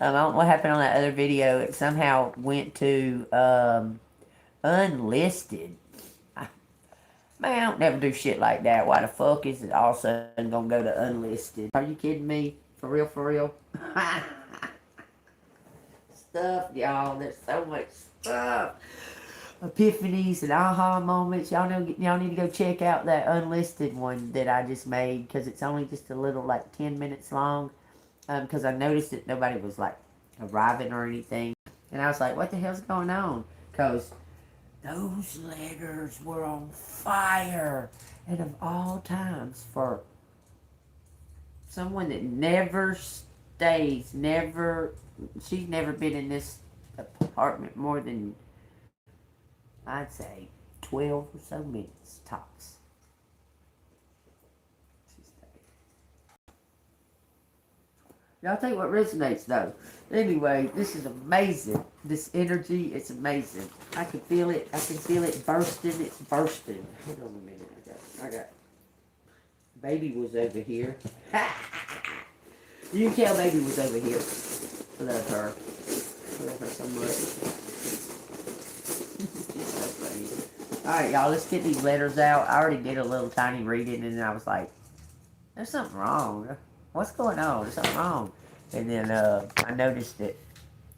I don't know what happened on that other video. It somehow went to unlisted. Man, I don't never do shit like that. Why the fuck is it all of a sudden gonna go to unlisted? Are you kidding me? For real, for real? Stuff, y'all. There's so much stuff. Epiphanies and aha moments. Y'all need to go check out that unlisted one that I just made because it's only just a little like 10 minutes long. Because I noticed that nobody was like arriving or anything, and I was like, "What the hell's going on?" Because those letters were on fire, and of all times for someone that never stays, she's never been in this apartment more than I'd say 12 or so minutes tops. Y'all think what resonates though. Anyway, this is amazing. This energy, it's amazing. I can feel it. I can feel it bursting. It's bursting. Hold on a minute. I got. Baby was over here. You can tell baby was over here. Love her. Love her so much. She's so funny. Alright, y'all, let's get these letters out. I already did a little tiny reading and I was like, there's something wrong. What's going on? There's something wrong. And then I noticed it.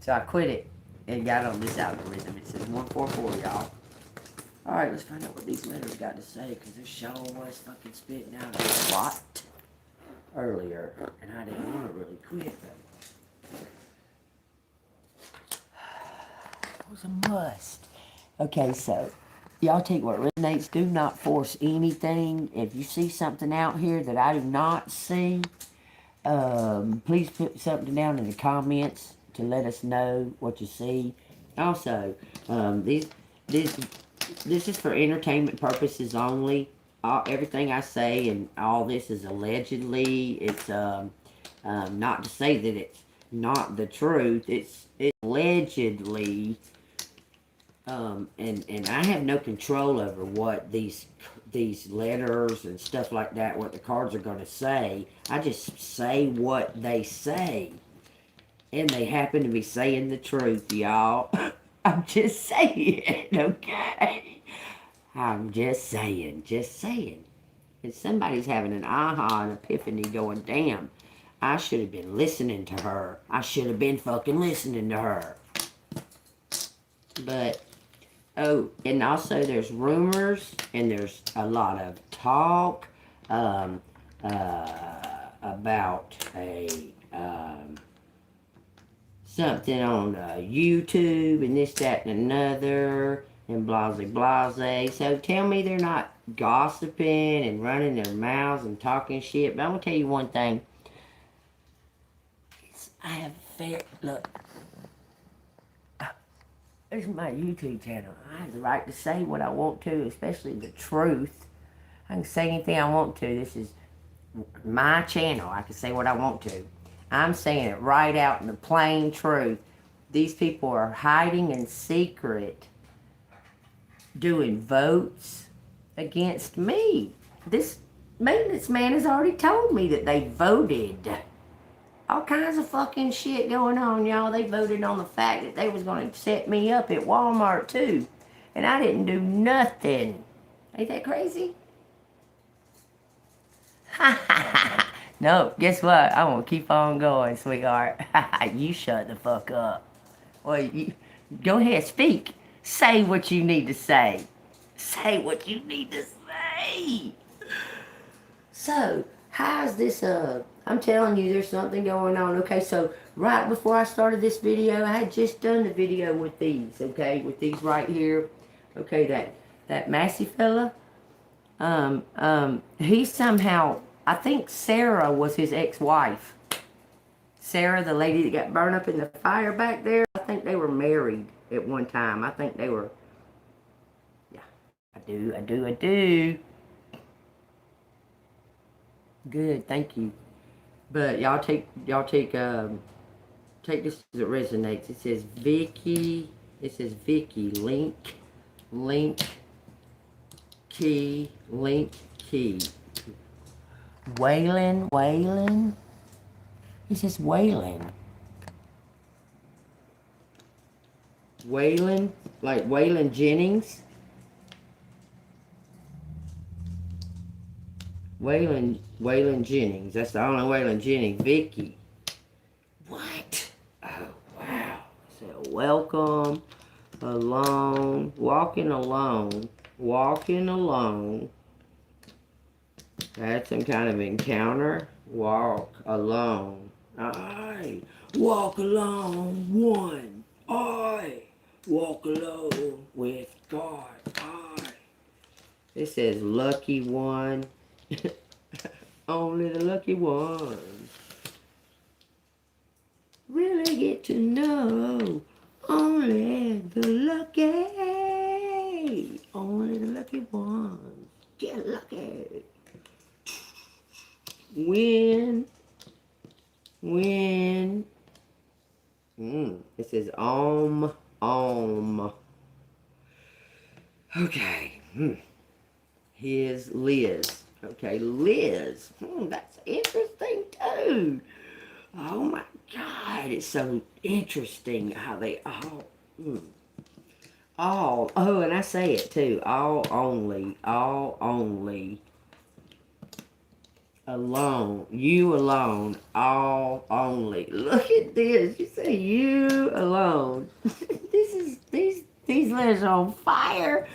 So I quit it and got on this algorithm. It says 144, y'all. Alright, let's find out what these letters got to say, because this show was fucking spitting out a lot earlier. And I didn't want to really quit, but it was a must. Okay, so y'all take what resonates. Do not force anything. If you see something out here that I do not see, please put something down in the comments to let us know what you see. Also, this is for entertainment purposes only. Everything I say and all this is allegedly. It's not to say that it's not the truth. It's allegedly. And I have no control over what these letters and stuff like that, what the cards are going to say. I just say what they say. And they happen to be saying the truth, y'all. I'm just saying, okay? I'm just saying, And somebody's having an aha, an epiphany going, damn, I should have been listening to her. I should have been fucking listening to her. But oh, and also there's rumors and there's a lot of talk about a something on YouTube and this, that, and another and blase. So tell me they're not gossiping and running their mouths and talking shit. But I'm gonna tell you one thing. I have look. This is my YouTube channel. I have the right to say what I want to, especially the truth. I can say anything I want to. This is my channel. I can say what I want to. I'm saying it right out in the plain truth. These people are hiding in secret, doing votes against me. This maintenance man has already told me that they voted. All kinds of fucking shit going on, y'all. They voted on the fact that they was going to set me up at Walmart, too. And I didn't do nothing. Ain't that crazy? No, guess what? I'm going to keep on going, sweetheart. You shut the fuck up. Well, you, go ahead, speak. Say what you need to say. Say what you need to say. So, how's this, I'm telling you, there's something going on. Okay, so right before I started this video, I had just done the video with these, okay, with these right here. Okay, that Massey fella, he somehow, I think Sarah was his ex-wife. Sarah, the lady that got burned up in the fire back there, I think they were married at one time. I think they were, yeah, I do. Good, thank you. But y'all take this as it resonates. It says Vicky. It says Vicky. Link key. Waylon. It says Waylon. Waylon, like Waylon Jennings. Waylon Jennings. That's the only Waylon Jennings. Vicky. What? Oh, wow. So, welcome alone. Walking alone. Walking alone. That's some kind of encounter. Walk alone. I walk alone. One. I walk alone with God. It says lucky one. Only the lucky ones really get to know. Only the lucky. Only the lucky ones get lucky. When. It says om. Okay. Here's Liz. Okay, Liz. That's interesting too. Oh my God, it's so interesting how they all, oh, and I say it too, all only, alone, you alone, all only. Look at this, you say you alone. These letters are on fire.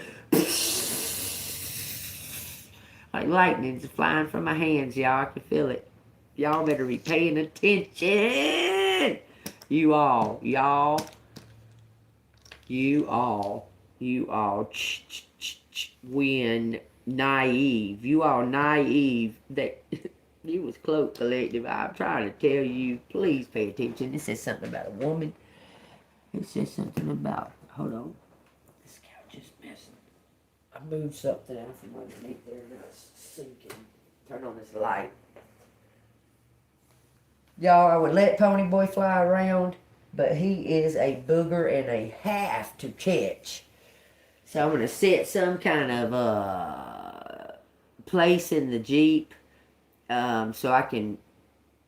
Like lightning's flying from my hands, y'all. I can feel it. Y'all better be paying attention. You all. When naive. You all naive. That you was cloak collective. I'm trying to tell you. Please pay attention. It says something about a woman. It says something about. Hold on. This couch is messing. I moved something out from underneath there and it's sinking. Turn on this light. Y'all, I would let Pony Boy fly around, but he is a booger and a half to catch. So I'm going to set some kind of place in the Jeep so I can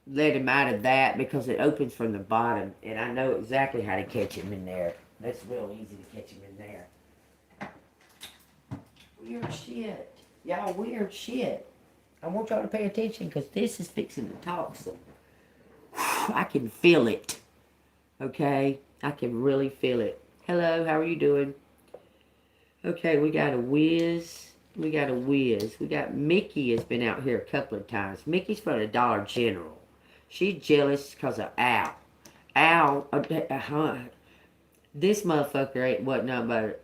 let him out of that because it opens from the bottom and I know exactly how to catch him in there. That's real easy to catch him in there. Weird shit. Y'all, weird shit. I want y'all to pay attention because this is fixing to talk some. I can feel it. Okay? I can really feel it. Hello, how are you doing? Okay, we got a whiz. We got Mickey has been out here a couple of times. Mickey's from the Dollar General. She's jealous because of Al. Al, this motherfucker wasn't nothing but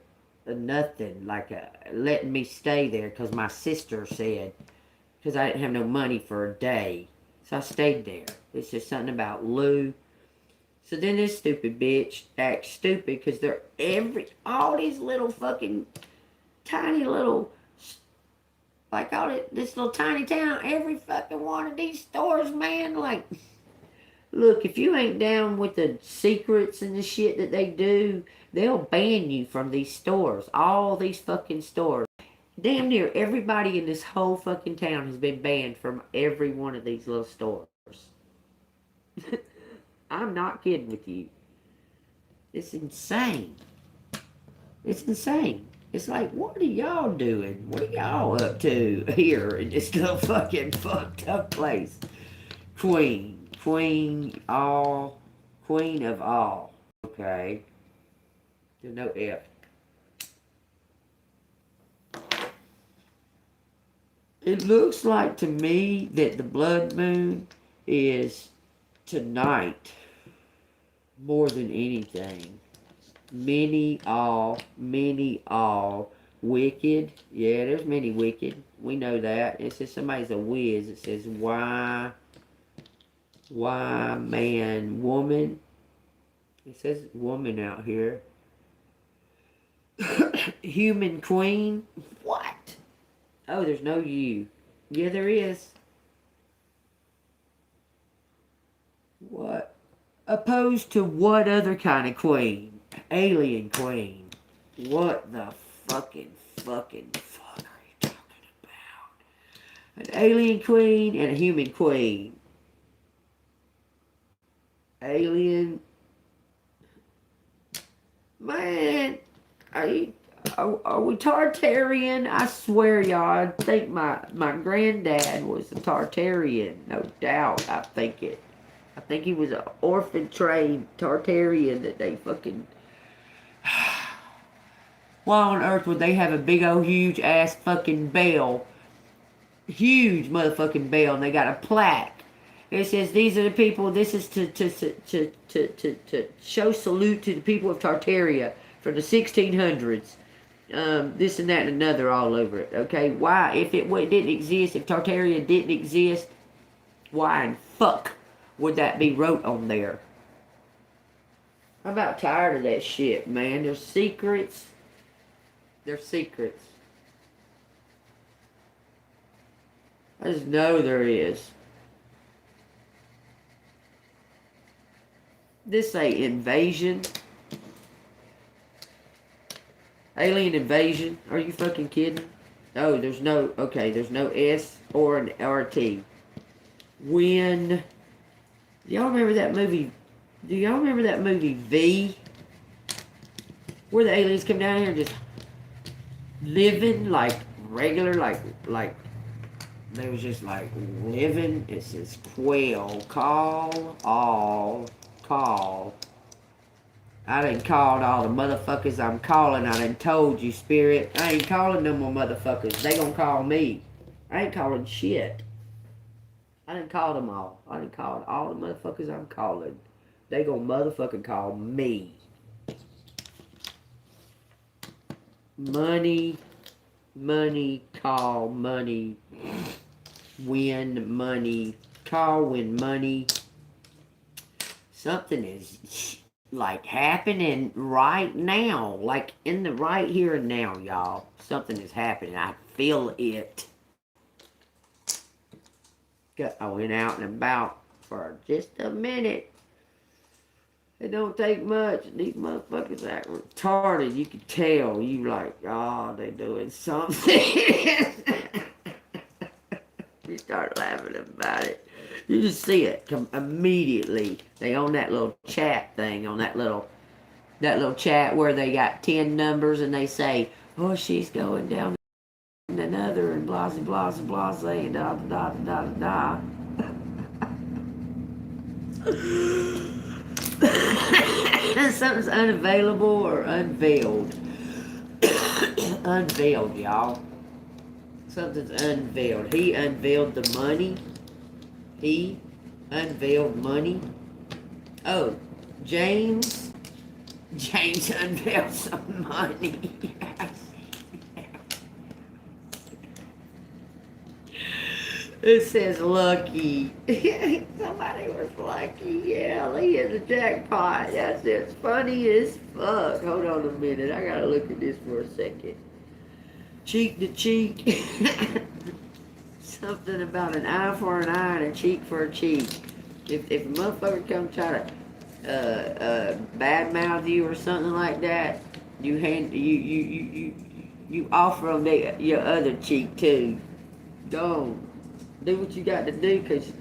nothing, like letting me stay there because my sister said, because I didn't have no money for a day. So I stayed there. It's just something about Lou. So then this stupid bitch acts stupid because they're all these little fucking tiny little, like this little tiny town, every fucking one of these stores, man, like, look, if you ain't down with the secrets and the shit that they do, they'll ban you from these stores. All these fucking stores. Damn near everybody in this whole fucking town has been banned from every one of these little stores. I'm not kidding with you. It's insane. It's insane. It's like, what are y'all doing? What are y'all up to here in this little fucking fucked up place? Queen of all. Okay. There's no F. It looks like to me that the blood moon is tonight more than anything. Many all, wicked. Yeah, there's many wicked. We know that. It says somebody's a whiz. It says why man, woman. It says woman out here. Human queen. What? Oh, there's no you. Yeah, there is. What? Opposed to what other kind of queen? Alien queen. What the fucking fuck are you talking about? An alien queen and a human queen. Alien. Man, are we Tartarian? I swear, y'all, I think my granddad was a Tartarian, no doubt. I think he was an orphan trained Tartarian that they fucking. Why on earth would they have a big old huge ass fucking bell? Huge motherfucking bell, and they got a plaque. It says these are the people. This is to show salute to the people of Tartaria from the 1600s. This and that and another all over it. Okay, why? If it didn't exist, if Tartaria didn't exist, why in fuck would that be wrote on there? I'm about tired of that shit, man. There's secrets. There's secrets. I just know there is. This ain't invasion. Alien invasion. Are you fucking kidding? Oh, there's no S or an RT. When, y'all remember that movie? Do y'all remember that movie V? Where the aliens come down here just living like regular, like they was just like living. It says quail, call. I done called all the motherfuckers I'm calling. I done told you, Spirit. I ain't calling no more motherfuckers. They gonna call me. I ain't calling shit. I done called them all. I done called all the motherfuckers I'm calling. They gonna motherfucking call me. Money, call, money, win, money, call, win, money. Something is like happening right now, like in the right here and now, y'all. Something is happening. I feel it. I went out and about for just a minute. It don't take much. These motherfuckers act retarded. You can tell. You like, oh, they doing something. You start laughing about it. You just see it come immediately. They on that little chat thing, on that little chat where they got 10 numbers and they say, oh, she's going down another and blah, blah, blah, blah, and da, da, da, da, da. Something's unavailable or unveiled. Unveiled, y'all. Something's unveiled. He unveiled the money. He unveiled money. Oh, James unveiled some money. It says lucky. Somebody was lucky. Yeah, he hit the jackpot. That's it. Funny as fuck. Hold on a minute. I gotta look at this for a second. Cheek to cheek. Something about an eye for an eye and a cheek for a cheek. If a motherfucker come try to badmouth you or something like that, you offer them your other cheek too. Don't do what you got to do, cause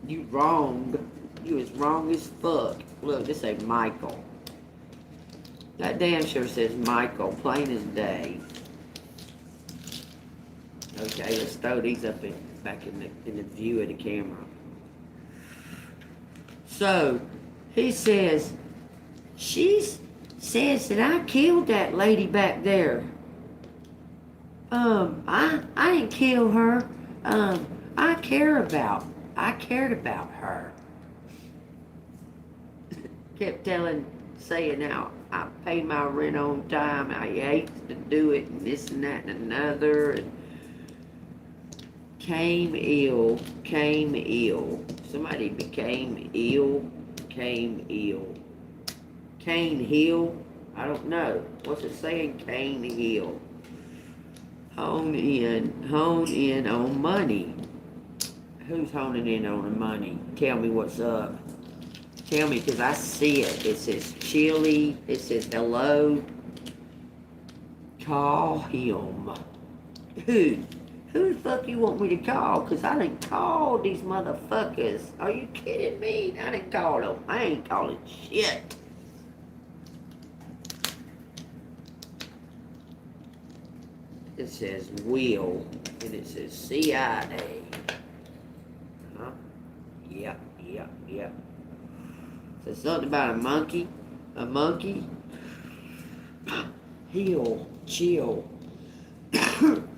you wrong. You is wrong as fuck. Look, this ain't Michael. That damn sure says Michael, plain as day. Okay, let's throw these up back in the view of the camera. So, he says, she says that I killed that lady back there. I didn't kill her. I cared about her. Kept saying now, I pay my rent on time. I hate to do it, and this and that and another. And came ill. Somebody became ill. Came ill. Cane Hill. I don't know. What's it saying? Cane Hill. Hone in on money. Who's honing in on the money? Tell me what's up. Tell me, because I see it. It says chili. It says hello. Call him. Who? Who the fuck you want me to call? Because I done called these motherfuckers. Are you kidding me? I done called them. I ain't calling shit. It says will, and it says CIA. Huh? Yep. Says something about a monkey. A monkey. Heal. Chill.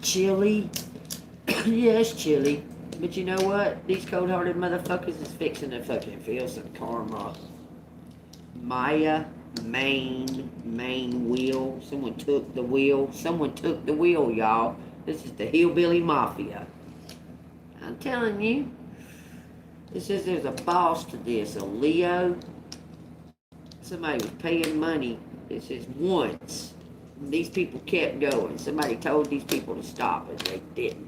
Chilly. Yes, chilly. But you know what? These cold-hearted motherfuckers is fixing to fucking feel some karma. Maya, Maine wheel. Someone took the wheel. Someone took the wheel, y'all. This is the hillbilly mafia. I'm telling you. It says there's a boss to this. A Leo. Somebody was paying money. It says once. These people kept going. Somebody told these people to stop, and they didn't.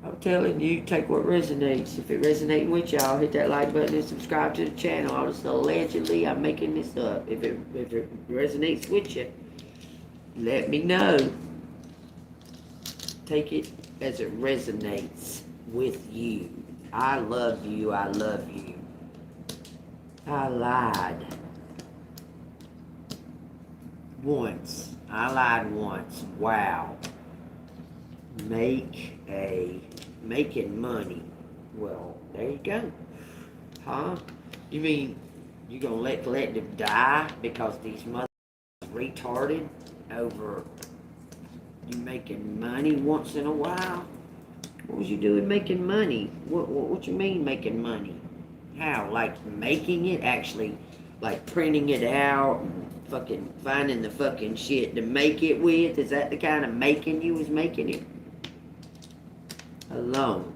I'm telling you, take what resonates. If it resonates with y'all, hit that like button and subscribe to the channel. I'll just allegedly, I'm making this up. If it resonates with you, let me know. Take it as it resonates with you. I love you. I love you. I lied. Once. I lied once. Wow. Making money. Well, there you go. Huh? You mean you gonna let collective die because these mothers retarded over you making money once in a while? What was you doing making money? What you mean making money? How? Like making it? Actually, like printing it out and fucking finding the fucking shit to make it with? Is that the kind of making you was making it? Alone.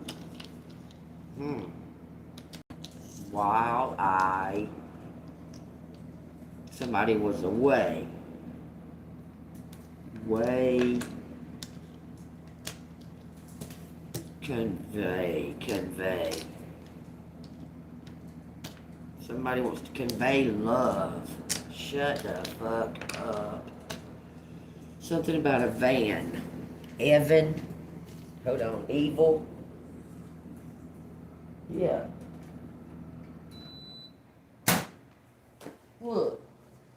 While somebody was away. Convey. Somebody wants to convey love. Shut the fuck up. Something about a van. Evan. Hold on. Evil. Yeah. Look.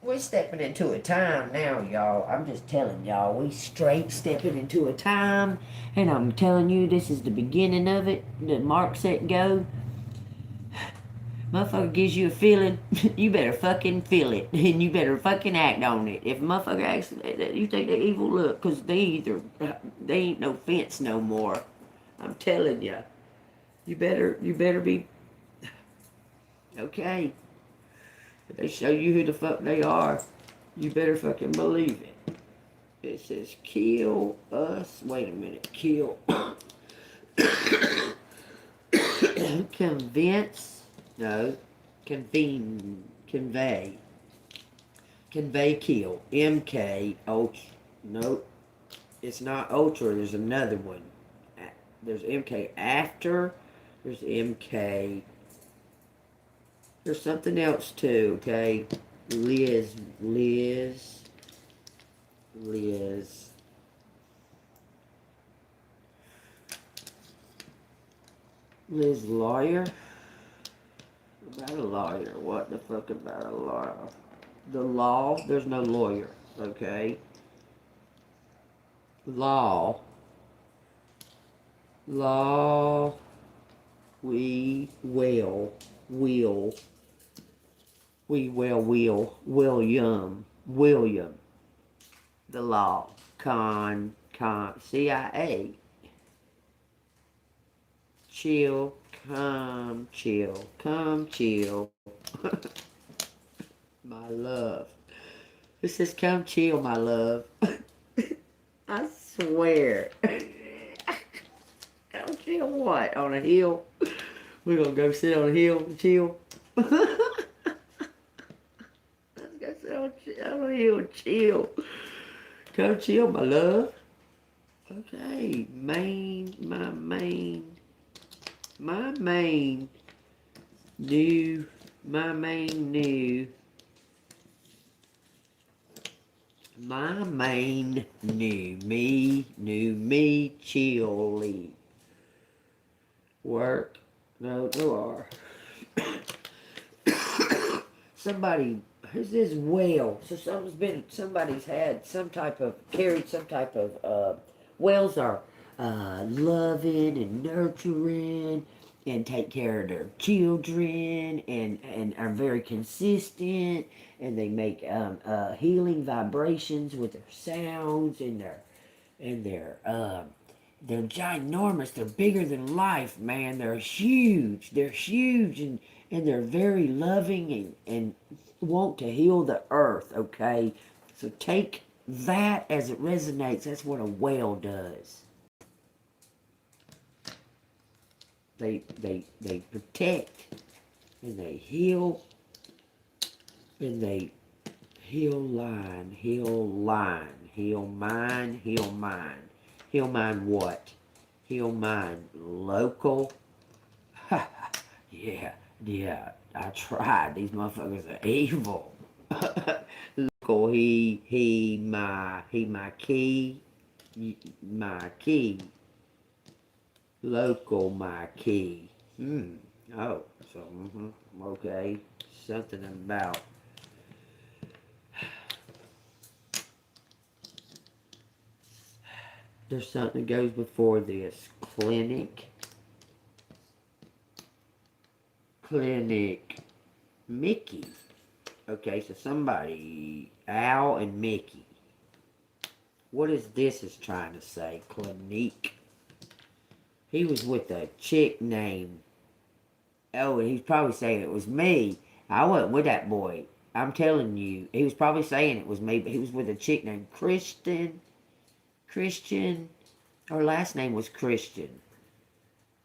We're stepping into a time now, y'all. I'm just telling y'all, we straight stepping into a time, and I'm telling you, this is the beginning of it. The mark, set, go. Motherfucker gives you a feeling, you better fucking feel it, and you better fucking act on it. If a motherfucker acts, you think they're evil, look, because they ain't no fence no more. I'm telling you. You better be, okay. If they show you who the fuck they are, you better fucking believe it. It says kill us. Wait a minute. Kill. Convince. No. Convey. Convey kill. MK. Ultra. Nope. It's not ultra. There's another one. There's MK after. There's MK. There's something else too, okay? Liz lawyer? About a lawyer. What the fuck about a lawyer? The law? There's no lawyer, okay? Law. William, the law, CIA, chill, come chill, my love. It says come chill, my love. I swear. Come chill what? On a hill? We're gonna go sit on a hill and chill. On a hill and chill. Come chill, my love. Okay, my main new, me, chilly. Work, no R. Somebody, Is this well? So somebody's had some type of, carried some type of, whales are loving and nurturing and take care of their children and are very consistent, and they make healing vibrations with their sounds and they're ginormous. They're bigger than life, man. They're huge. They're huge, and they're very loving and want to heal the earth, okay? So take that as it resonates. That's what a whale does. They protect, and they heal, and they heal line, heal line, heal mine, heal mine. Heal mine what? Heal mine local. Yeah, I tried. These motherfuckers are evil. Local, my key, my key. Local, my key. Oh, so, okay. Something about. There's something that goes before this. Clinic Mickey. Okay, so somebody, Al and Mickey. What is this is trying to say? Clinique. He was with a chick named, oh, and he's probably saying it was me. I wasn't with that boy. I'm telling you. He was probably saying it was me, but he was with a chick named Christian. Her last name was Christian.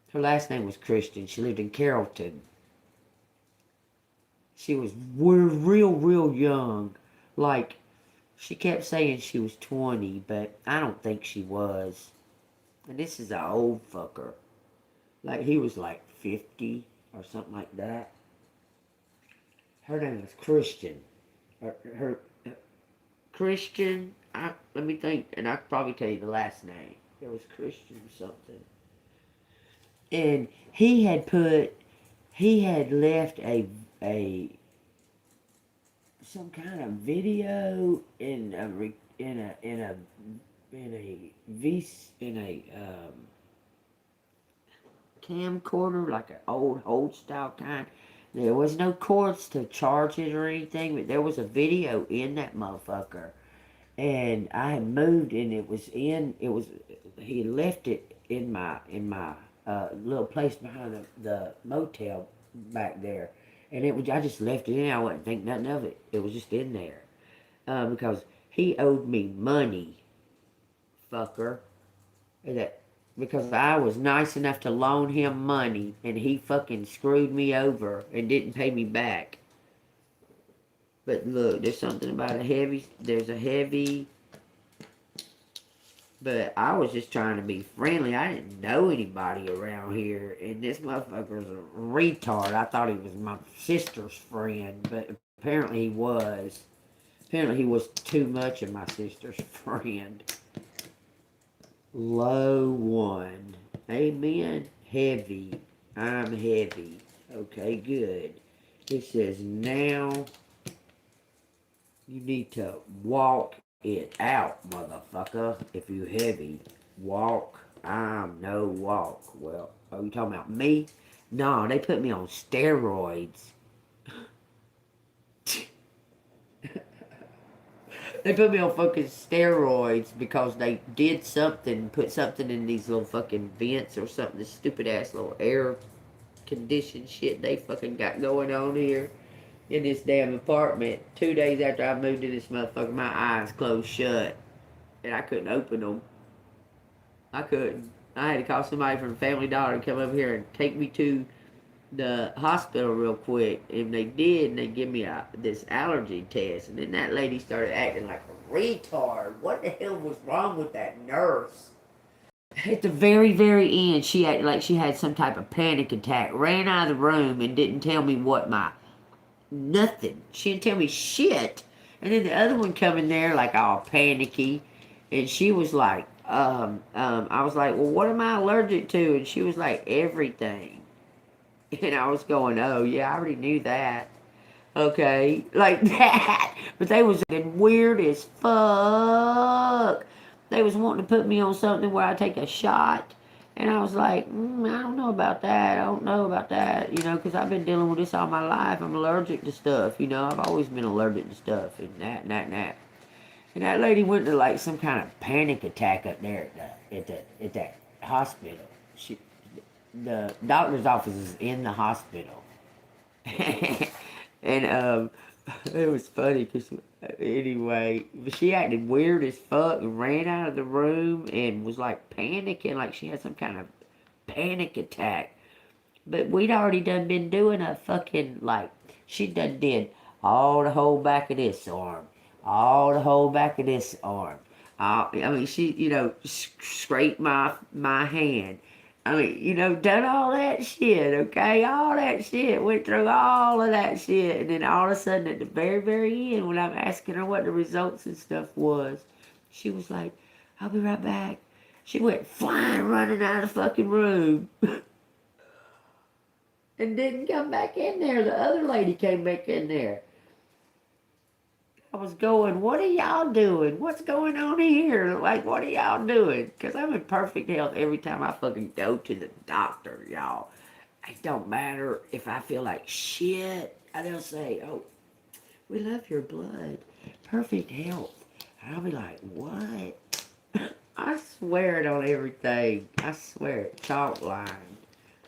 She lived in Carrollton. She was real young. Like, she kept saying she was 20, but I don't think she was. And this is an old fucker. Like, he was like 50 or something like that. Her name was Christian. Christian, let me think, and I could probably tell you the last name. It was Christian something. And he had left some kind of video in a camcorder, like an old style kind. There was no cords to charge it or anything, but there was a video in that motherfucker. And I had moved, and he left it in my little place behind the motel back there. And I just left it in. I wouldn't think nothing of it. It was just in there. Because he owed me money, fucker. Because I was nice enough to loan him money, and he fucking screwed me over and didn't pay me back. But look, there's something about there's a heavy, but I was just trying to be friendly. I didn't know anybody around here, and this motherfucker's a retard. I thought he was my sister's friend, but apparently he was. Apparently he was too much of my sister's friend. Low one. Amen. Heavy. I'm heavy. Okay, good. It says now you need to walk it out, motherfucker. If you heavy, walk. I'm no walk. Well, are you talking about me? No, they put me on steroids. They put me on fucking steroids because they did something, put something in these little fucking vents or something, this stupid ass little air conditioned shit they fucking got going on here in this damn apartment. 2 days after I moved to this motherfucker, my eyes closed shut and I couldn't open them. I couldn't. I had to call somebody from Family Dollar to come over here and take me to the hospital real quick, and they did, and they give me this allergy test, and then that lady started acting like a retard. What the hell was wrong with that nurse? At the very end, she acted like she had some type of panic attack, ran out of the room, and didn't tell me nothing. She didn't tell me shit. And then the other one come in there like all panicky, and she was like, I was like, well, what am I allergic to? And she was like, everything. And I was going, oh, yeah, I already knew that. Okay, like that. But they was weird as fuck. They was wanting to put me on something where I take a shot. And I was like, I don't know about that. I don't know about that. You know, because I've been dealing with this all my life. I'm allergic to stuff. You know, I've always been allergic to stuff and that and that and that. And that lady went to like some kind of panic attack up there at that hospital. The doctor's office is in the hospital. And it was funny because anyway, she acted weird as fuck and ran out of the room and was like panicking, like she had some kind of panic attack. But we'd already done been doing a fucking like she done did all the whole back of this arm, all the whole back of this arm. I mean, she scraped my hand. I mean, done all that shit, okay? All that shit. Went through all of that shit. And then all of a sudden, at the very, very end, when I'm asking her what the results and stuff was, she was like, I'll be right back. She went flying, running out of the fucking room. And didn't come back in there. The other lady came back in there. I was going, what are y'all doing? What's going on here? Like, what are y'all doing? Because I'm in perfect health every time I fucking go to the doctor, y'all. It don't matter if I feel like shit. They'll say, oh, we love your blood. Perfect health. And I'll be like, what? I swear it on everything. I swear it. Chalk line.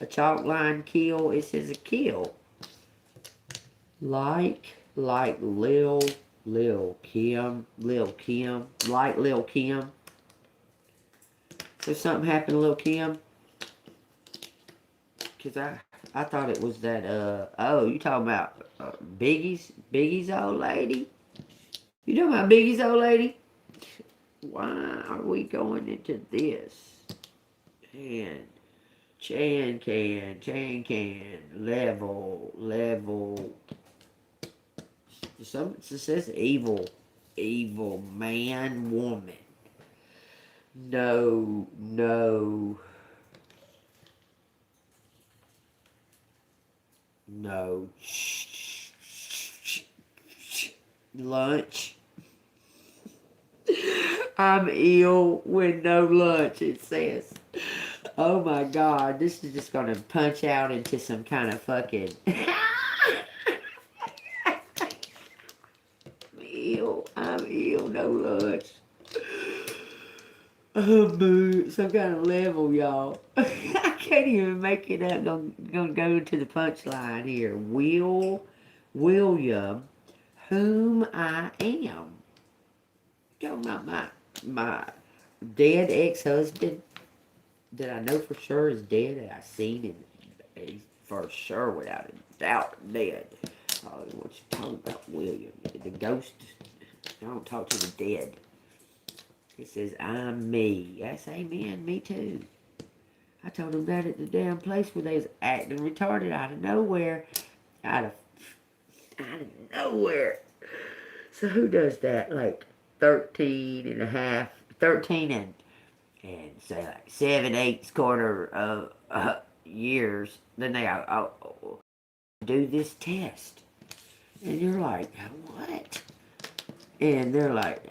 A chalk line kill, it says a kill. Like Lil Kim, like Lil Kim. So something happened to Lil Kim? Cause I thought it was that, oh, you talking about Biggie's old lady? You talking about Biggie's old lady? Why are we going into this? And Chan can, level. It says evil man, woman. No. Lunch. I'm ill with no lunch, it says. Oh my God, this is just gonna punch out into some kind of fucking... I'm ill, no lunch. Boo, some kind of level, y'all. I can't even make it up. Gonna go to the punchline here. William, whom I am. Talking about my dead ex-husband that I know for sure is dead, that I seen him. He's for sure, without a doubt, dead. What you talking about, William? The ghost. I don't talk to the dead. It says, I'm me. Yes, amen. Me too. I told him that at the damn place where they was acting retarded out of nowhere. Out of nowhere. So who does that? Like 13 and say like 7/8 quarter of years. Then they do this test. And you're like, what? And they're like,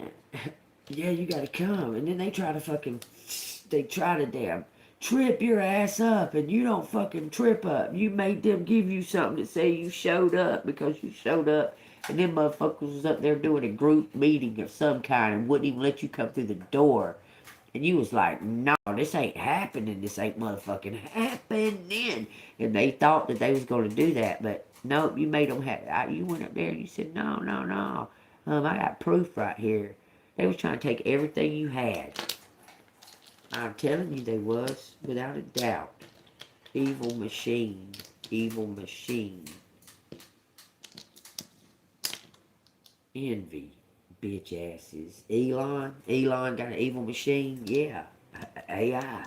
yeah, you gotta come. And then they try to damn trip your ass up, and you don't fucking trip up. You made them give you something to say you showed up because you showed up, and them motherfuckers was up there doing a group meeting of some kind and wouldn't even let you come through the door. And you was like, no, this ain't happening. This ain't motherfucking happening. And they thought that they was going to do that, but nope, you made them you went up there and you said, no. I got proof right here. They was trying to take everything you had. I'm telling you they was, without a doubt. Evil machine. Envy, bitch asses. Elon got an evil machine? Yeah. AI.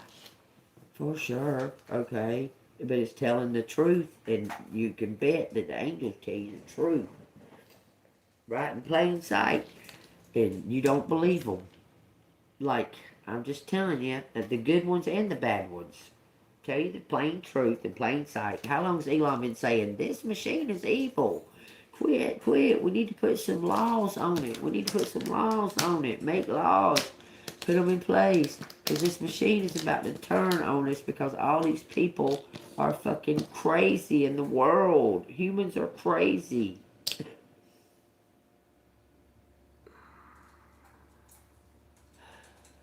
For sure. Okay. But it's telling the truth, and you can bet that the angels tell you the truth. Right in plain sight. And you don't believe them. Like, I'm just telling you that the good ones and the bad ones tell you the plain truth in plain sight. How long has Elon been saying, this machine is evil? Quit. We need to put some laws on it. Make laws. Put them in place. Because this machine is about to turn on us because all these people are fucking crazy in the world. Humans are crazy.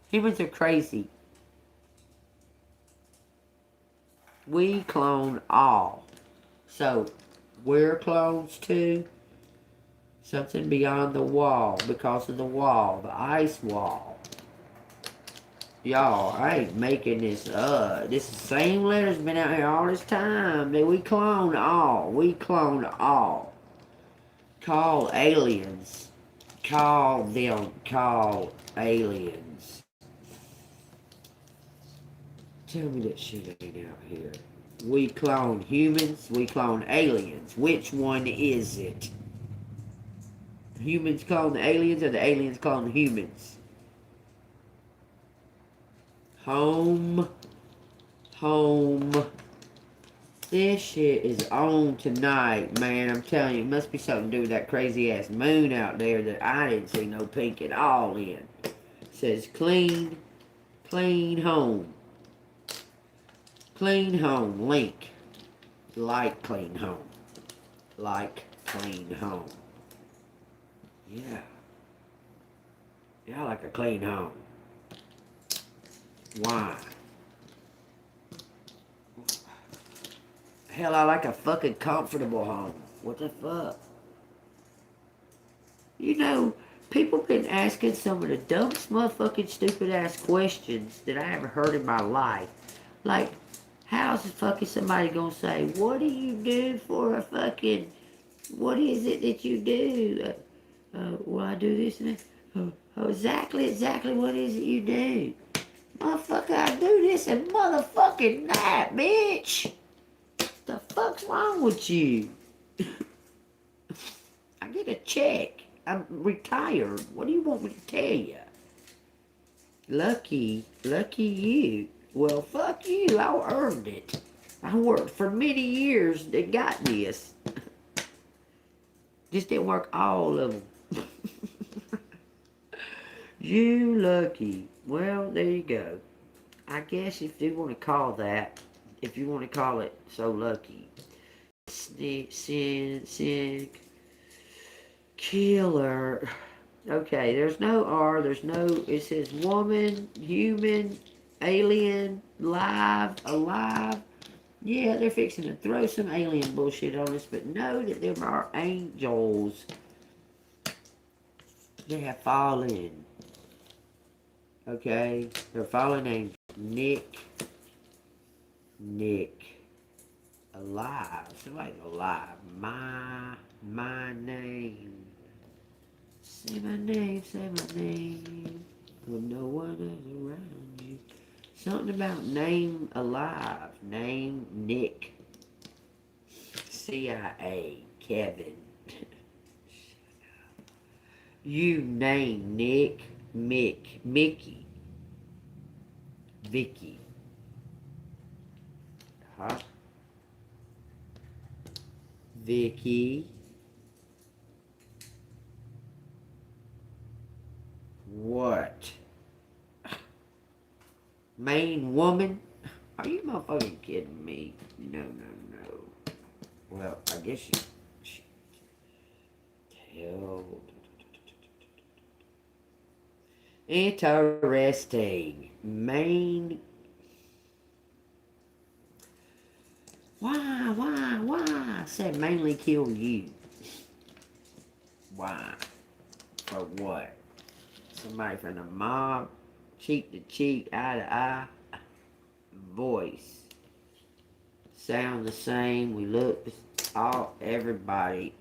Humans are crazy. We clone all. So, we're clones too. Something beyond the wall, because of the wall, the ice wall. Y'all, I ain't making this up. This same letter's been out here all this time. That we clone all. Call aliens. Call them. Call aliens. Tell me that shit ain't out here. We clone humans. We clone aliens. Which one is it? Humans clone the aliens or the aliens clone the humans? Home. This shit is on tonight, man. I'm telling you, it must be something to do with that crazy ass moon out there that I didn't see no pink at all in. It says clean home. Clean home, link. Like clean home. Yeah. Yeah, I like a clean home. Why? Hell, I like a fucking comfortable home. What the fuck? You know, people been asking some of the dumbest motherfucking stupid ass questions that I ever heard in my life. Like, how's the fucking somebody gonna say, what do you do for a fucking, what is it that you do? Well, I do this and that. Exactly what is it you do? Motherfucker, I do this and motherfucking that, bitch. The fuck's wrong with you? I get a check. I'm retired. What do you want me to tell you? Lucky you. Well, fuck you. I earned it. I worked for many years that got this. Just didn't work all of them. You lucky. Well, there you go. I guess if you want to call that, if you want to call it so lucky. Sin, killer. Okay, there's no R, there's no, it says woman, human, alien, alive. Yeah, they're fixing to throw some alien bullshit on us, but know that there are angels. They have fallen. Okay, they're fallen angels. Nick. Alive. Somebody's alive. My name. Say my name. When no one is around you. Something about name alive. Name Nick. CIA. Kevin. You name Nick. Mickey. Vicky. Huh? Vicky. What? Main woman? Are you motherfucking kidding me? No. Well, I guess you tell. Interesting. Main. Why? I said mainly kill you. Why? For what? Somebody from the mob, cheek to cheek, eye to eye, voice. Sound the same, we look, everybody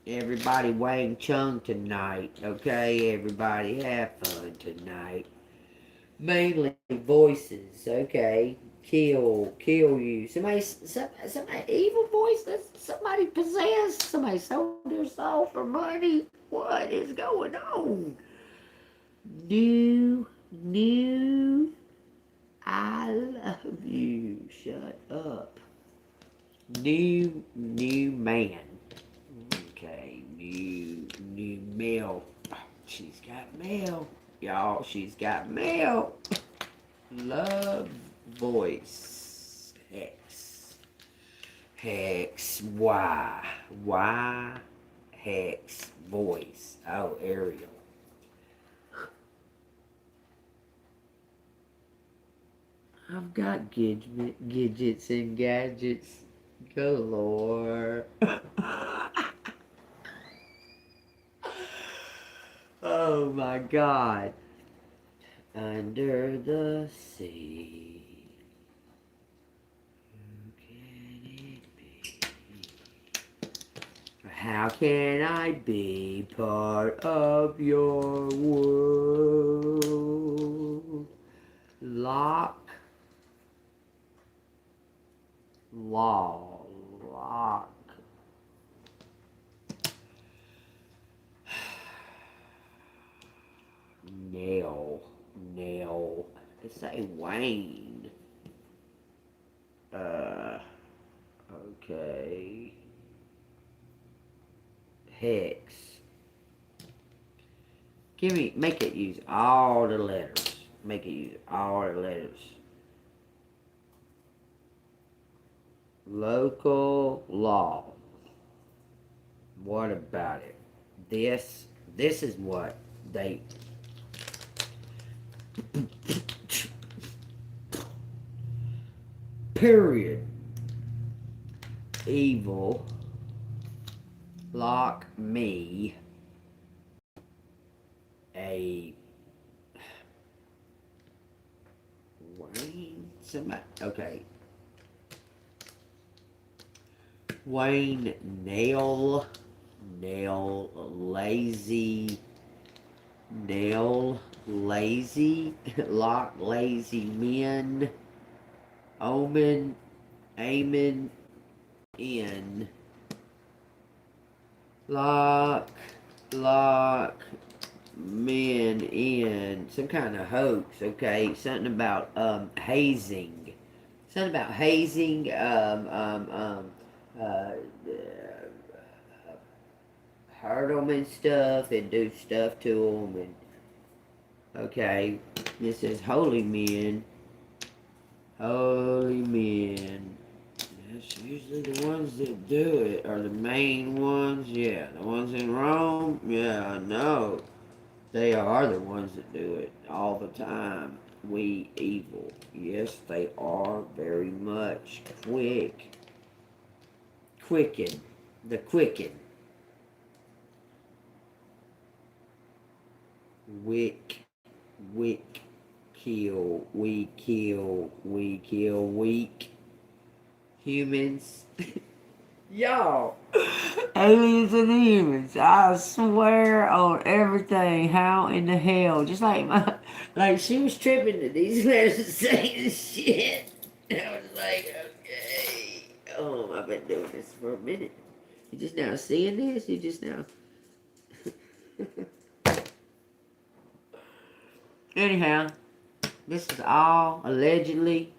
Wang Chung tonight, okay? Everybody have fun tonight. Mainly voices, okay? Kill you. Somebody evil voice, somebody possessed, somebody sold their soul for money. What is going on? New, I love you. Shut up. New man. Okay. mail. She's got mail. Y'all, she's got mail. Love voice. Hex. Hex. Y. Hex. Voice. Oh, Ariel. I've got gadgets and gadgets galore. Oh my God. Under the sea. Who can it be? How can I be part of your world? Lock. Lock. Nail. Let's say Wayne. Okay. Hex. Make it use all the letters. Make it use all the letters. Local law. What about it? This is what they period. Evil. Lock me. A Wayne. Somebody. Okay. Wayne nail lazy lock lazy men omen amen in lock men in some kind of hoax. Okay, something about hazing, hurt them and stuff and do stuff to them. And okay, this says holy men. That's usually the ones that do it are the main ones. Yeah, the ones in Rome. Yeah, I know. They are the ones that do it all the time. We evil. Yes, they are very much. Quicken. The quicken. Wick. Kill. We kill. Weak. Humans. Y'all. Aliens and humans. I swear on everything. How in the hell? Just like she was tripping to these letters saying shit. I was like, okay. Oh, I've been doing this for a minute. You just now seeing this? You just now. Anyhow, this is all allegedly.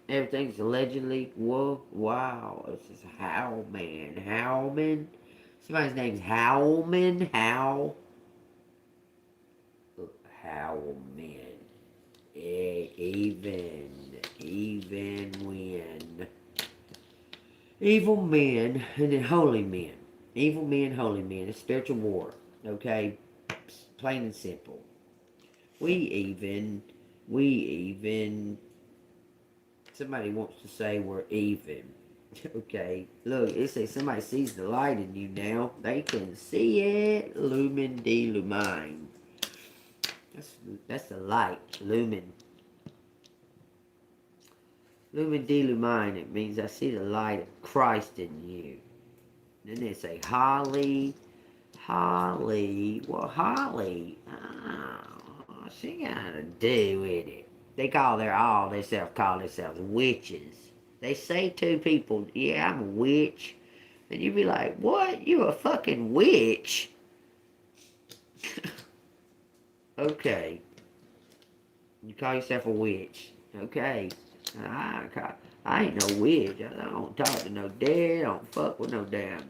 Everything's allegedly. Whoa, wow. This is Howman. Somebody's name's Howman. Howman. Even when. Evil men and then holy men. Evil men, holy men. It's spiritual war. Okay? Plain and simple. We even. Somebody wants to say we're even. Okay. Look, it says somebody sees the light in you now. They can see it. Lumen de lumine. That's the light. Lumen. Lumen de lumine. It means I see the light of Christ in you. Then they say Holly. Well, Holly. Oh, she got to do with it. They call themselves witches. They say to people, yeah, I'm a witch. And you be like, what? You a fucking witch? Okay. You call yourself a witch. Okay. I ain't no witch. I don't talk to no dead. I don't fuck with no damn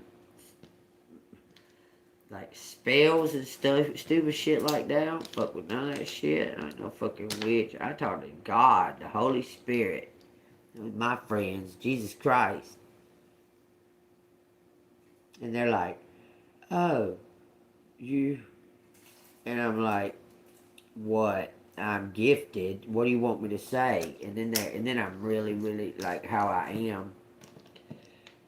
like spells and stuff, stupid shit like that. I don't fuck with none of that shit. I ain't no fucking witch. I talk to God, the Holy Spirit, with my friends, Jesus Christ. And they're like, oh, you, and I'm like, what? I'm gifted. What do you want me to say? And then I'm really, really like how I am.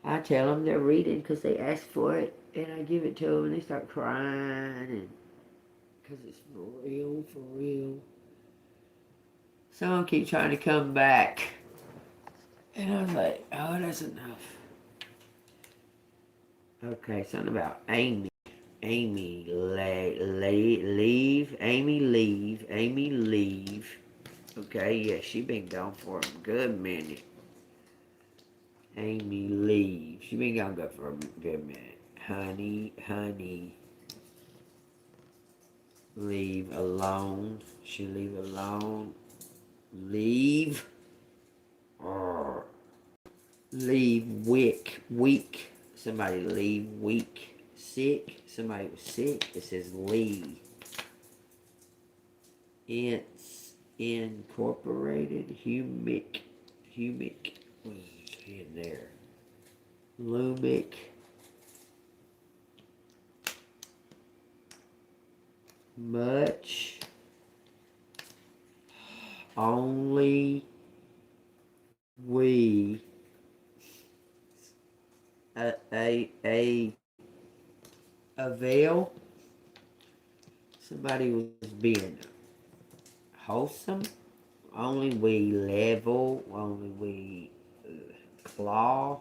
I tell them they're reading because they ask for it, and I give it to them, and they start crying, and because it's for real, for real. Someone keep trying to come back, and I was like, oh, that's enough. Okay, something about Amy. Amy, leave. Amy, leave. Amy, leave. Okay, yeah, she been gone for a good minute. Amy, leave. She been gone for a good minute. Honey, leave alone. She leave alone. Leave. Leave weak. Somebody leave weak. Sick. Somebody was sick. It says leave. It's incorporated. Humic. What is in there? Lumic. Much. Only. We. Avail. Somebody was being wholesome. Only we level. Only we claw.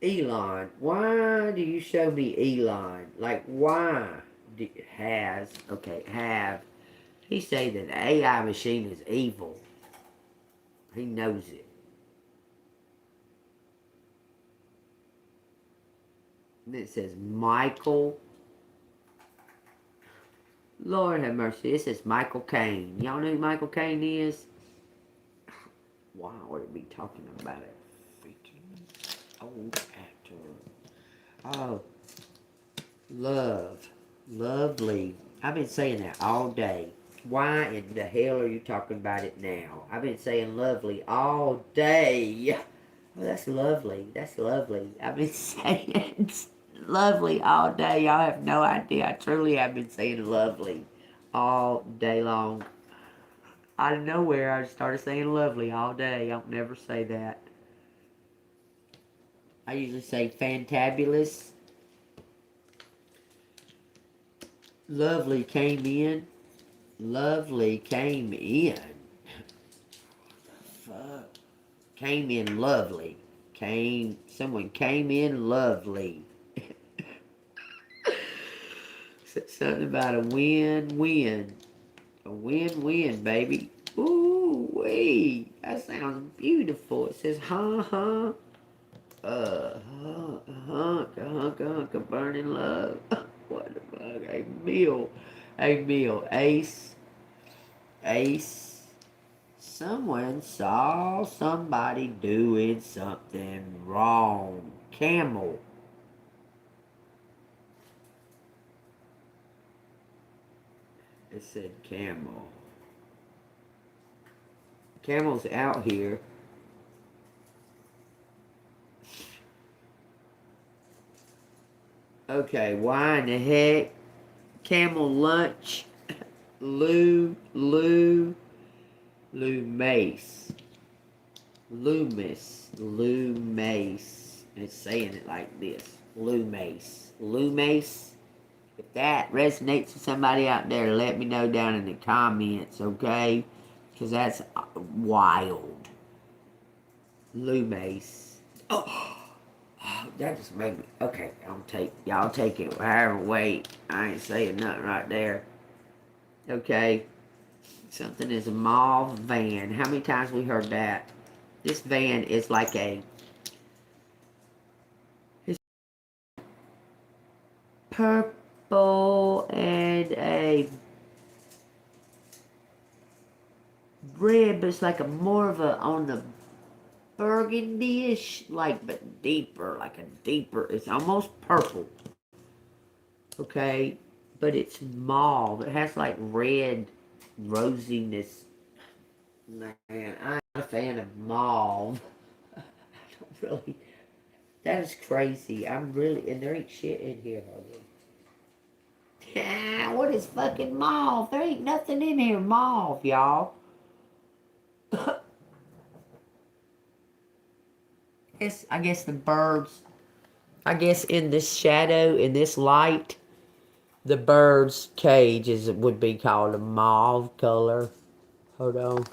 Elon. Why do you show me Elon? Like, why? Have. He say that the AI machine is evil. He knows it. And it says Michael. Lord have mercy. It says Michael Caine. Y'all know who Michael Caine is? Why would it be talking about a freaking old actor? Oh. Lovely. I've been saying that all day. Why in the hell are you talking about it now? I've been saying lovely all day. Oh, that's lovely. I've been saying lovely all day. Y'all have no idea. I truly have been saying lovely all day long. Out of nowhere, I started saying lovely all day. I don't never say that. I usually say fantabulous. Lovely came in. Fuck. Came in lovely. Someone came in lovely. Something about a win-win. A win-win, baby. Ooh-wee. That sounds beautiful. It says, huh. Burning love. What the fuck? A meal. Ace. Someone saw somebody doing something wrong. Camel. It said camel. Camel's out here. Okay, why in the heck? Camel lunch. Lou Mace. Lou Mace. It's saying it like this. Lou Mace. If that resonates with somebody out there, let me know down in the comments, okay? Because that's wild. Lou Mace. Oh, that just made me. Okay, y'all take it however way. I ain't saying nothing right there. Okay. Something is a mauve van. How many times we heard that? This van is like it's purple and a red, but it's like more of a on the burgundy-ish, like, but deeper, like a deeper, it's almost purple. Okay, but it's mauve. It has like red rosiness. Man, I'm not a fan of mauve. I don't really. That is crazy. I'm really, and there ain't shit in here, hardly. Yeah, what is fucking mauve? There ain't nothing in here mauve, y'all. I guess the birds, I guess in this shadow, in this light, the bird's cage would be called a mauve color. Hold on.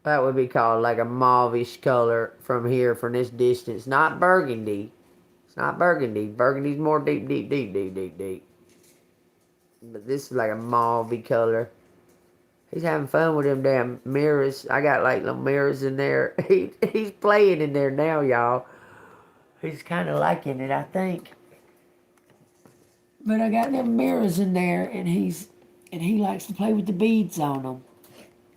That would be called like a mauvish color from here, from this distance. Not burgundy. It's not burgundy. Burgundy's more deep, deep, deep, deep, deep, deep. But this is like a mauvey color. He's having fun with them damn mirrors. I got like little mirrors in there. He's playing in there now, y'all. He's kind of liking it, I think. But I got them mirrors in there, and he likes to play with the beads on them.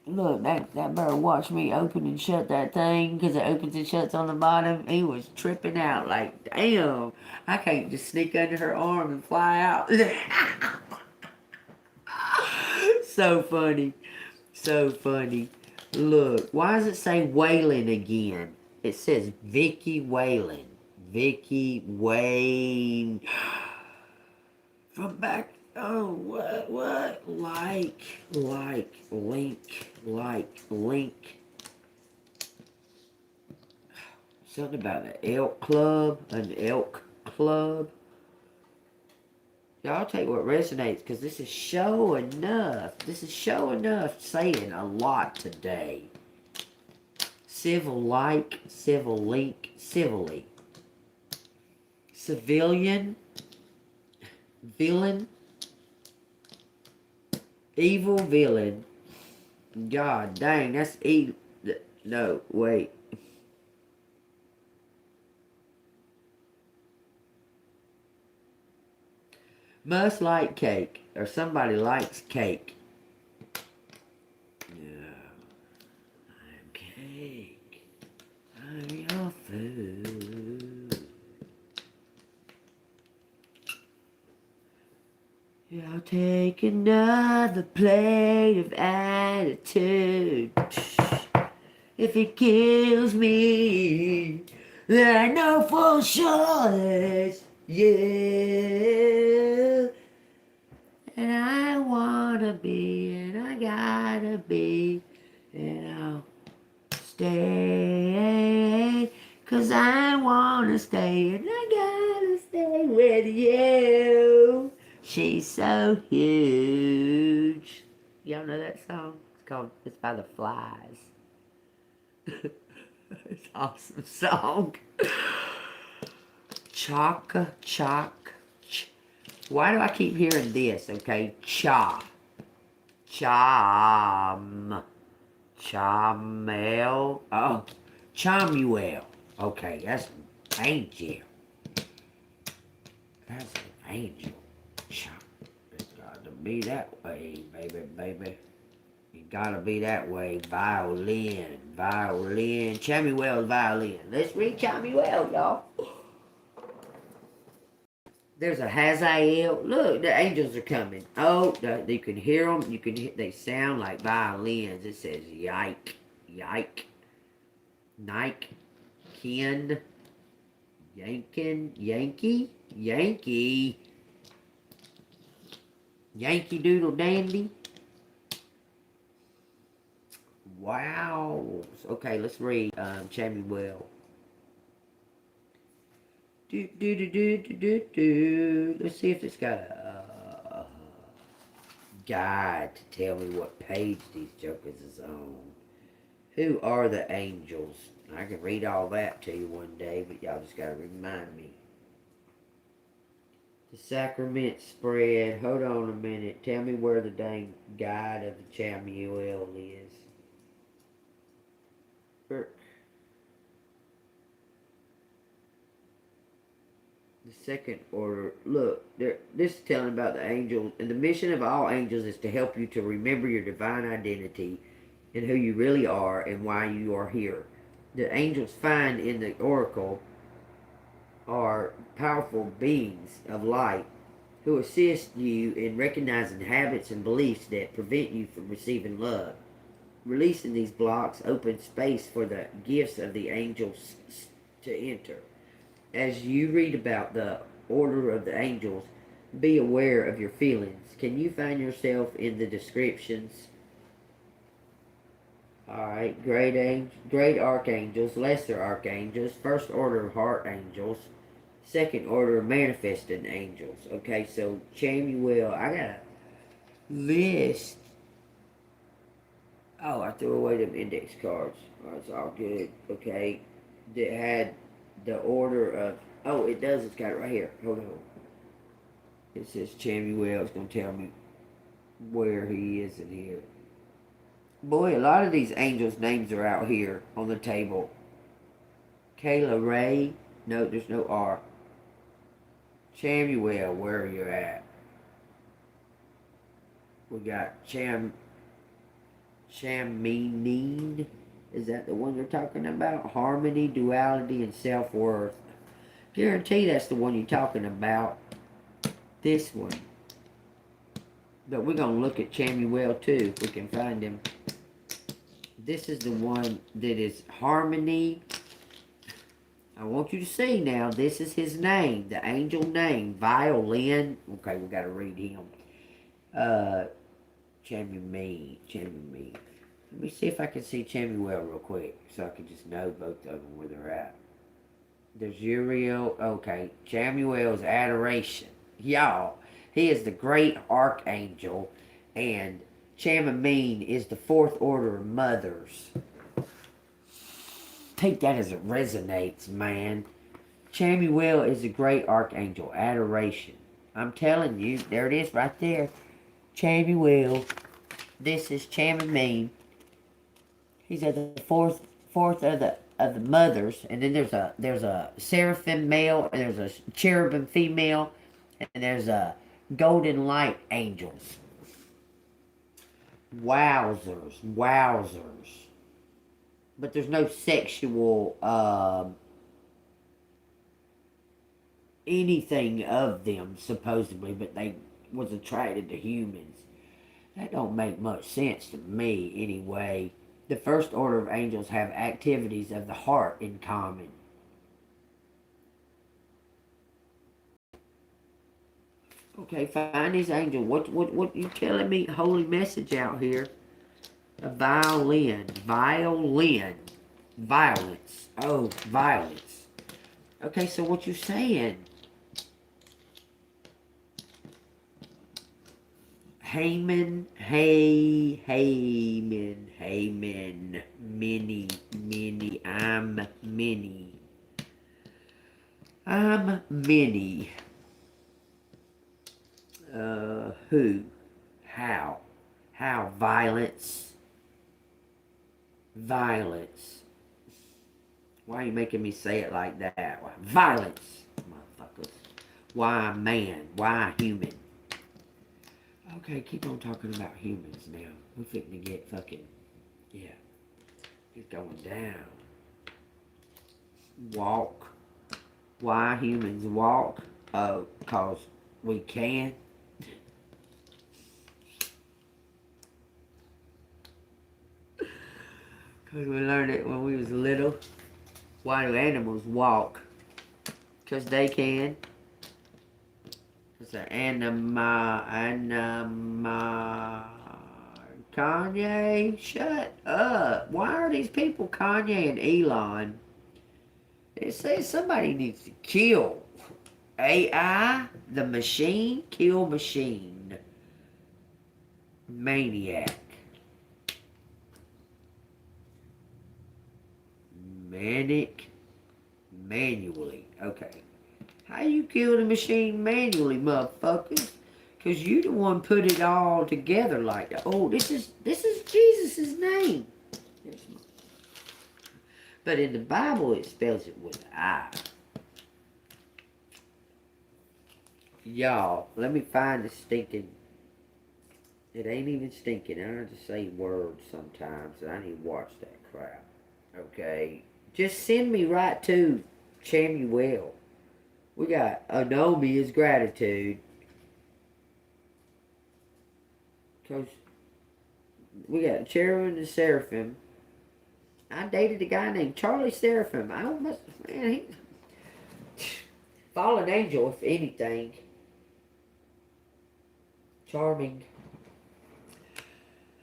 Look, that better watch me open and shut that thing, because it opens and shuts on the bottom. He was tripping out like, damn, I can't just sneak under her arm and fly out. So funny. So funny. Look, why does it say Whalen again? It says Vicky Whalen. Vicky Wayne. From back, oh, what? Like, link. Something about an elk club. Y'all take what resonates, because this is show enough. This is show enough saying a lot today. Civil like, civil link, civilly. Civilian. Villain. Evil villain. God dang, that's evil. No, wait. Must like cake. Or somebody likes cake. Yeah. I'm cake. I'm your food. I'll take another plate of attitude. If it kills me, then I know for sure it's you. And I wanna be, and I gotta be, and I'll stay, 'cause I wanna stay, and I gotta stay with you. She's so huge. Y'all know that song? It's by the Flies. It's an awesome song. Chaka, why do I keep hearing this, okay? Chamel. Oh, Chamuel. Okay, that's an angel. That's an angel. It's got to be that way, baby. It gotta be that way. Violin. Chamuel's violin. Let's read Chamuel, y'all. There's a Hazael. Look, the angels are coming. Oh, you can hear them. You can hear. They sound like violins. It says yike, Nike, Ken, Yankee, Yankee Doodle Dandy. Wow. Okay, let's read Chamuel. Let's see if it's got a guide to tell me what page these jokers is on. Who are the angels? I can read all that to you one day, but y'all just gotta remind me. The sacrament spread. Hold on a minute. Tell me where the dang guide of the Chamuel is. The Second order. Look, this is telling about the angels. And the mission of all angels is to help you to remember your divine identity and who you really are and why you are here. The angels find in the oracle are powerful beings of light who assist you in recognizing habits and beliefs that prevent you from receiving love. Releasing these blocks opens space for the gifts of the angels to enter. As you read about the order of the angels, be aware of your feelings. Can you find yourself in the descriptions? Alright, great archangels, lesser archangels, first order of archangels, second order of manifesting angels. Okay, so Chamuel, I got a list. Oh, I threw away them index cards. Oh, it's all good. Okay, that had the order of. Oh, it does. It's got it right here. Hold on. It says Chamuel. It's gonna tell me where he is in here. Boy, a lot of these angels' names are out here on the table. Kayla Ray. No, there's no R. Chamuel, where are you at? We got Chaminine. Is that the one you're talking about? Harmony, duality, and self-worth. Guarantee that's the one you're talking about. This one. But we're going to look at Chamuel too, if we can find him. This is the one that is harmony. I want you to see now, this is his name, the angel name, Violin. Okay, we got to read him. Chamuel. Let me see if I can see Chamuel real quick, so I can just know both of them where they're at. There's Uriel. Okay, Chamuel's adoration. Y'all, he is the great archangel, and Chamamine is the fourth order of mothers. Take that as it resonates, man. Chamuel is the great archangel, adoration. I'm telling you, there it is right there. Chamuel. This is Chamamine. He's at the fourth of the mothers, and then there's a seraphim male, and there's a cherubim female, and there's a golden light angels. Wowzers. But there's no sexual anything of them supposedly, but they was attracted to humans. That don't make much sense to me anyway. The first order of angels have activities of the heart in common. Okay, find these angels. What you telling me? Holy message out here. A violin. Violence. Oh, violence. Okay, so what you saying? Haman, many, I'm many. Who? How? Violence. Why are you making me say it like that? Violence, motherfuckers. Why man? Why human? Okay, keep on talking about humans now. We're fitting to get fucking, yeah. It's going down. Walk. Why humans walk? Oh, cause we can. Cause we learned it when we was little. Why do animals walk? Cause they can. It's an anima. Kanye, shut up. Why are these people Kanye and Elon? It says somebody needs to kill AI, the machine, kill machine. Maniac. Manic. Manually. Okay. How you kill the machine manually, motherfuckers? Because you the one put it all together like that. Oh, this is Jesus' name. But in the Bible, it spells it with an I. Y'all, let me find the stinking. It ain't even stinking. I just say words sometimes, and I need to watch that crap. Okay, just send me right to Chamuel. We got Anomi is gratitude. Cause we got Cherubim and Seraphim. I dated a guy named Charlie Seraphim. I almost, man, he fallen angel if anything. Charming.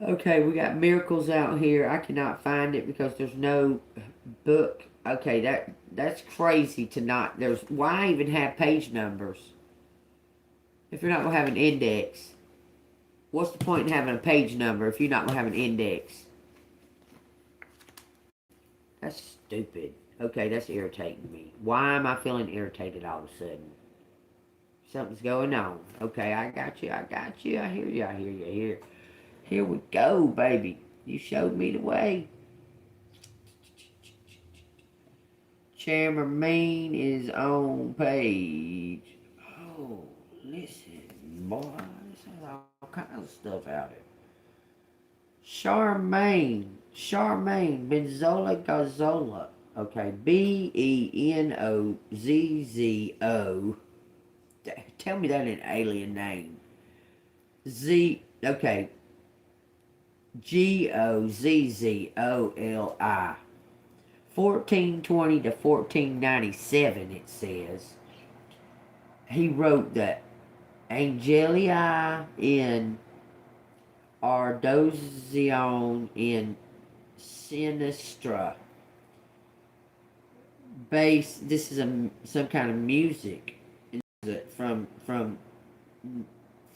Okay, we got miracles out here. I cannot find it because there's no book. Okay, that's crazy to not. There's why even have page numbers if you're not gonna have an index? What's the point in having a page number if you're not gonna have an index? That's stupid. Okay, that's irritating me. Why am I feeling irritated all of a sudden? Something's going on. Okay, I got you. I got you. I hear you. I hear you. Here we go, baby. You showed me the way. Chairman is on page. Oh, listen, boy. This has all kinds of stuff out here. Charmaine Benzola Gazola. Okay, Benozzo. Tell me that in an alien name. Okay. Gozzoli. 1420 to 1497, it says. He wrote the Angelia in Ardozione in Sinistra. Bass, this is some kind of music from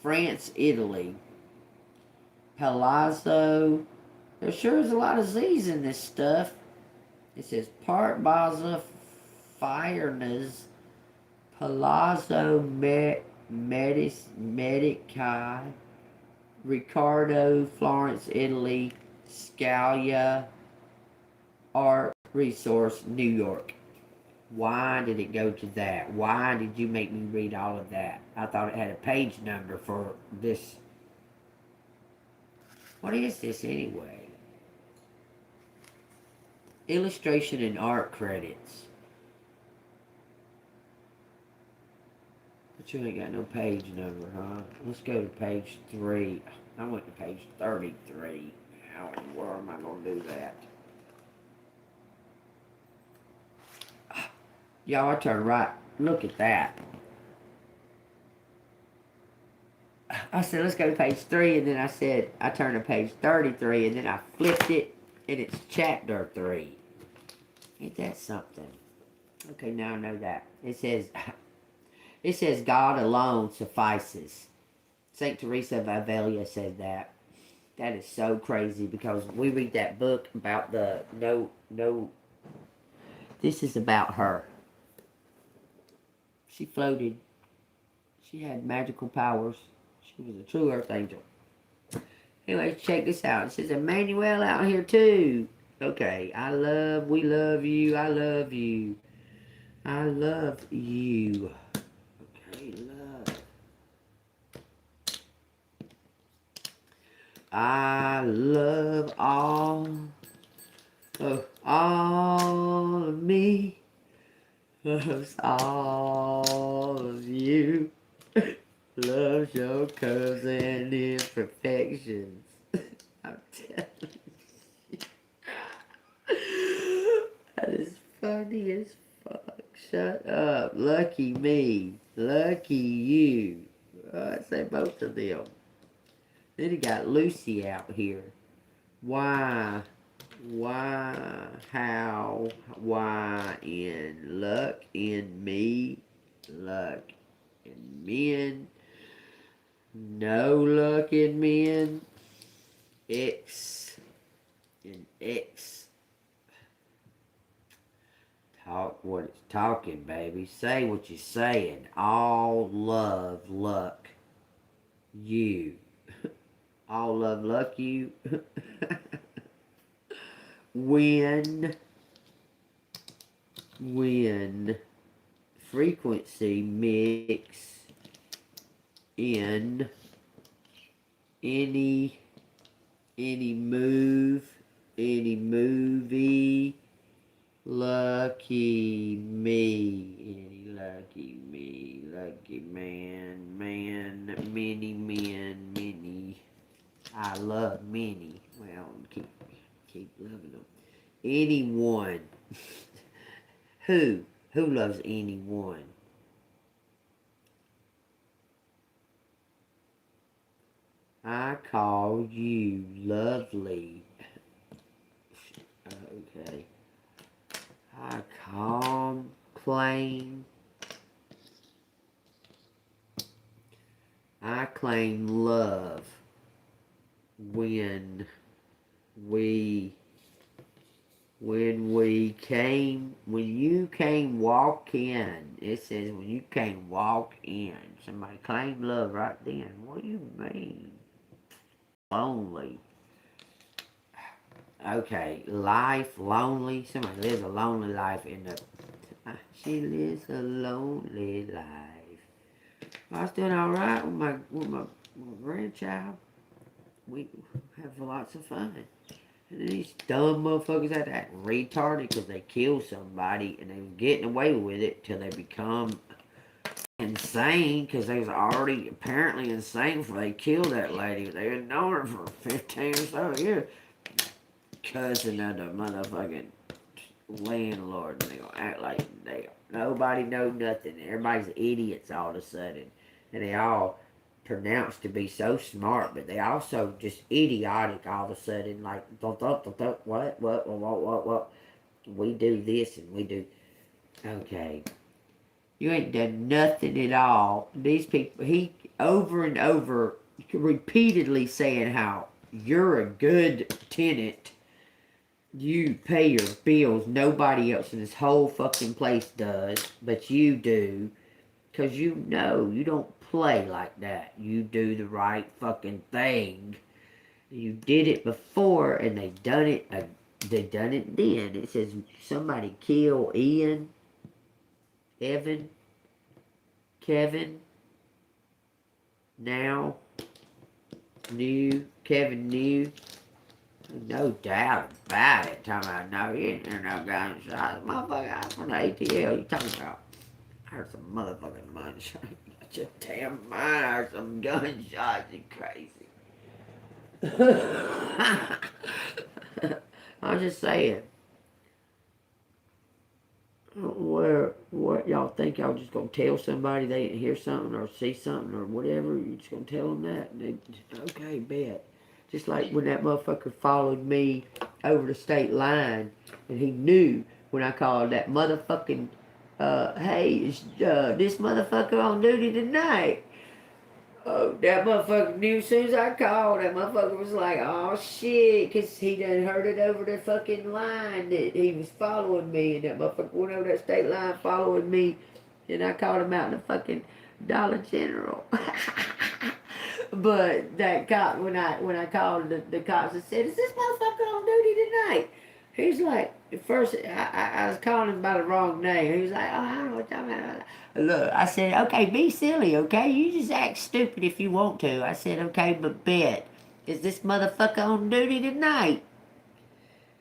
France, Italy. Palazzo. There sure is a lot of Z's in this stuff. It says part Baza Firenez Palazzo Medici Riccardo Florence Italy Scalia Art Resource New York. Why did it go to that? Why did you make me read all of that? I thought it had a page number for this. What is this anyway? Illustration and art credits. But you ain't got no page number, huh? Let's go to page 3. I went to page 33. How in the world am I going to do that? Y'all, I turn right. Look at that. I said, let's go to page 3, and then I said, I turned to page 33, and then I flipped it, and it's chapter 3. Ain't that something? Okay, now I know that. It says, God alone suffices. St. Teresa of Avila said that. That is so crazy, because we read that book about the this is about her. She floated. She had magical powers. She was a true earth angel. Anyways, check this out. It says Emmanuel out here too. Okay, we love you. I love you. I love you. Okay, love. I love all of me. Loves all of you. Loves your cousin imperfections. I'm telling you. That is funny as fuck. Shut up. Lucky me. Lucky you. I'd say both of them. Then he got Lucy out here. Why, how, why in luck in me, luck in men, no luck in men, X in X. Talk what it's talking, baby. Say what you're saying. All love, luck, you. All love, luck, you. When frequency mix in any move, any movie. Lucky me, any lucky me, lucky man, many men, many. I love many. Well, keep loving them. Anyone. Who loves anyone? I call you lovely. Okay. I claim love when you came walk in. It says when you came walk in. Somebody claimed love right then. What do you mean? Lonely. Okay, life, lonely. Somebody lives a lonely life in the... She lives a lonely life. I was doing all right with my grandchild. We have lots of fun. And these dumb motherfuckers had to act retarded because they killed somebody and they was getting away with it till they become insane because they was already apparently insane before they killed that lady. They had known her for 15 or so years. Cousin of the motherfucking landlord, and they gonna act like nobody know nothing. Everybody's idiots all of a sudden, and they all pronounced to be so smart, but they also just idiotic all of a sudden. Like what? We do this and we do. Okay, you ain't done nothing at all. These people, he over and over, repeatedly saying how you're a good tenant. You pay your bills. Nobody else in this whole fucking place does, but you do. Because you know you don't play like that. You do the right fucking thing. You did it before and they done it then. It says somebody killed Ian, Evan, Kevin, now, Kevin knew. No doubt about it. Talking about, no, you ain't hear no gunshots. Motherfucker, I was from the ATL. You talking about? I heard some motherfucking gunshots. Your damn mind, I heard some gunshots. You crazy. I'm just saying. What y'all think? Y'all just gonna tell somebody they didn't hear something or see something or whatever? You just gonna tell them that? And they, okay, bet. Just like when that motherfucker followed me over the state line, and he knew when I called that motherfucking, hey, is this motherfucker on duty tonight? Oh, that motherfucker knew as soon as I called. That motherfucker was like, oh shit, because he done heard it over the fucking line that he was following me, and that motherfucker went over that state line following me, and I called him out in the fucking Dollar General. But that cop, when I called the cops and said, is this motherfucker on duty tonight? He's like, at first, I was calling him by the wrong name. He was like, oh, I don't know what you're talking about. Look, I said, okay, be silly, okay? You just act stupid if you want to. I said, okay, but bet. Is this motherfucker on duty tonight?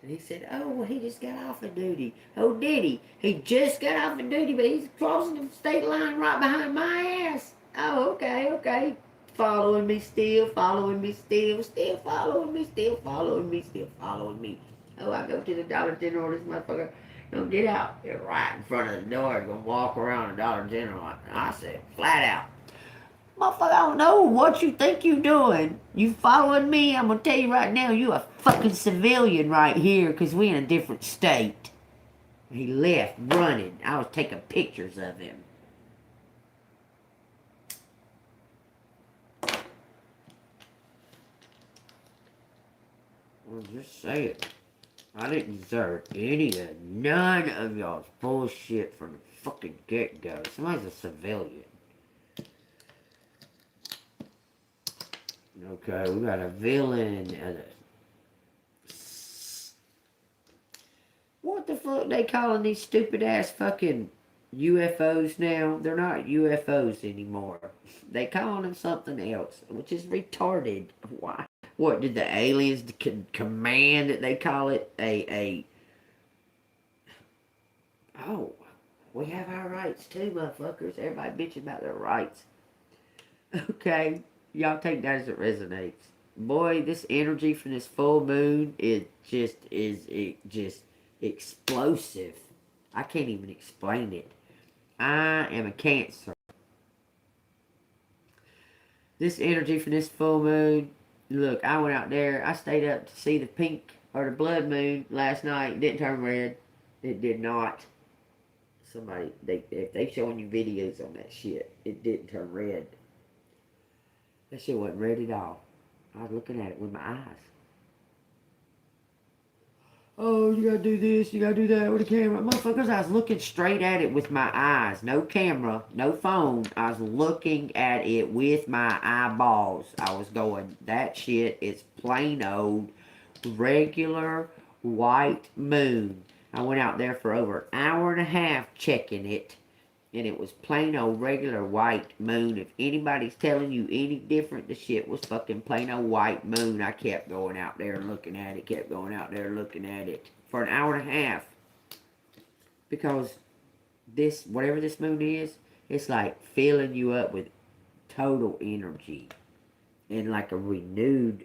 And he said, oh, well, he just got off of duty. Oh, did he? He just got off of duty, but he's crossing the state line right behind my ass. Oh, okay. Following me still, following me still following me, still following me. Oh, I go to the Dollar General, this motherfucker don't get out. They're right in front of the door, gonna walk around the Dollar General. I said, flat out, motherfucker, I don't know what you think you doing. You following me? I'm gonna tell you right now, you a fucking civilian right here, because we in a different state. He left running. I was taking pictures of him. I'm just saying, I didn't deserve none of y'all's bullshit from the fucking get-go. Somebody's a civilian. Okay, we got a villain and a... What the fuck they calling these stupid-ass fucking UFOs now, they're not UFOs anymore. They call them something else, which is retarded. Why? What did the aliens command that they call it oh, we have our rights too, motherfuckers. Everybody bitching about their rights. Okay, y'all take that as it resonates. Boy, this energy from this full moon, it just explosive. I can't even explain it. I am a Cancer. This energy from this full moon, look, I went out there, I stayed up to see the pink or the blood moon last night. It didn't turn red. It did not. Somebody, if they showing you videos on that shit, it didn't turn red. That shit wasn't red at all. I was looking at it with my eyes. Oh, you gotta do this, you gotta do that with the camera. Motherfuckers, I was looking straight at it with my eyes. No camera, no phone. I was looking at it with my eyeballs. I was going, that shit is plain old, regular white moon. I went out there for over an hour and a half checking it. And it was plain old regular white moon. If anybody's telling you any different, the shit was fucking plain old white moon. I kept going out there and looking at it. Kept going out there looking at it. For an hour and a half. Because this, whatever this moon is, it's like filling you up with total energy. And like a renewed,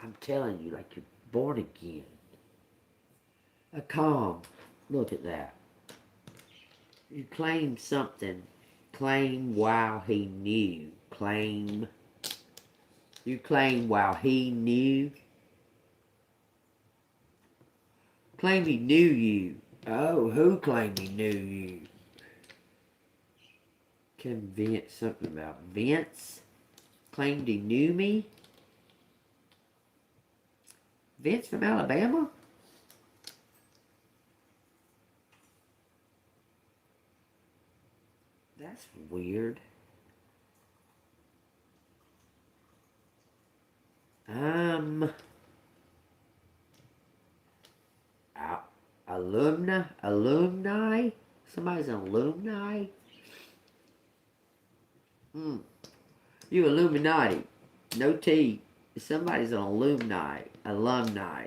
I'm telling you, like you're born again. A calm. Look at that. You claim something. Claim while he knew. Claim. You claim while he knew. Claim he knew you. Oh, who claimed he knew you? Convince something about Vince. Claimed he knew me. Vince from Alabama? That's weird. Alumni? Somebody's an alumni? You Illuminati. No T. Somebody's an alumni.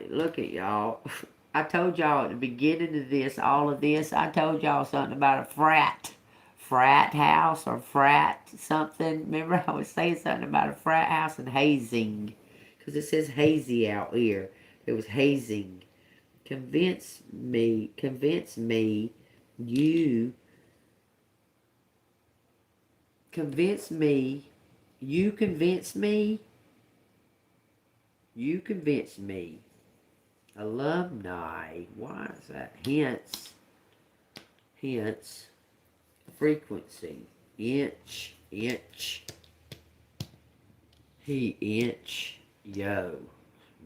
Look at y'all. I told y'all at the beginning of this, all of this, I told y'all something about a frat house or frat something. Remember I was saying something about a frat house and hazing. Because it says hazy out here. It was hazing. Convince me, you convince me, alumni, why is that? Hence, frequency, inch, yo,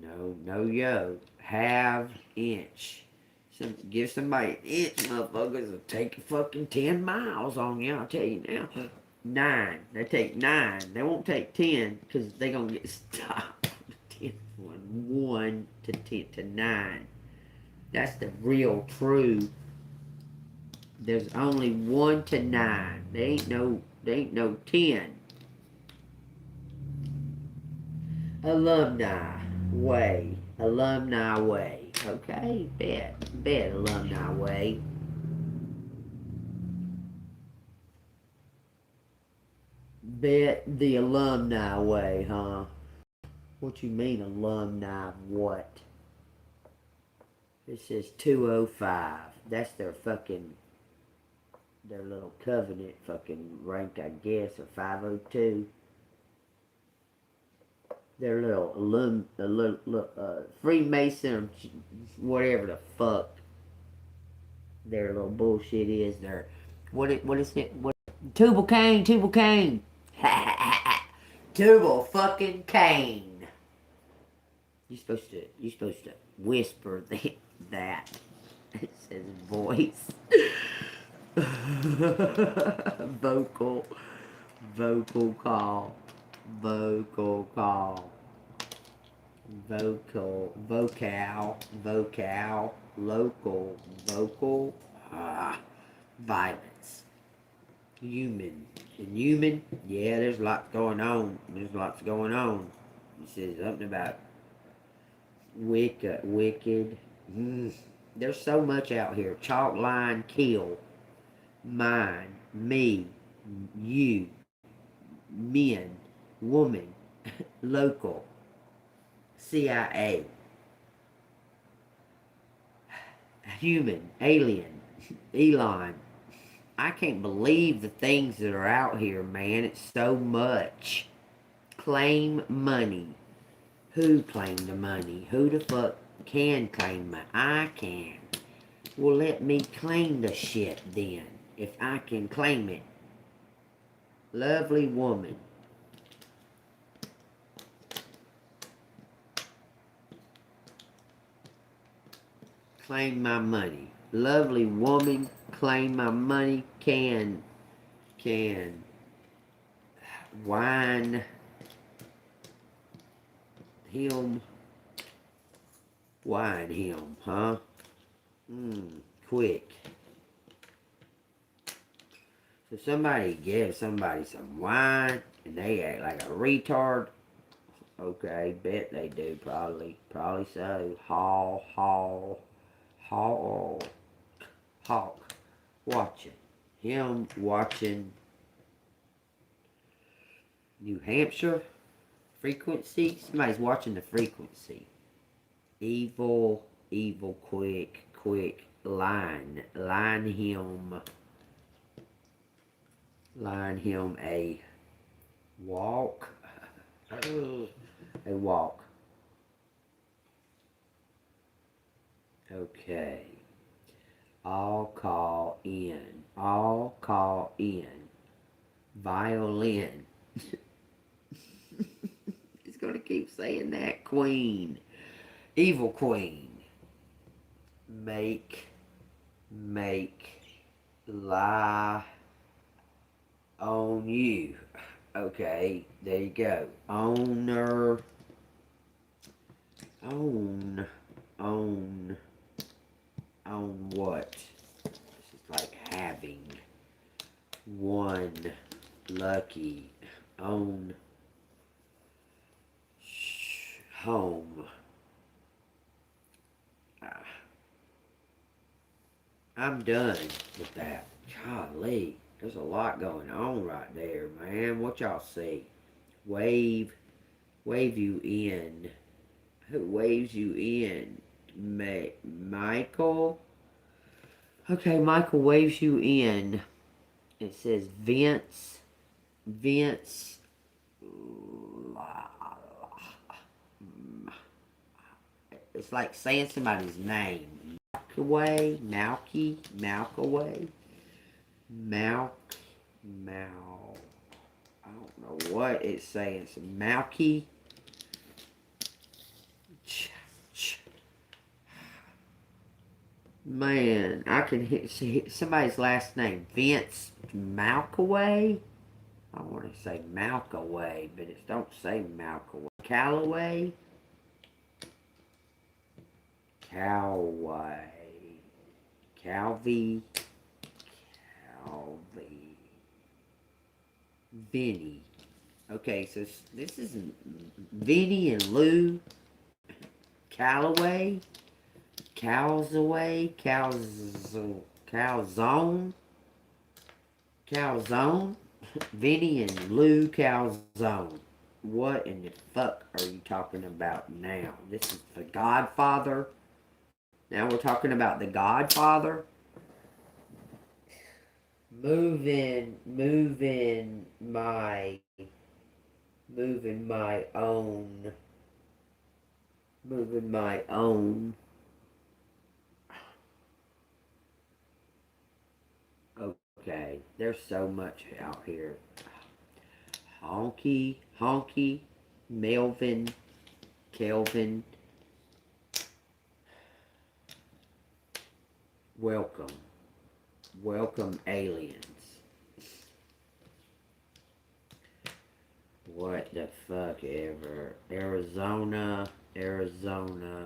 no yo, have, inch. Give somebody an inch, motherfuckers, will take fucking 10 miles on you, I'll tell you now. 9, they take 9, they won't take 10, because they gonna get stopped. 10, 1 to 10 to 9. That's the real true. There's only 1 to 9. There ain't no 10. Alumni way. Okay, bet alumni way. Bet the alumni way, huh? What you mean alumni what? It says 205. That's their little covenant fucking rank, I guess, or 502. Their little Freemason or whatever the fuck their little bullshit is. Their what is it? What Tubal Cain. Tubal fucking Cain. You supposed to whisper that. It says voice. Vocal call. Vocal, local, vocal, violence. Human. And human, yeah, there's lots going on. There's lots going on. He says something about wicked. There's so much out here. Chalk line, kill. Mine, me, you, men, woman, local, CIA, human, alien, Elon. I can't believe the things that are out here, man. It's so much. Claim money. Who claimed the money? Who the fuck can claim money? I can. Well, let me claim the shit then, if I can claim it. Lovely woman. Claim my money. Lovely woman, claim my money. Can wine him, huh? Quick. So somebody gives somebody some wine and they act like a retard. Okay, bet they do, probably so. Hawk, watching. Him watching New Hampshire frequency. Somebody's watching the frequency. Evil, quick, line him a walk. A walk. Okay. I'll call in. Violin. It's gonna keep saying that. Queen. Evil queen. Make lie on you. Okay, there you go. Owner. Own what? This is like having. One. Lucky. Own. Home. I'm done with that. Golly, there's a lot going on right there, man. What y'all see? Wave you in. Who waves you in? Michael? Okay, Michael waves you in. It says Vince. It's like saying somebody's name. Malkaway. I don't know what it's saying. It's Malky. Man, I can see somebody's last name. Vince Malkaway. I want to say Malkaway, but it don't say Malkaway. Callaway. Calvy. Vinny. Okay, so this is Vinny and Lou. Callaway. Calzone. Vinny and Lou Calzone. What in the fuck are you talking about now? This is the Godfather. Now we're talking about the Godfather. Moving my own. Okay, there's so much out here. Honky, Melvin, Kelvin. Welcome aliens. What the fuck ever. Arizona,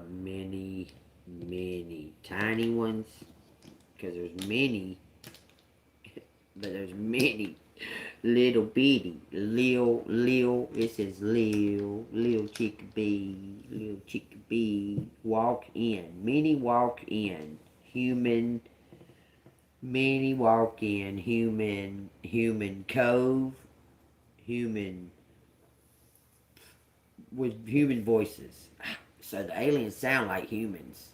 many tiny ones. Because there's many but there's many little bitty, lil, it says lil chickabee, walk in, many walk in, human, many walk in, human cove, human, with human voices. So the aliens sound like humans,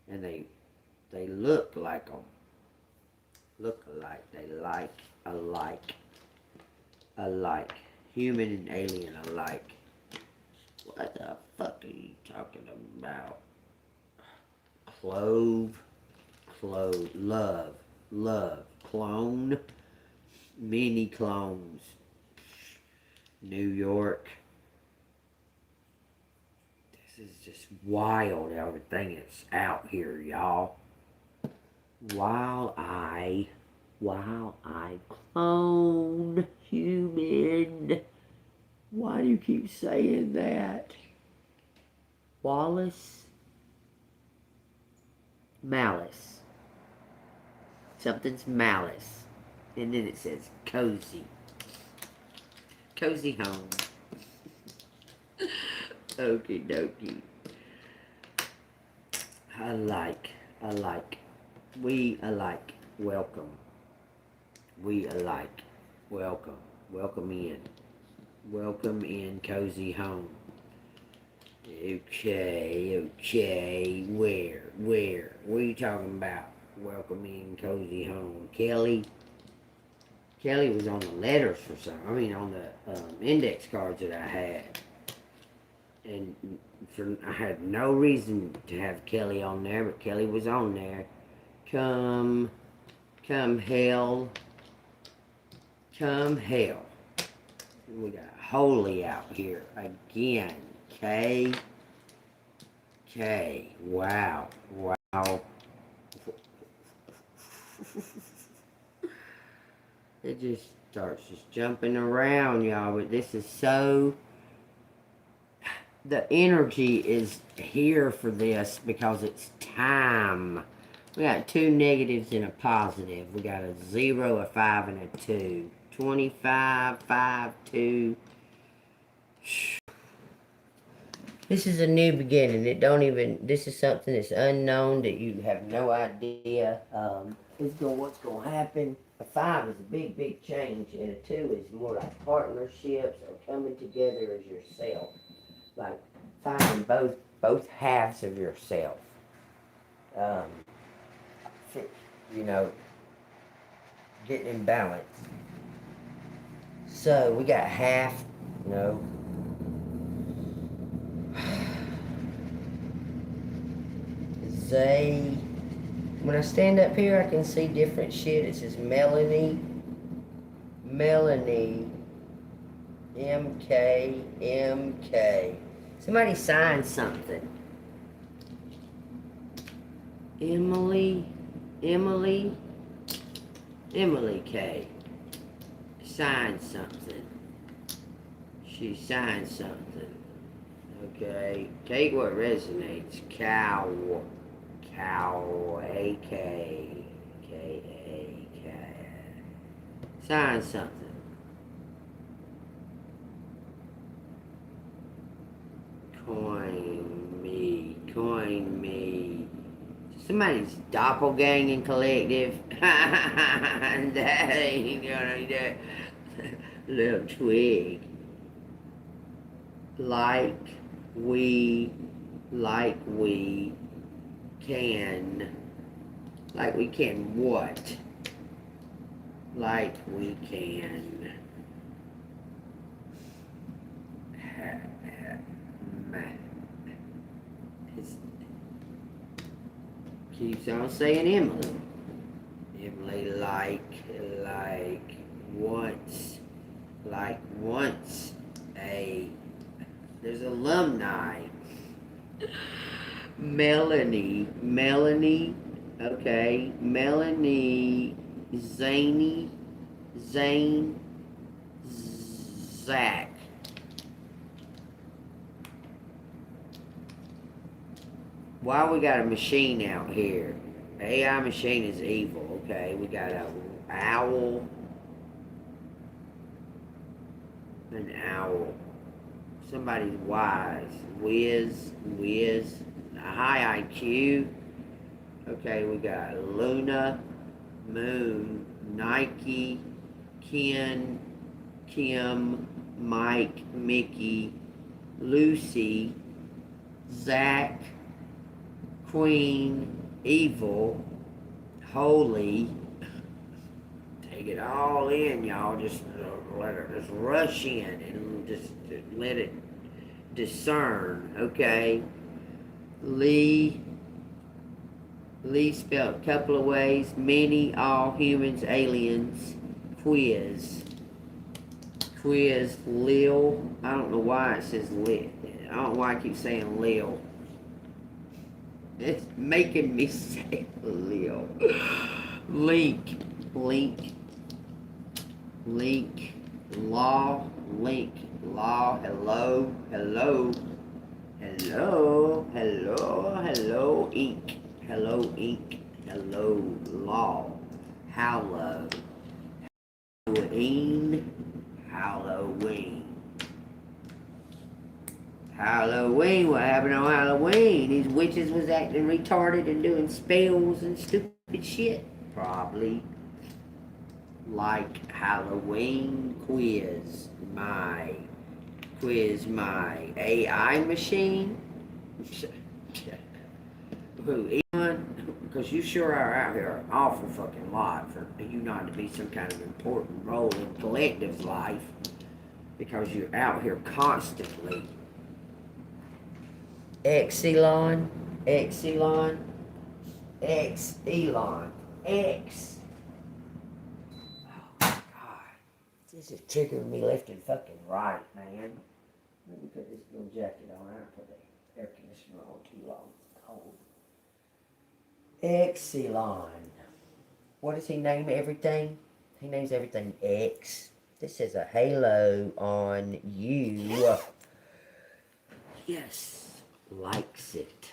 and they look like them, look alike, they alike, human and alien alike. What the fuck are you talking about? Clove, love, clone, mini clones, New York. This is just wild, everything that's out here, y'all. While I clone human. Why do you keep saying that? Wallace? Malice. Something's malice. And then it says cozy. Cozy home. Okie dokie. I like. We alike. Welcome. We alike. Welcome. Welcome in. Welcome in, cozy home. Okay. Where? What are you talking about? Welcome in, cozy home. Kelly was on the letters for some. I mean, on the index cards that I had. And I had no reason to have Kelly on there, but Kelly was on there. Come hell. We got holy out here again. K. Wow. It just starts just jumping around, y'all. But this is so... The energy is here for this because it's time. We got 2 negatives and a positive. We got a 0, a 5, and a 2. 25, 5, 2. This is a new beginning. This is something that's unknown that you have no idea what's going to happen. A 5 is a big change, and a 2 is more like partnerships or coming together as yourself. Like finding both halves of yourself. Getting in balance. So we got half, when I stand up here I can see different shit. It says Melanie, MK. Somebody signed something. Emily K. Signed something. She signed something. Okay. Take what resonates. Cow. A-K. K-A-K. Sign something. Coin me. Somebody's doppelganging collective. That ain't gonna do it. Little twig. Like we can what? Like we can keeps on saying Emily. Emily like once there's alumni. Melanie, okay, Melanie, Zane, Zach. Why we got a machine out here? AI machine is evil, okay? We got a owl, an owl. Somebody's wise. Whiz, a high IQ. Okay, we got Luna, Moon, Nike, Ken, Kim, Mike, Mickey, Lucy, Zach, Queen, Evil, Holy. Take it all in, y'all. Just let it just rush in and just let it discern, okay? Lee spelled a couple of ways. Many, all, humans, aliens. Quiz, Lil. I don't know why it says Lil. I don't know why I keep saying Lil. It's making me say Lil. Link, law, hello, ink. Hello, ink. Hello, law. Halloween. Halloween, what happened on Halloween? These witches was acting retarded and doing spells and stupid shit. Probably. Like Halloween my AI machine. Who, Elon? Because you sure are out here an awful fucking lot for you not to be some kind of important role in collective's life. Because you're out here constantly. Elon. This is triggering me left and fucking right, man. Let me put this little jacket on. I don't put the air conditioner on too long. It's cold. Exelon. What does he name everything? He names everything X. This is a halo on you. Yes. Likes it.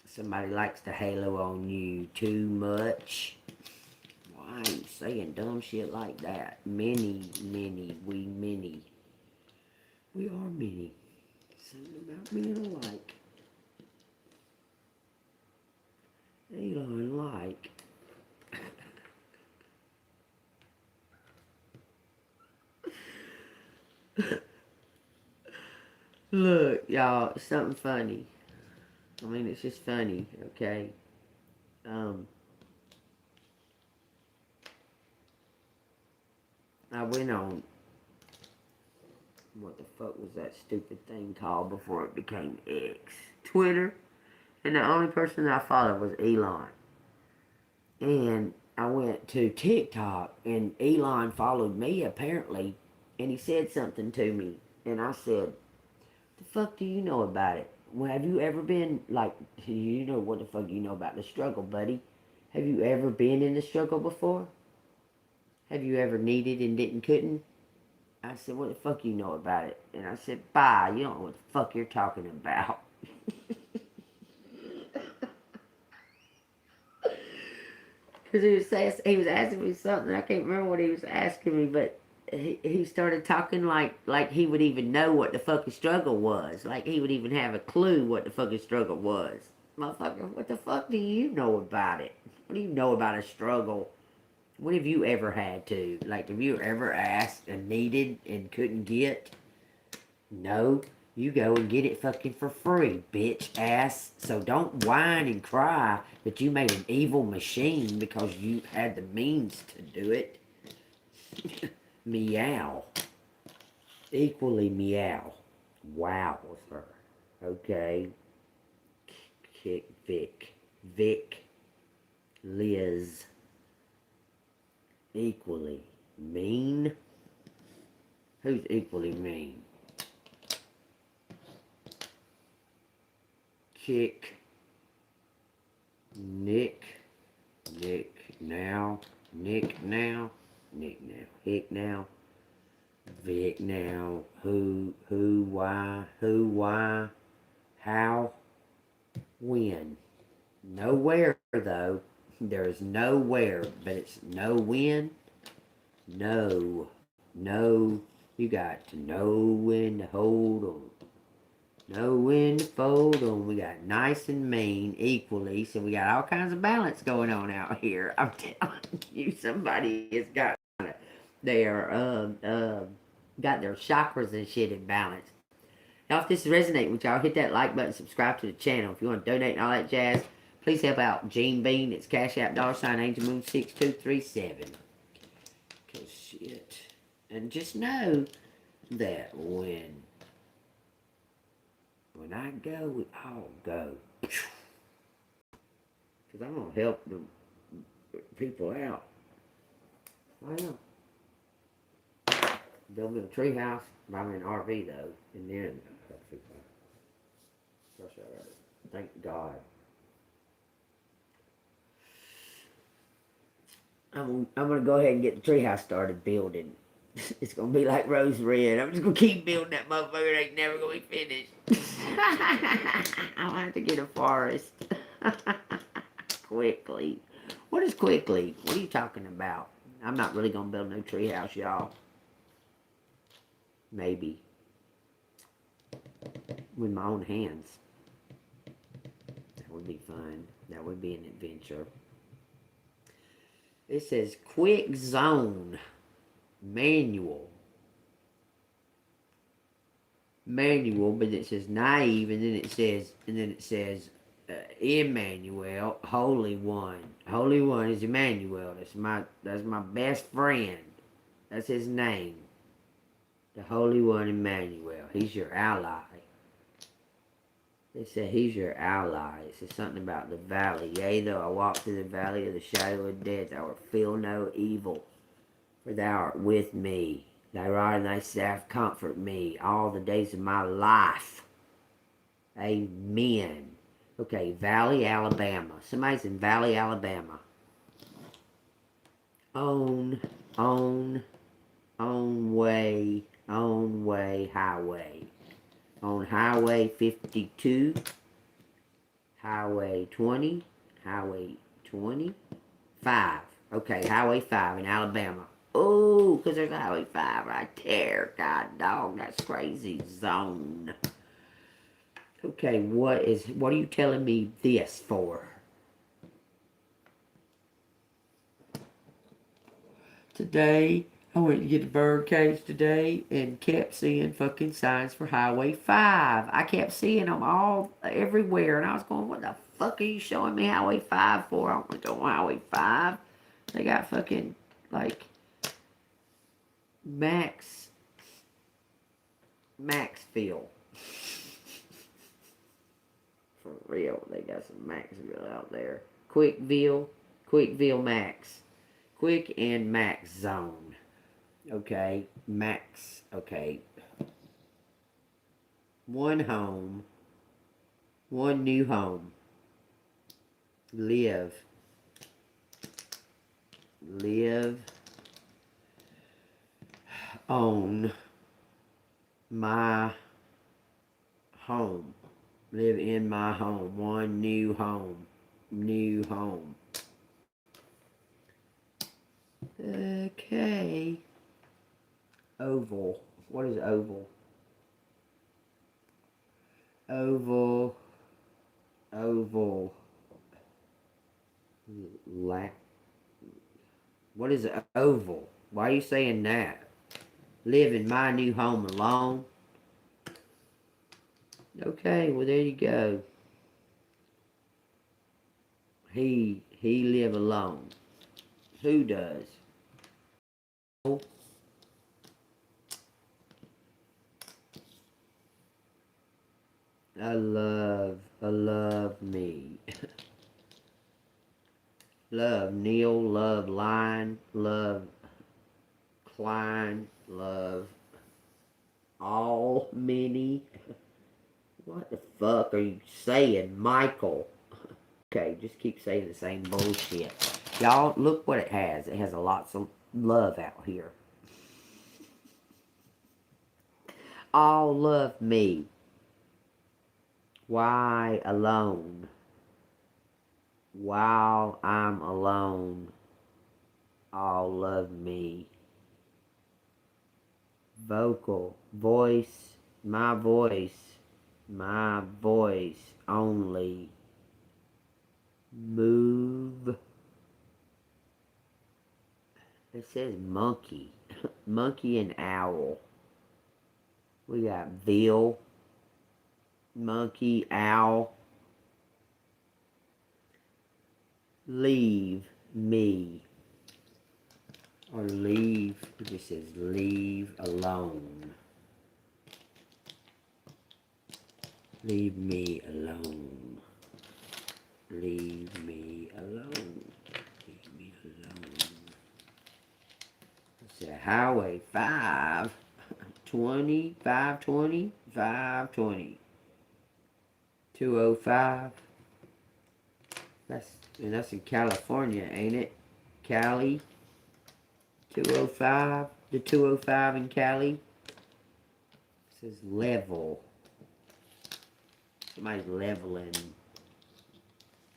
Somebody likes the halo on you too much. Why are you saying dumb shit like that? Many. We are many. Something about being alike. Elon like. Look, y'all, it's something funny. I mean, it's just funny, okay? I went on, what the fuck was that stupid thing called before it became X? Twitter. And the only person I followed was Elon. And I went to TikTok, and Elon followed me, apparently, and he said something to me. And I said, the fuck do you know about it? Well, have you ever been, like, you know what the fuck you know about the struggle, buddy? Have you ever been in the struggle before? Have you ever needed and couldn't? I said, what the fuck you know about it? And I said, bye, you don't know what the fuck you're talking about. Because he was asking me something. I can't remember what he was asking me, but he started talking like he would even know what the fucking struggle was. Like he would even have a clue what the fucking struggle was. Motherfucker, what the fuck do you know about it? What do you know about a struggle? What have you ever had to? Like, have you ever asked and needed and couldn't get? No. You go and get it fucking for free, bitch ass. So don't whine and cry that you made an evil machine because you had the means to do it. Meow. Equally meow. Wow was her. Okay. Kick Vic. Liz. Equally mean. Who's equally mean? Kick. Nick now, Hick now, Vic now, who, why, how, when. Nowhere, though. There is nowhere, but it's no when, no, no. You got to know when to hold on. Know when to fold on. We got nice and mean equally, so we got all kinds of balance going on out here. I'm telling you, somebody has got their got their chakras and shit in balance. Now, if this resonates with y'all, hit that like button, subscribe to the channel. If you want to donate and all that jazz, please help out JEANBEAN. It's Cash App $AngelMoon 6237. Cause shit, and just know that when I go, we all go. Because I'm going to help the people out. I am. Build me a tree house, buy me an RV though, and then thank God. I'm gonna go ahead and get the tree house started building. It's gonna be like Rose Red. I'm just gonna keep building that motherfucker. It ain't never gonna be finished. I'll have to get a forest. Quickly. What is quickly? What are you talking about? I'm not really gonna build no tree house, y'all. Maybe. With my own hands. That would be fun. That would be an adventure. It says quick zone. Manual, but it says naive, and then it says Emmanuel, Holy One. Holy One is Emmanuel. That's my best friend. That's his name. The Holy One, Emmanuel. He's your ally. It said he's your ally. It says something about the valley. Yea, though I walk through the valley of the shadow of death, I will feel no evil. For thou art with me. Thy rod and thy staff comfort me all the days of my life. Amen. Okay, Valley, Alabama. Somebody's in Valley, Alabama. On way, highway. On Highway 52, Highway 20, Highway 25. Okay, Highway 5 in Alabama. Oh, because there's Highway 5 right there. God dog, that's crazy zone. Okay, what are you telling me this for? Today, I went to get a bird cage today and kept seeing fucking signs for Highway 5. I kept seeing them all everywhere, and I was going, what the fuck are you showing me Highway 5 for? I don't want to go on Highway 5. They got fucking, like, Maxville. For real, they got some Maxville out there. Quickville Max. Quick and Max Zone. Okay, Max. Okay. One home. One new home. Live on my home. Live in my home. One new home. New home. Okay. Oval. What is oval? Oval. What is an oval? Why are you saying that? Live in my new home alone? Okay, well there you go. He live alone. Who does? I love me. Love Neil, love Line, love Klein, love all many. What the fuck are you saying, Michael? Okay, just keep saying the same bullshit. Y'all, look what it has. It has a lots of love out here. All love me. Why alone? while I'm alone, all love me. Vocal, voice, my voice, my voice only. Move. It says monkey. Monkey and owl. We got veal, monkey, owl. Leave me. Or leave. It just says leave alone. Leave me alone. Leave me alone. Leave me alone. It's a Highway 520, 520, 520. 205. That's in California, ain't it? Cali. 205. The 205 in Cali. It says level. Somebody's leveling.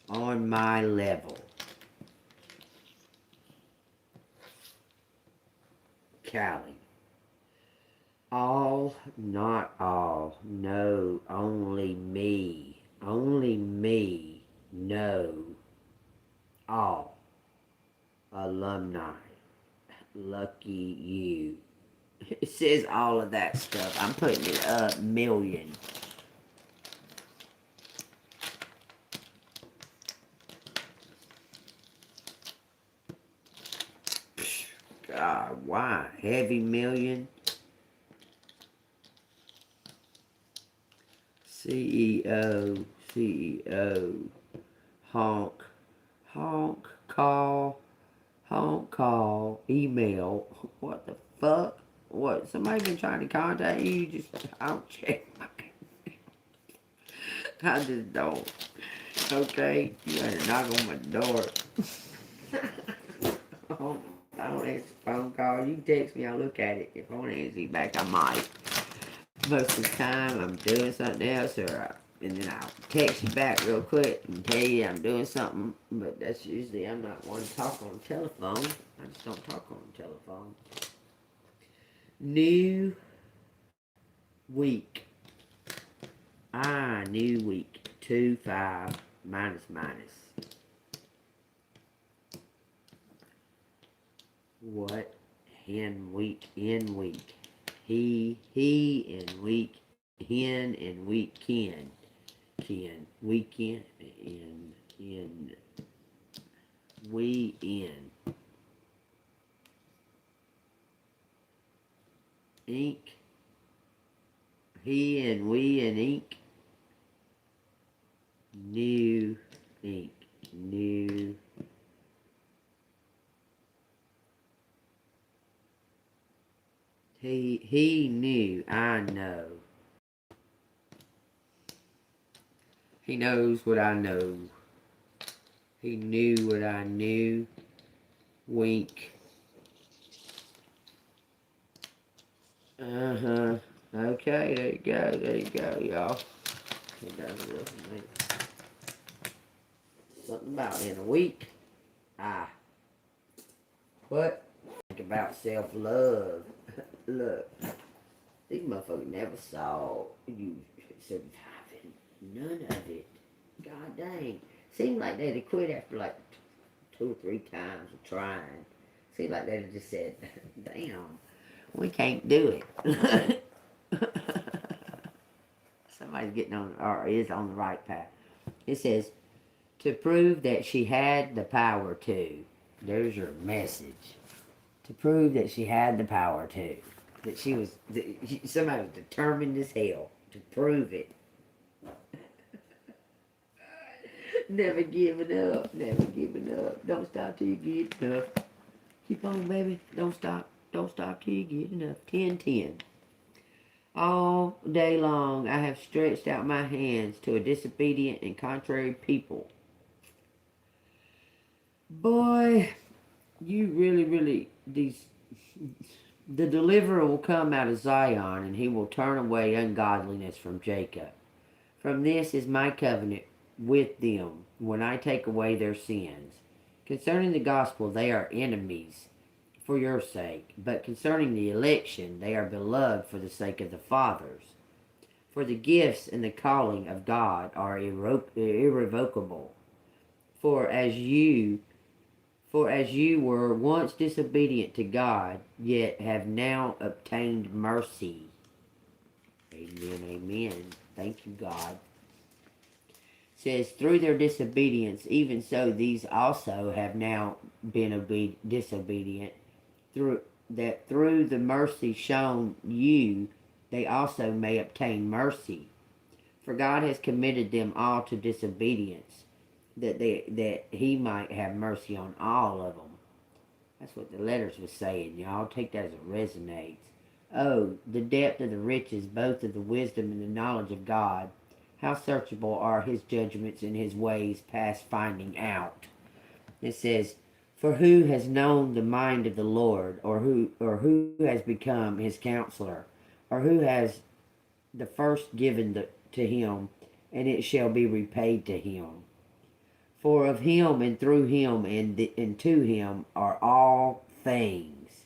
On my level. Cali. All, not all. No, only me. Only me. No. All. Alumni. Lucky you. It says all of that stuff. I'm putting it up million. God, why? Heavy million. CEO, CEO. Honk, honk, call, email. What the fuck? What? Somebody been trying to contact you? You just, I don't check my I just don't. Okay? You gotta knock on my door. I don't answer phone calls. You text me, I'll look at it. If I want to answer you back, I might. Most of the time, I'm doing something else, and then I'll text you back real quick and tell you I'm doing something. But that's usually, I'm not one to talk on the telephone. I just don't talk on the telephone. New week. New week. 2-5 minus. What? In week. He in week. Hen in weekend. Weekend. We in. Ink. He and we and ink. New ink. New. He knew, I know. He knows what I know. He knew what I knew. Wink. Okay, there you go, y'all. Something about in a week. What? Think about self-love. Look, these motherfuckers never saw you surviving none of it. God dang. Seemed like they'd have quit after like 2 or 3 times of trying. Seemed like they'd have just said, damn, we can't do it. Somebody's getting on, or is on the right path. It says, to prove that she had the power to. There's your message. To prove that she had the power to. That she was, somebody was determined as hell to prove it. Never giving up. Don't stop till you get enough. Keep on, baby. Don't stop till you get enough. 10-10. All day long I have stretched out my hands to a disobedient and contrary people. Boy, you really, the deliverer will come out of Zion, and he will turn away ungodliness from Jacob. From this is my covenant with them, when I take away their sins. Concerning the gospel, they are enemies for your sake, but concerning the election, they are beloved for the sake of the fathers. For the gifts and the calling of God are irrevocable. For as you were once disobedient to God, yet have now obtained mercy. Amen, amen. Thank you, God. It says, through their disobedience, even so these also have now been disobedient, through the mercy shown you, they also may obtain mercy. For God has committed them all to disobedience, that he might have mercy on all of them. That's what the letters was saying, y'all. Take that as it resonates. Oh, the depth of the riches, both of the wisdom and the knowledge of God. How searchable are his judgments and his ways past finding out. It says, for who has known the mind of the Lord, or who has become his counselor, or who has the first given to him, and it shall be repaid to him. For of him and through him and to him are all things.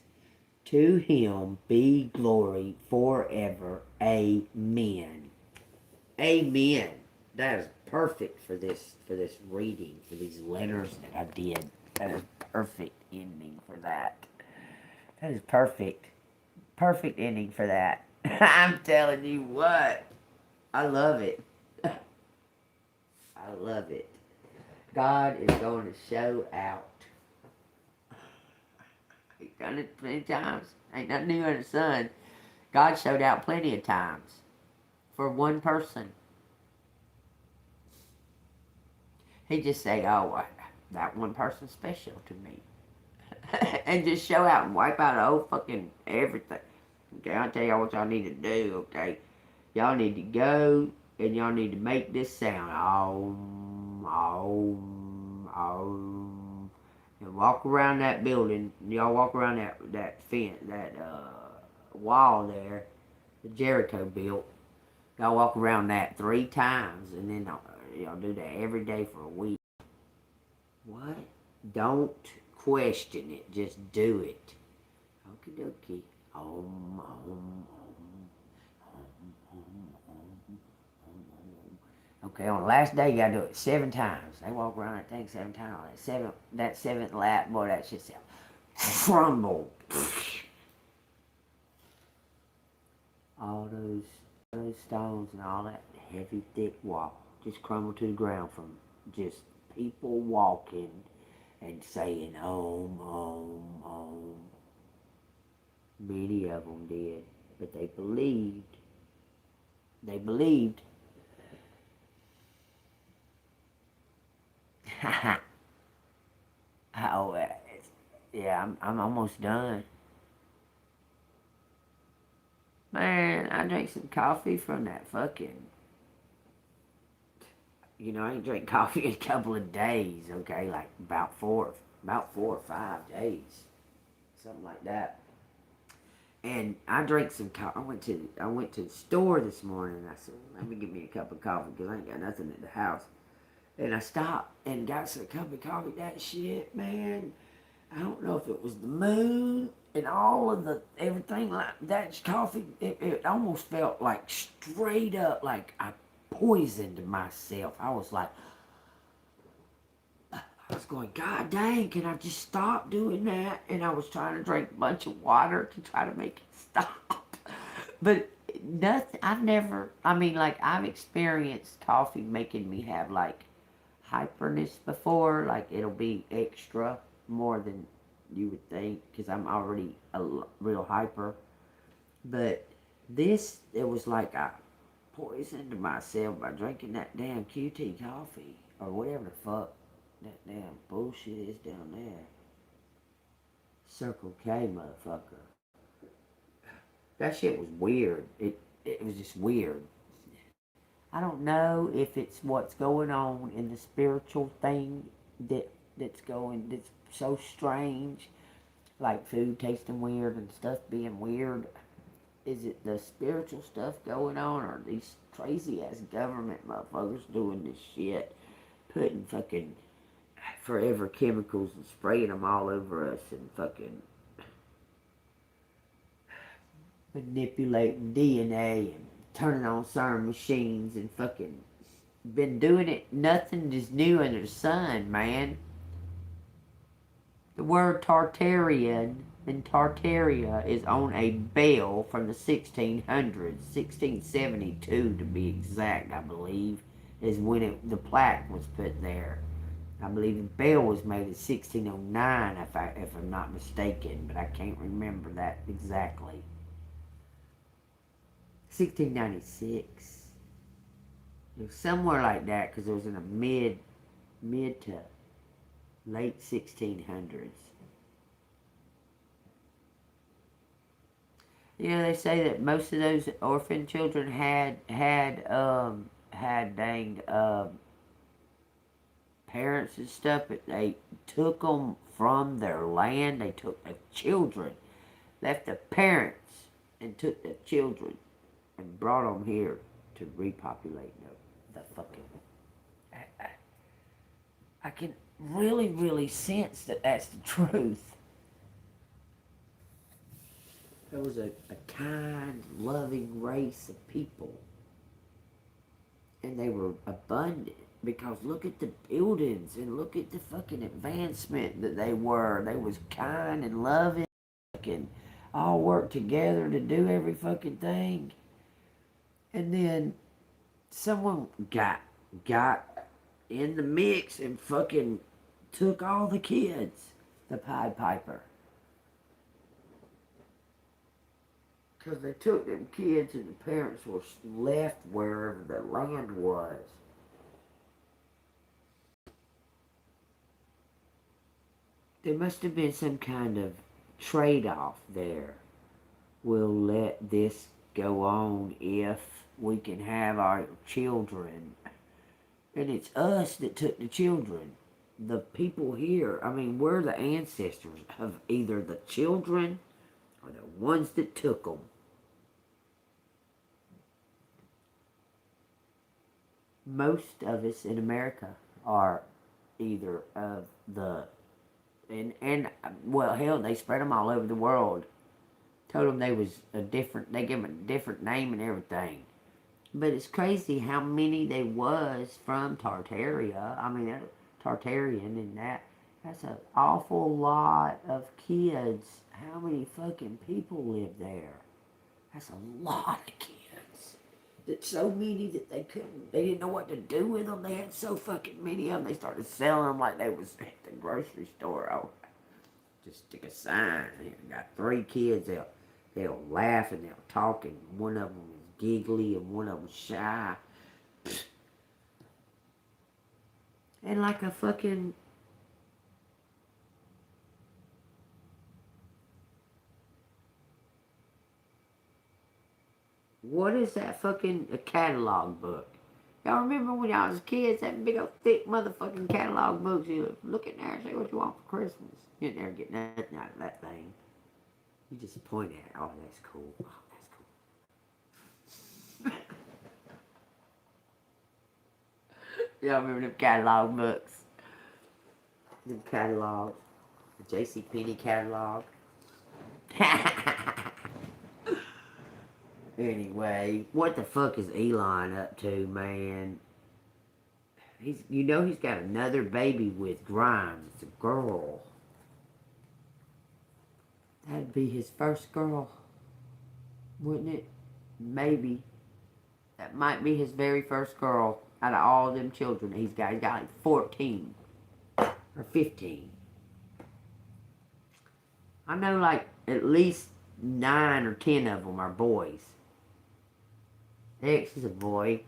To him be glory forever. Amen. Amen. That is perfect for this reading, for these letters that I did. That is perfect ending for that. That is perfect. Perfect ending for that. I'm telling you what. I love it. I love it. God is going to show out. He's done it plenty of times. Ain't nothing new under the sun. God showed out plenty of times for one person. He just say, oh, that one person's special to me. And just show out and wipe out the whole fucking everything. Okay, I'll tell y'all what y'all need to do, okay? Y'all need to go and y'all need to make this sound. And walk around that building. Y'all walk around that fence, that wall there, the Jericho built. Y'all walk around that 3 times, and then y'all do that every day for a week. What? Don't question it. Just do it. Okie dokie. Okay, on the last day, you gotta do it 7 times. They walk around that thing 7 times. That seventh lap, boy, that shit sounds crumble. All those stones and all that heavy, thick wall just crumble to the ground from just people walking and saying, Om, Om, Om. Many of them did, but they believed. They believed. Oh, yeah, I'm almost done. Man, I drank some coffee from that fucking... I ain't drank coffee in a couple of days, okay? Like about 4 or 5 days. Something like that. And I drank some coffee. I went to the store this morning and I said, let me get me a cup of coffee because I ain't got nothing at the house. And I stopped and got some cup of coffee. That shit, man. I don't know if it was the moon and all of the everything like that coffee. It almost felt like straight up like I poisoned myself. I was going, God dang, can I just stop doing that? And I was trying to drink a bunch of water to try to make it stop. But nothing, I've experienced coffee making me have like hyperness before. Like it'll be extra more than you would think because I'm already a real hyper. But it was like I poisoned myself by drinking that damn QT coffee or whatever the fuck that damn bullshit is down there. Circle K, motherfucker. That shit was weird. It was just weird. I don't know if it's what's going on in the spiritual thing that's so strange, like food tasting weird and stuff being weird. Is it the spiritual stuff going on, or these crazy ass government motherfuckers doing this shit? putting fucking forever chemicals and spraying them all over us and fucking manipulating DNA and turning on certain machines and fucking been doing it. Nothing is new under the sun, man. The word Tartarian and Tartaria is on a bell from the 1600s, 1672 to be exact, I believe, is when the plaque was put there. I believe the bell was made in 1609, if I'm not mistaken, but I can't remember that exactly. 1696. It was somewhere like that, because it was in the mid to late 1600s. You know, they say that most of those orphan children had dang parents and stuff, but they took them from their land. They took the children, left the parents, and took the children and brought them here to repopulate the fucking. I can really sense that that's the truth. There was a kind, loving race of people. And they were abundant. Because look at the buildings and look at the fucking advancement that they were. They was kind and loving and all worked together to do every fucking thing. And then someone got in the mix and fucking took all the kids. The Pied Piper. Because they took them kids and the parents were left wherever the land was. There must have been some kind of trade-off there. We'll let this go on if we can have our children. And it's us that took the children. The people here, I mean, we're the ancestors of either the children or the ones that took them. Most of us in America are either of the, and well, hell, they spread them all over the world. Told them they was a different, they gave them a different name and everything. But it's crazy how many they was from Tartaria. I mean, Tartarian and that's an awful lot of kids. How many fucking people live there? That's a lot of kids. That's so many that they didn't know what to do with them. They had so fucking many of them. They started selling them like they was at the grocery store. Oh, just stick a sign. Here, got 3 kids. They'll laugh and they'll talk, and one of them is giggly and one of them shy. And like a fucking what is that fucking a catalog book? Y'all remember when y'all was kids, that big old thick motherfucking catalog books? You look in there and say what you want for Christmas. You didn't ever get nothing out of that thing. You just point at it. Oh, that's cool. Oh, that's cool. Y'all remember them catalog books? Them catalogs. The JCPenney catalog. Anyway, what the fuck is Elon up to, man? He's got another baby with Grimes. It's a girl. That'd be his first girl, wouldn't it? Maybe. That might be his very first girl out of all them children he's got. He's got like 14 or 15. I know like at least 9 or 10 of them are boys. X is a boy.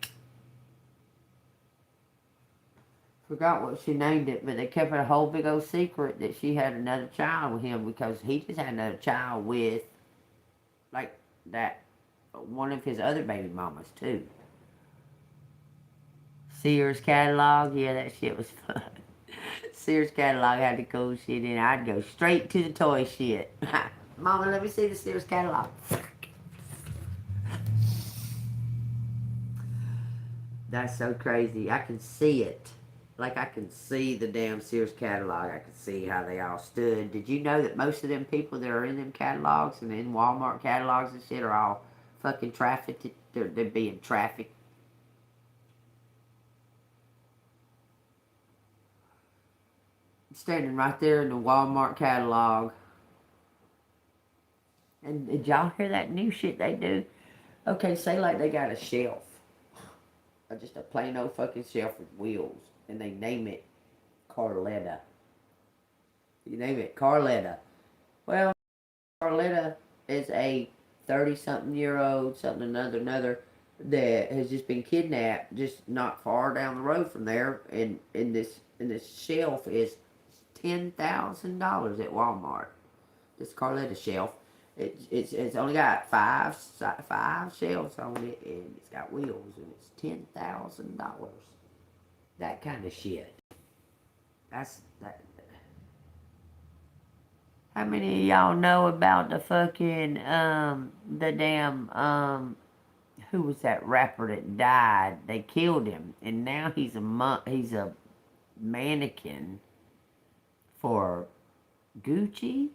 Forgot what she named it, but they kept it a whole big old secret that she had another child with him because he just had another child with, like, that, one of his other baby mamas, too. Sears catalog, yeah, that shit was fun. Sears catalog had the cool shit in it. I'd go straight to the toy shit. Mama, let me see the Sears catalog. That's so crazy. I can see it. Like, I can see the damn Sears catalog. I can see how they all stood. Did you know that most of them people that are in them catalogs and in Walmart catalogs and shit are all fucking trafficked? They're being trafficked. Standing right there in the Walmart catalog. And did y'all hear that new shit they do? Okay, say like they got a shelf. Or just a plain old fucking shelf with wheels. And they name it Carletta. You name it Carletta. Well, Carletta is a 30-something-year-old, something another, that has just been kidnapped just not far down the road from there. And this shelf is $10,000 at Walmart. This Carletta shelf. It's only got five shelves on it, and it's got wheels, and it's $10,000. That kind of shit. That's that. How many of y'all know about the fucking the damn who was that rapper that died? They killed him, and now he's a mannequin for Gucci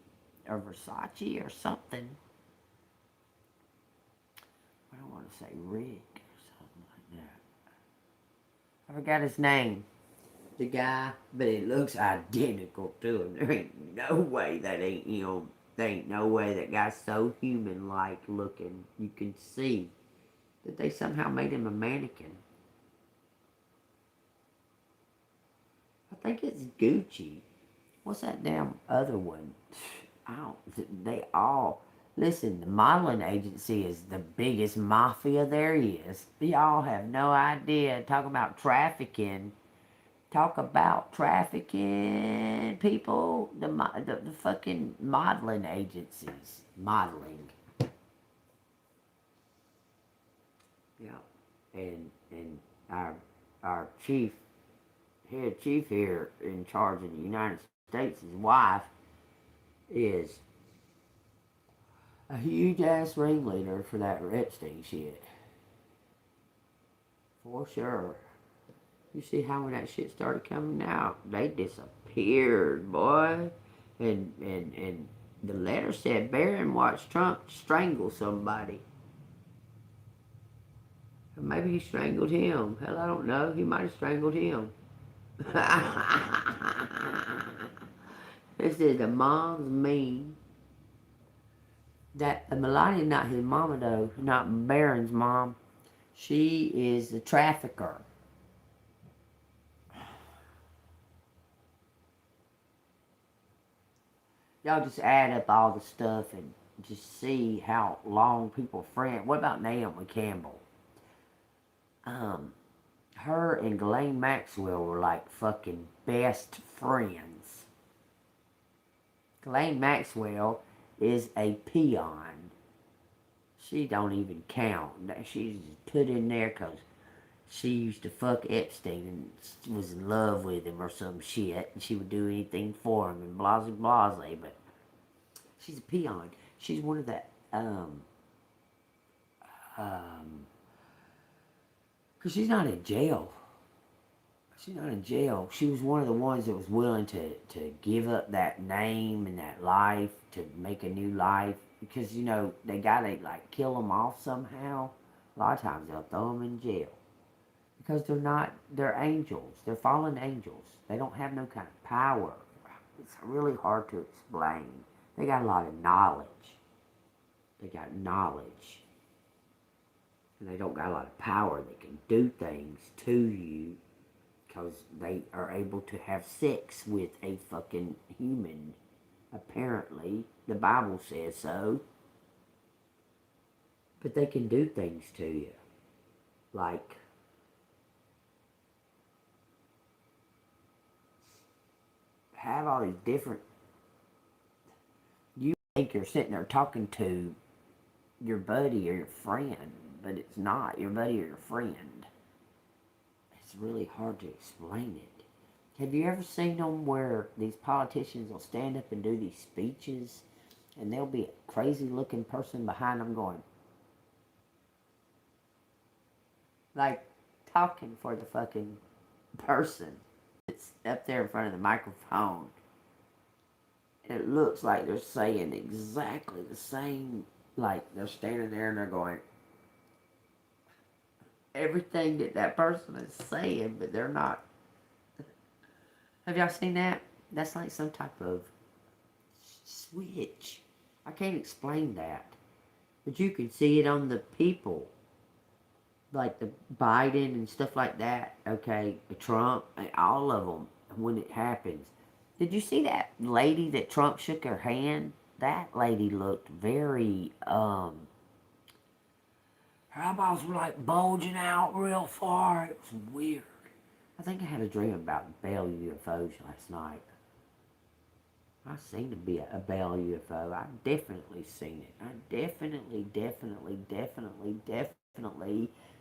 or Versace or something. I don't want to say Rick or something like that. I forgot his name. The guy, but it looks identical to him. There ain't no way that ain't him. There ain't no way that guy's so human-like looking. You can see that they somehow made him a mannequin. I think it's Gucci. What's that damn other one? They all, listen, the modeling agency is the biggest mafia there is. Y'all have no idea. Talk about trafficking. Talk about trafficking people. The fucking modeling agencies. Modeling. Yeah. And our head chief here in charge of the United States, his wife, is a huge ass ringleader for that Epstein shit. For sure. You see how when that shit started coming out, they disappeared, boy. And the letter said Barron watched Trump strangle somebody. Or maybe he strangled him. Hell, I don't know. He might have strangled him. This is the mom's mean. That Melania, not his mama though, not Barron's mom. She is the trafficker. Y'all just add up all the stuff and just see how long people friend. What about Naomi Campbell? Her and Ghislaine Maxwell were like fucking best friends. Ghislaine Maxwell is a peon. She don't even count. She's put in there because she used to fuck Epstein and was in love with him or some shit, and she would do anything for him and blase blase, but she's a peon. She's one of the, because she's not in jail. She's not in jail. She was one of the ones that was willing to give up that name and that life to make a new life. Because, you know, they gotta, like, kill them off somehow. A lot of times they'll throw them in jail. Because they're angels. They're fallen angels. They don't have no kind of power. It's really hard to explain. They got a lot of knowledge. They got knowledge. And they don't got a lot of power. They can do things to you because they are able to have sex with a fucking human. Apparently. The Bible says so. But they can do things to you. Like, have all these different... You think you're sitting there talking to your buddy or your friend, but it's not your buddy or your friend. It's really hard to explain it. Have you ever seen them where these politicians will stand up and do these speeches, and there'll be a crazy looking person behind them going, like, talking for the fucking person. that's up there in front of the microphone. And it looks like they're saying exactly the same, like they're standing there and they're going, everything that person is saying, but they're not. Have y'all seen that? That's like some type of switch. I can't explain that. But you can see it on the people. Like the Biden and stuff like that. Okay, Trump, all of them, when it happens. Did you see that lady that Trump shook her hand? That lady looked very, her eyeballs were like bulging out real far. It was weird. I think I had a dream about Bell UFOs last night. I seen to be a Bell UFO. I definitely seen it. I definitely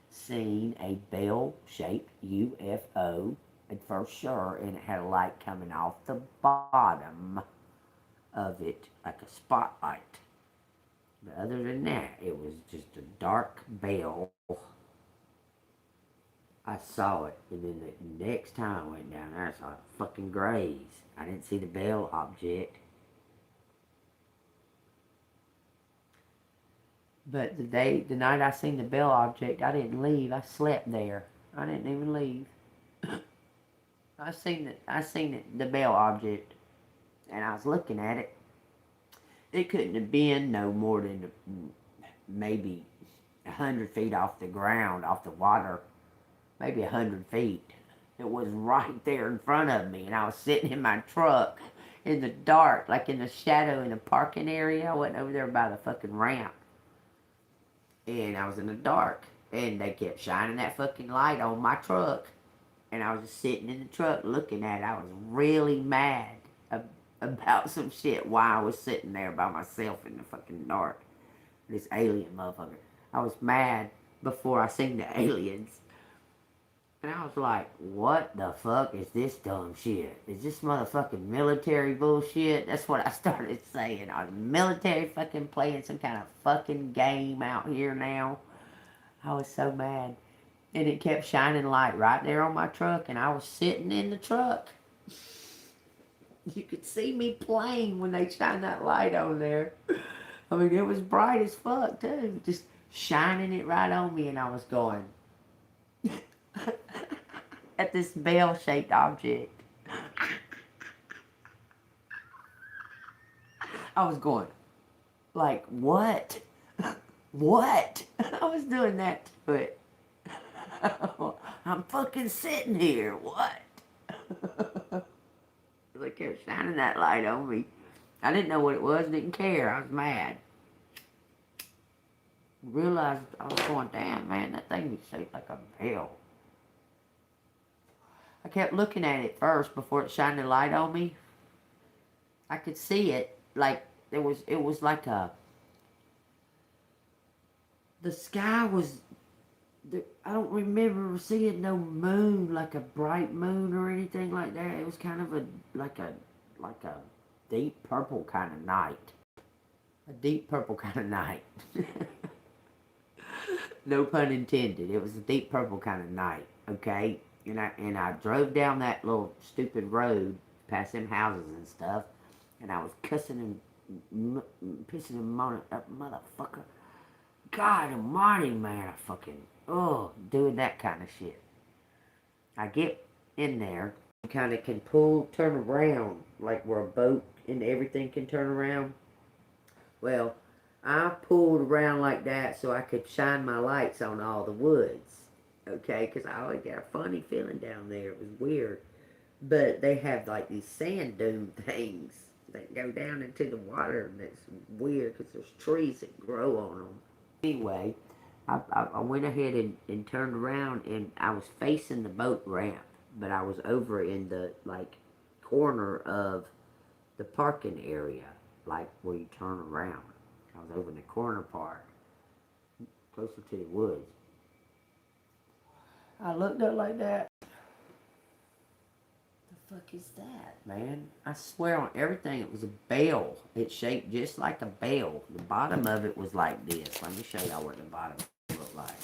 seen a bell-shaped UFO for sure, and it had a light coming off the bottom of it like a spotlight. But other than that, it was just a dark bell. I saw it, and then the next time I went down there, I saw it fucking grays. I didn't see the bell object. But the night I seen the bell object, I didn't leave. I slept there. I didn't even leave. I seen the bell object, and I was looking at it. It couldn't have been no more than maybe 100 feet off the ground, off the water. Maybe 100 feet. It was right there in front of me, and I was sitting in my truck in the dark, like in the shadow in the parking area. I wasn't over there by the fucking ramp. And I was in the dark, and they kept shining that fucking light on my truck. And I was just sitting in the truck looking at it. I was really mad about some shit while I was sitting there by myself in the fucking dark. This alien motherfucker. I was mad before I seen the aliens. And I was like, what the fuck is this dumb shit? Is this motherfucking military bullshit? That's what I started saying. Are the military fucking playing some kind of fucking game out here now? I was so mad. And it kept shining light right there on my truck, and I was sitting in the truck. You could see me playing when they shined that light on there. I mean, it was bright as fuck, too. Just shining it right on me, and I was going... at this bell-shaped object. I was going, like, what? What? I was doing that to it. I'm fucking sitting here, what? They kept shining that light on me. I didn't know what it was, didn't care, I was mad. Realized I was going, damn, man, that thing was shaped like a bell. I kept looking at it first before it shined the light on me. I could see it, like, it was like a... The sky was... I don't remember seeing no moon, like a bright moon or anything like that. It was kind of like a deep purple kind of night. A deep purple kind of night. No pun intended. It was a deep purple kind of night, okay? And I drove down that little stupid road past them houses and stuff, and I was cussing and pissing and moaning up, motherfucker. God almighty, man, I fucking, doing that kind of shit. I get in there, kind of can turn around, like where a boat and everything can turn around. Well, I pulled around like that so I could shine my lights on all the woods. Okay, because I always got a funny feeling down there. It was weird. But they have like these sand dune things that go down into the water, and it's weird because there's trees that grow on them. Anyway, I went ahead and turned around, and I was facing the boat ramp, but I was over in the like corner of the parking area, like where you turn around. I was over in the corner part, closer to the woods. I looked up like that. The fuck is that, man? I swear on everything it was a bell. It's shaped just like a bell. The bottom of it was like this. Let me show y'all what the bottom looked like.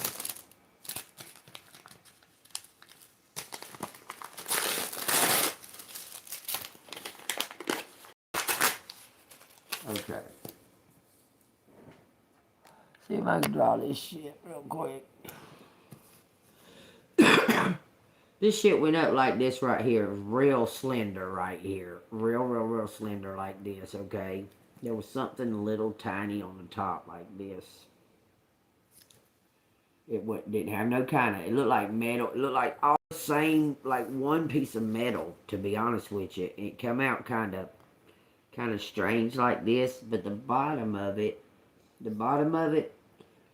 Okay. See if I can draw this shit real quick. This shit went up like this right here. Real slender right here. Real slender like this, okay? There was something little tiny on the top like this. Didn't have no kind of, it looked like metal. It looked like all the same, like one piece of metal, to be honest with you. It come out kind of strange like this, but the bottom of it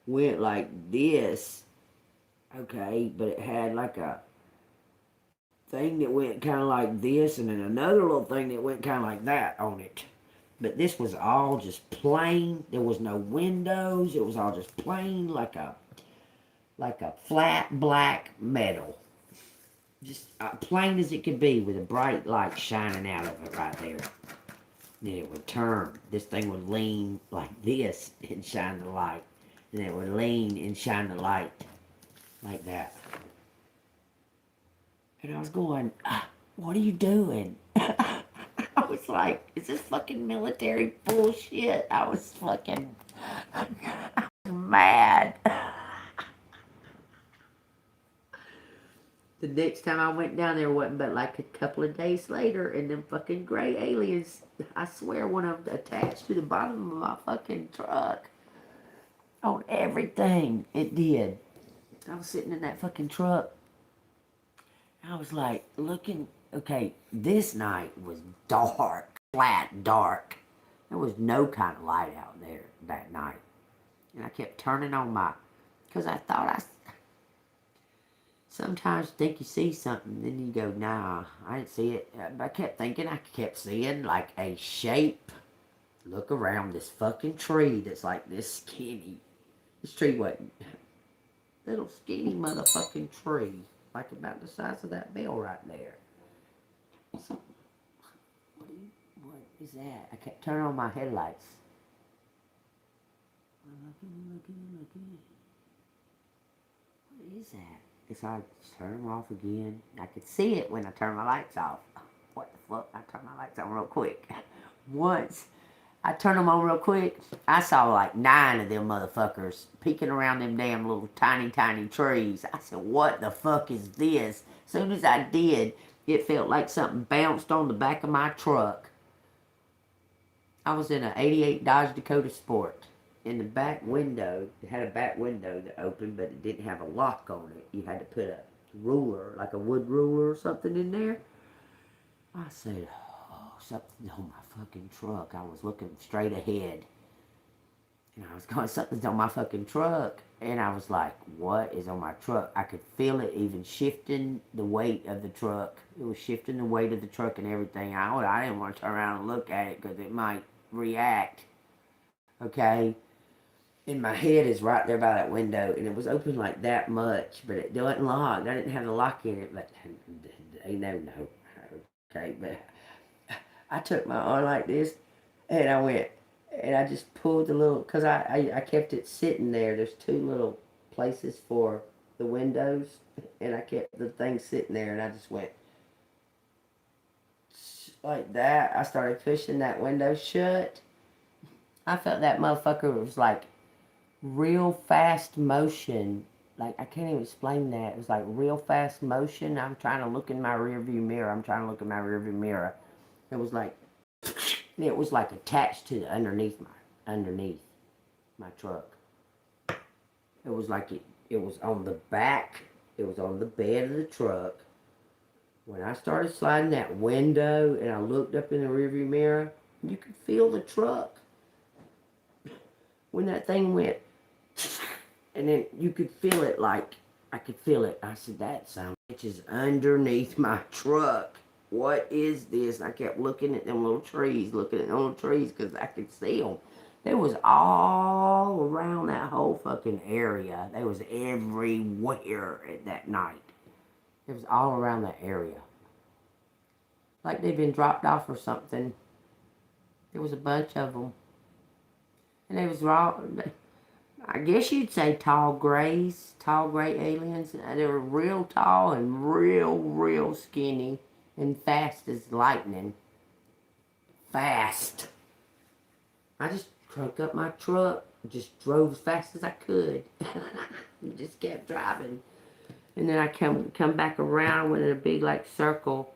went like this, okay? But it had like a thing that went kind of like this, and then another little thing that went kind of like that on it. But this was all just plain. There was no windows. It was all just plain, like a flat black metal. Just plain as it could be, with a bright light shining out of it right there. Then it would turn. This thing would lean like this and shine the light. And it would lean and shine the light like that. And I was going, what are you doing? I was like, is this fucking military bullshit? I was mad. The next time I went down there wasn't but like a couple of days later, and them fucking gray aliens, I swear one of them attached to the bottom of my fucking truck. On everything, it did. I was sitting in that fucking truck. I was like looking, okay, this night was dark, flat dark. There was no kind of light out there that night. And I kept turning on because I thought sometimes think you see something, then you go, nah, I didn't see it. But I kept thinking, I kept seeing like a shape look around this fucking tree that's like this skinny. This tree wasn't, little skinny motherfucking tree. Like about the size of that bell right there. So, what is that? I kept turning on my headlights. Looking. What is that? So I turn them off again. I could see it when I turned my lights off. What the fuck? I turned my lights on real quick. Once I turned them on real quick, I saw like 9 of them motherfuckers peeking around them damn little tiny trees. I said, what the fuck is this? As soon as I did, it felt like something bounced on the back of my truck. I was in an 88 Dodge Dakota Sport. In the back window, it had a back window that opened, but it didn't have a lock on it. You had to put a ruler, like a wood ruler or something in there. I said, something's on my fucking truck. I was looking straight ahead. And I was going, something's on my fucking truck. And I was like, what is on my truck? I could feel it even shifting the weight of the truck. It was shifting the weight of the truck and everything. I didn't want to turn around and look at it because it might react. Okay? And my head is right there by that window. And it was open like that much. But it wasn't locked. I didn't have the lock in it. But no. Okay, but I took my arm like this, and I went, and I just pulled the little, because I kept it sitting there. There's 2 little places for the windows, and I kept the thing sitting there, and I just went like that. I started pushing that window shut. I felt that motherfucker was like real fast motion. Like, I can't even explain that. It was like real fast motion. I'm trying to look in my rearview mirror. It was like attached to the underneath my truck. It was like it was on the back. It was on the bed of the truck. When I started sliding that window and I looked up in the rearview mirror, you could feel the truck. When that thing went, and then you could feel it, like, I could feel it. I said, that son of a bitch is underneath my truck. What is this? And I kept looking at them little trees, because I could see them. They was all around that whole fucking area. They was everywhere at that night. It was all around that area. Like they'd been dropped off or something. There was a bunch of them. And they was raw. I guess you'd say tall gray aliens. They were real tall and real skinny and fast as lightning. Fast. I just cranked up my truck, just drove as fast as I could. Just kept driving. And then I come back around, went in a big like circle,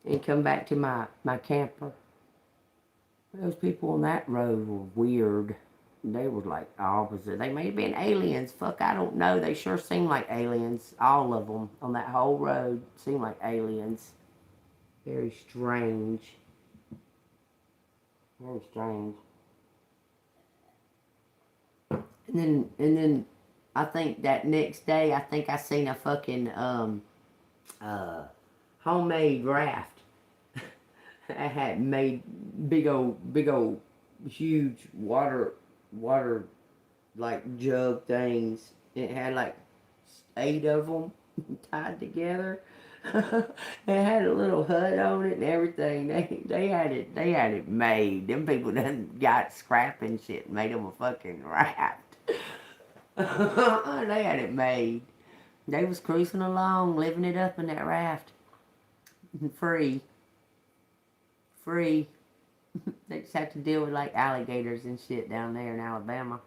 and come back to my camper. Those people on that road were weird. They were like opposite. They may have been aliens. Fuck, I don't know. They sure seemed like aliens. All of them on that whole road seemed like aliens. Very strange. Very strange. And then I think that next day I think I seen a fucking homemade raft. I had made big old huge water like jug things. It had like 8 of them tied together. It had a little hut on it and everything. They had it made. Them people done got scrap and shit and made them a fucking raft. They had it made. They was cruising along, living it up in that raft. Free. They just have to deal with like alligators and shit down there in Alabama.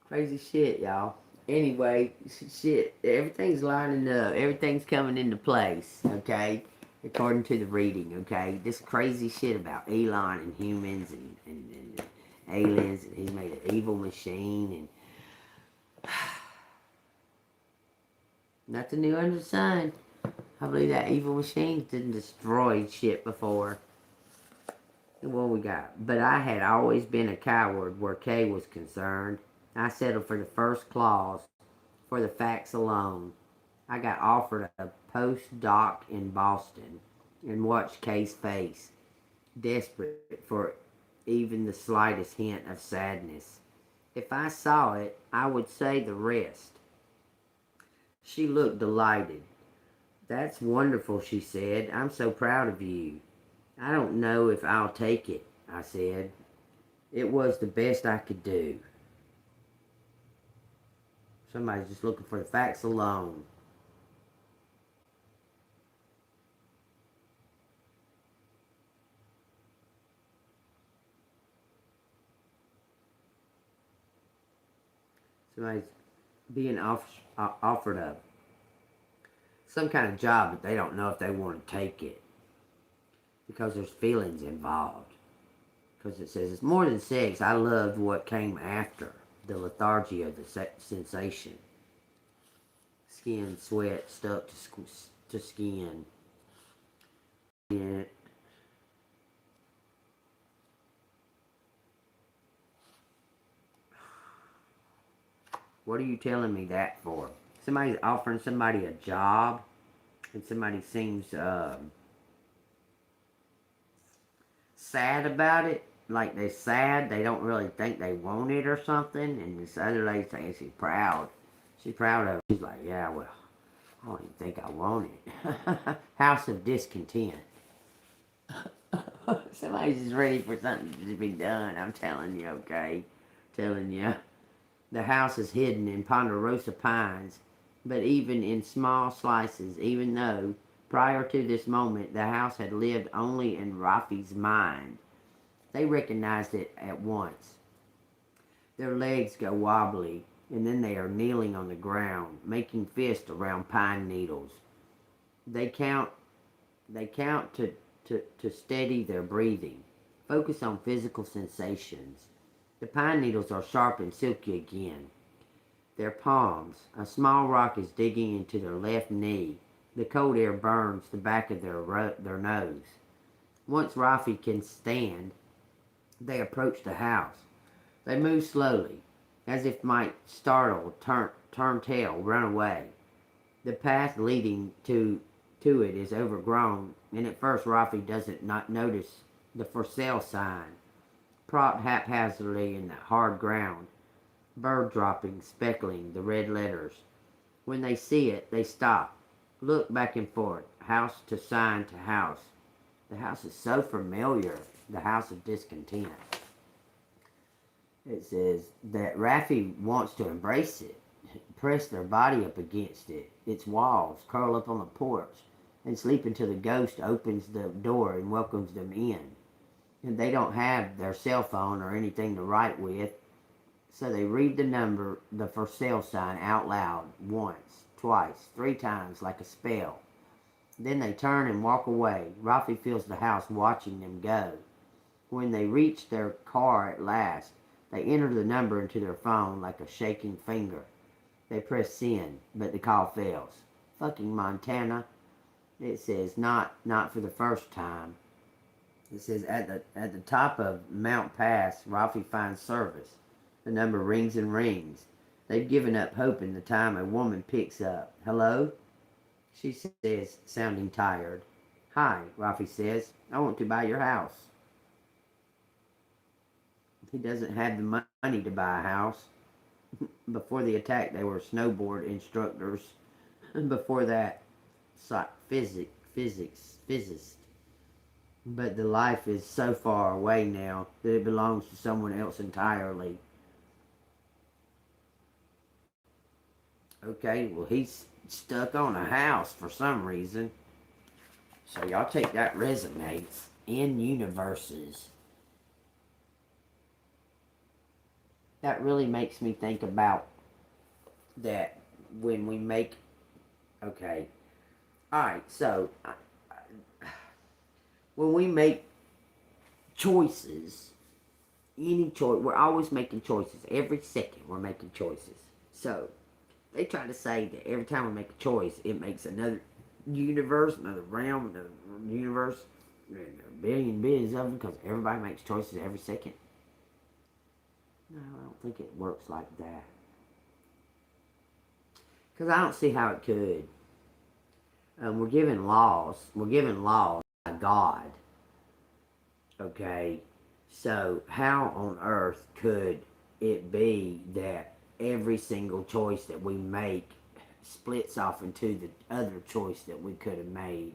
Crazy shit, y'all. Anyway, shit, everything's lining up. Everything's coming into place, okay? According to the reading, okay? This crazy shit about Elon and humans and aliens, and he's made an evil machine, and nothing new under the sun. I believe that evil machine didn't destroy shit before. And what we got? But I had always been a coward where K was concerned. I settled for the first clause, for the facts alone. I got offered a postdoc in Boston and watched K's face, desperate for even the slightest hint of sadness. If I saw it, I would say the rest. She looked delighted. That's wonderful, she said. I'm so proud of you. I don't know if I'll take it, I said. It was the best I could do. Somebody's just looking for the facts alone. Somebody's being offered a some kind of job, but they don't know if they want to take it because there's feelings involved. Because it says it's more than sex. I loved what came after, the lethargy of the sensation. Skin, sweat, stuck to skin. Yeah. What are you telling me that for? Somebody's offering somebody a job, and somebody seems sad about it. Like they're sad, they don't really think they want it or something. And this other lady saying she's proud. She's proud of it. She's like, yeah, well, I don't even think I want it. House of discontent. Somebody's just ready for something to be done. I'm telling you, okay? Telling you. The house is hidden in ponderosa pines, but even in small slices, even though prior to this moment the house had lived only in Rafi's mind, they recognized it at once. Their legs go wobbly, and then they are kneeling on the ground, making fists around pine needles. They count to steady their breathing, focus on physical sensations. The pine needles are sharp and silky again. Their palms, a small rock is digging into their left knee. The cold air burns the back of their nose. Once Rafi can stand, they approach the house. They move slowly, as if might startle, turn tail, run away. The path leading to it is overgrown, and at first Rafi doesn't not notice the for sale sign, propped haphazardly in the hard ground, bird droppings speckling the red letters. When they see it, they stop, look back and forth, house to sign to house. The house is so familiar, the house of discontent. It says that Rafi wants to embrace it, press their body up against it, its walls, curl up on the porch, and sleep until the ghost opens the door and welcomes them in. and they don't have their cell phone or anything to write with. So they read the number, the for sale sign, out loud once, twice, 3 times like a spell. Then they turn and walk away. Rafi fills the house watching them go. When they reach their car at last, they enter the number into their phone like a shaking finger. They press send, but the call fails. Fucking Montana. It says not for the first time. It says at the top of Mount Pass, Rafi finds service. The number rings and rings. They've given up hope in the time a woman picks up. Hello? She says, sounding tired. Hi, Rafi says. I want to buy your house. He doesn't have the money to buy a house. Before the attack, they were snowboard instructors. Before that, physicists. But the life is so far away now that it belongs to someone else entirely. Okay, well, he's stuck on a house for some reason. So y'all take that resonates in universes. That really makes me think about that when we make, okay, alright, so when we make choices, any choice, we're always making choices. Every second we're making choices. So they try to say that every time we make a choice, it makes another universe, another realm, another universe, billions of them, because everybody makes choices every second. No, I don't think it works like that. Because I don't see how it could. We're given laws. We're given laws by God. Okay? So, how on earth could it be that every single choice that we make splits off into the other choice that we could have made?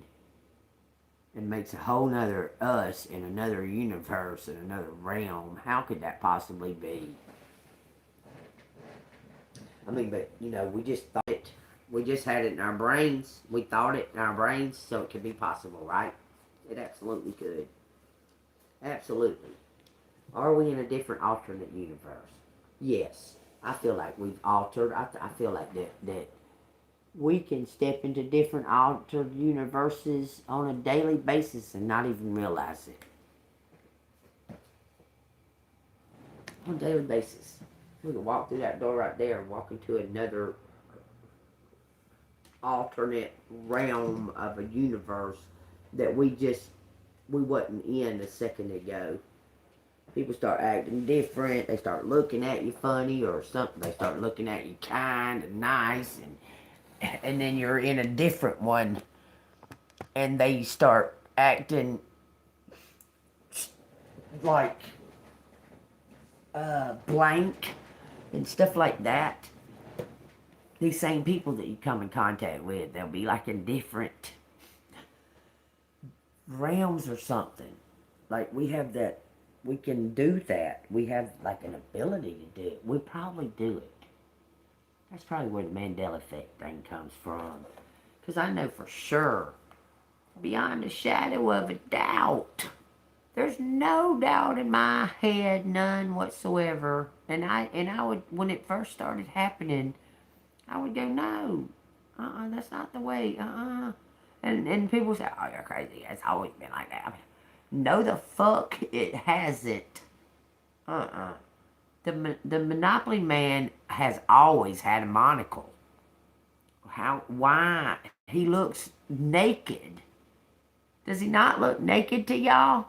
And makes a whole nother us in another universe, in another realm. How could that possibly be? I mean, but, you know, we just thought it. We just had it in our brains. We thought it in our brains, so it could be possible, right? It absolutely could. Absolutely. Are we in a different alternate universe? Yes. I feel like we've altered. I feel like that we can step into different altered universes on a daily basis and not even realize it. On a daily basis. We can walk through that door right there and walk into another alternate realm of a universe that we wasn't in a second ago. People start acting different. They start looking at you funny or something. They start looking at you kind and nice, and then you're in a different one, and they start acting like blank and stuff like that. These same people that you come in contact with, they'll be like in different realms or something. Like we have that, we can do that. We have like an ability to do it. We probably do it. That's probably where the Mandela effect thing comes from. Because I know for sure, beyond a shadow of a doubt, there's no doubt in my head, none whatsoever. And I would, when it first started happening, I would go, no, that's not the way, And people say, oh, you're crazy. It's always been like that. I mean, no, the fuck it hasn't. The Monopoly man has always had a monocle. Why? He looks naked. Does he not look naked to y'all?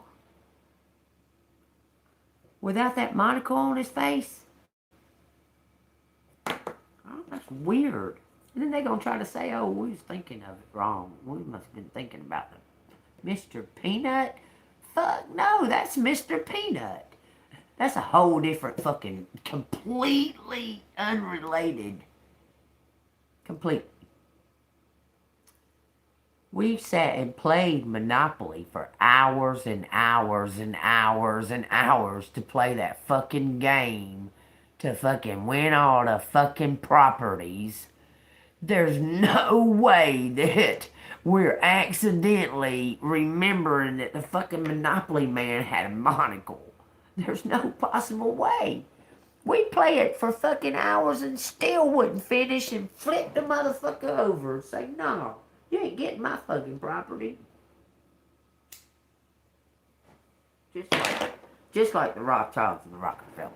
Without that monocle on his face? Oh, that's weird. And then they're going to try to say, oh, we was thinking of it wrong. We must have been thinking about the Mr. Peanut. Fuck no, that's Mr. Peanut. That's a whole different fucking, completely unrelated. Completely. We've sat and played Monopoly for hours and hours and hours and hours to play that fucking game, to fucking win all the fucking properties. There's no way that we're accidentally remembering that the fucking Monopoly man had a monocle. There's no possible way. We'd play it for fucking hours and still wouldn't finish and flip the motherfucker over and say, no, you ain't getting my fucking property. Just like the Rothschilds and the Rockefellers.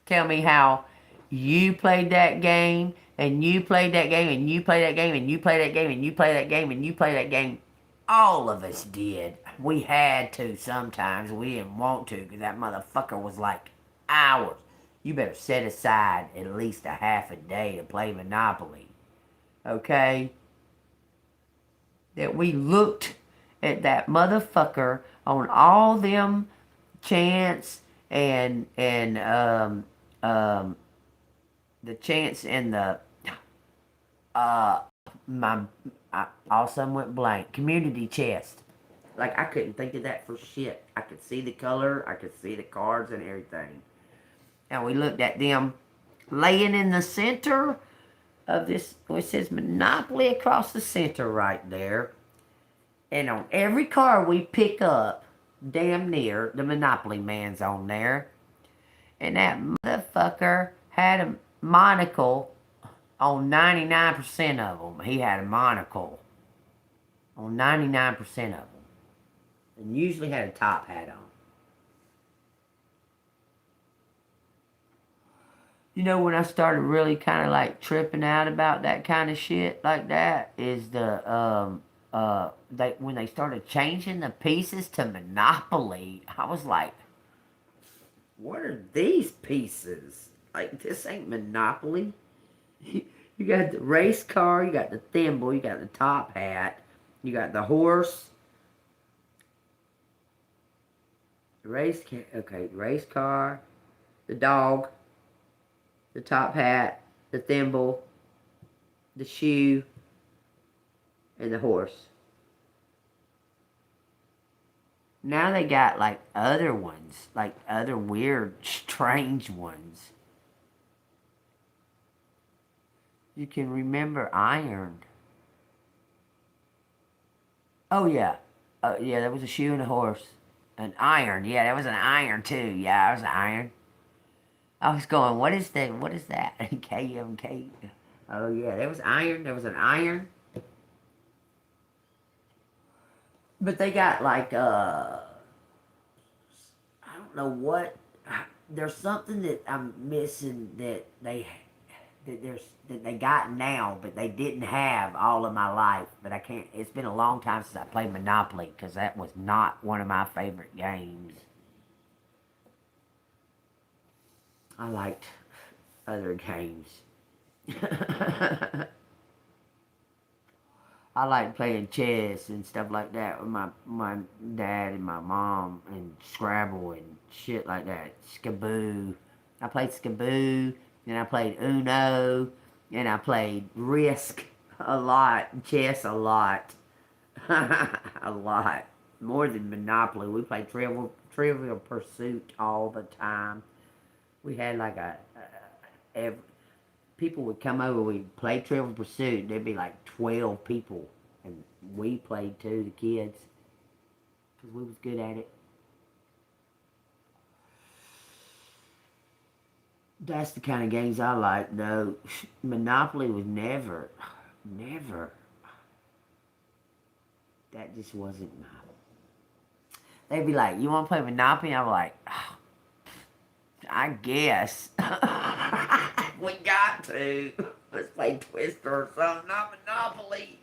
Tell me how you played that game, and you played that game, and you played that game, and you played that game, and you played that game, and you played that game. All of us did. We had to sometimes. We didn't want to because that motherfucker was like hours. You better set aside at least a half a day to play Monopoly. Okay? That we looked at that motherfucker on all them chance and the chance and the all of a sudden went blank. Community chest. Like I couldn't think of that for shit. I could see the color, I could see the cards and everything. And we looked at them laying in the center of this. It says Monopoly across the center right there. And on every card we pick up, damn near, the Monopoly man's on there. And that motherfucker had a monocle on 99% of them. He had a monocle on 99% of them. And usually had a top hat on. You know, when I started really kind of like tripping out about that kind of shit like that is when they started changing the pieces to Monopoly, I was like, what are these pieces? Like, this ain't Monopoly. You got the race car, you got the thimble, you got the top hat, you got the horse. Race car, the dog, the top hat, the thimble, the shoe, and the horse. Now they got like other ones, like other weird, strange ones. You can remember iron. Oh yeah, yeah, there was a shoe and a horse. An iron, yeah, there was an iron too. Yeah, there was an iron. I was going, what is that? What is that? KMK. Oh yeah, there was iron. There was an iron. But they got like I don't know what. There's something that I'm missing that they got now, but they didn't have all of my life. But I can't. It's been a long time since I played Monopoly because that was not one of my favorite games. I liked other games. I like playing chess and stuff like that with my dad and my mom and Scrabble and shit like that. Skaboo. I played Skaboo, and I played Uno, and I played Risk a lot, chess a lot. A lot. More than Monopoly. We played Trivial Pursuit all the time. We had like people would come over, we'd play Trivial Pursuit, and there'd be like 12 people. And we played too, the kids, because we was good at it. That's the kind of games I like, though. Monopoly was never. That just wasn't my. They'd be like, you want to play Monopoly? I'm like, oh, I guess. We got to. Let's play Twister or something, not Monopoly.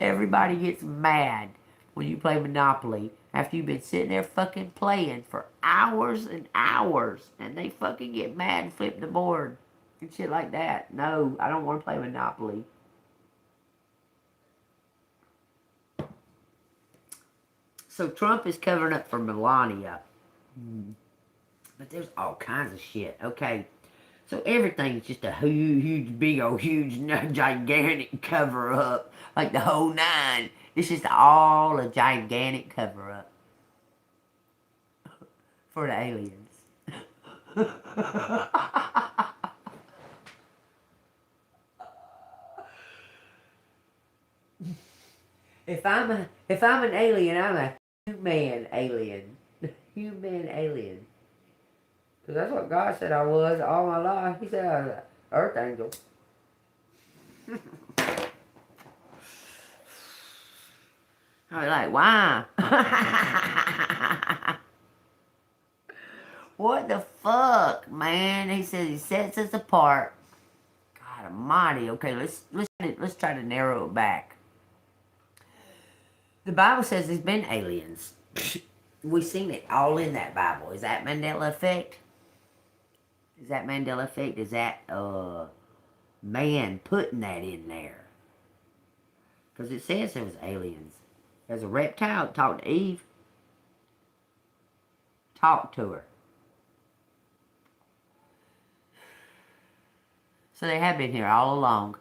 Everybody gets mad when you play Monopoly after you've been sitting there fucking playing for hours and hours, and they fucking get mad and flip the board and shit like that. No, I don't want to play Monopoly. So Trump is covering up for Melania. But there's all kinds of shit. Okay, so everything's just a huge, big old, huge, gigantic cover-up. Like the whole nine. It's just all a gigantic cover-up. For the aliens. If I'm an alien, I'm a human alien. Human alien. Because that's what God said I was all my life. He said I was an earth angel. I was like, why? What the fuck, man? He says he sets us apart. God almighty. Okay, let's try to narrow it back. The Bible says there's been aliens. We've seen it all in that Bible. Is that Mandela effect? Is that Mandela effect? Is that man putting that in there? Because it says there was aliens. There's a reptile that talked to Eve. Talked to her. So they have been here all along.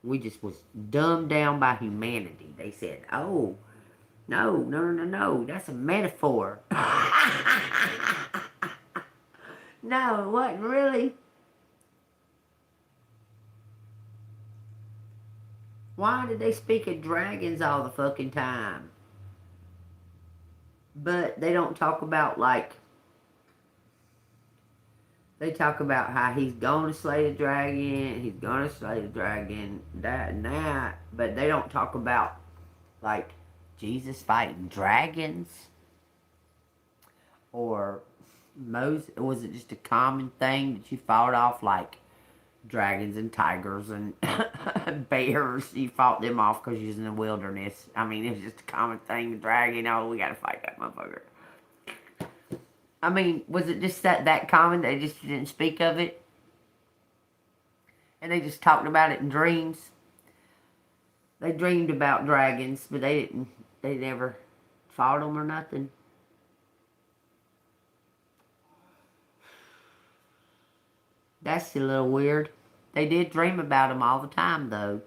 We just was dumbed down by humanity. They said, oh, no, that's a metaphor. No, it wasn't really. Why did they speak of dragons all the fucking time? But they don't talk about, like, they talk about how he's going to slay the dragon, that and that. But they don't talk about, like, Jesus fighting dragons. Or Moses. Was it just a common thing that you fought off, like, dragons and tigers and bears? You fought them off because you was in the wilderness. I mean, it was just a common thing. The dragon, oh, we got to fight that motherfucker. I mean, was it just that common? They just didn't speak of it? And they just talked about it in dreams? They dreamed about dragons, but they never fought them or nothing. That's a little weird. They did dream about them all the time, though.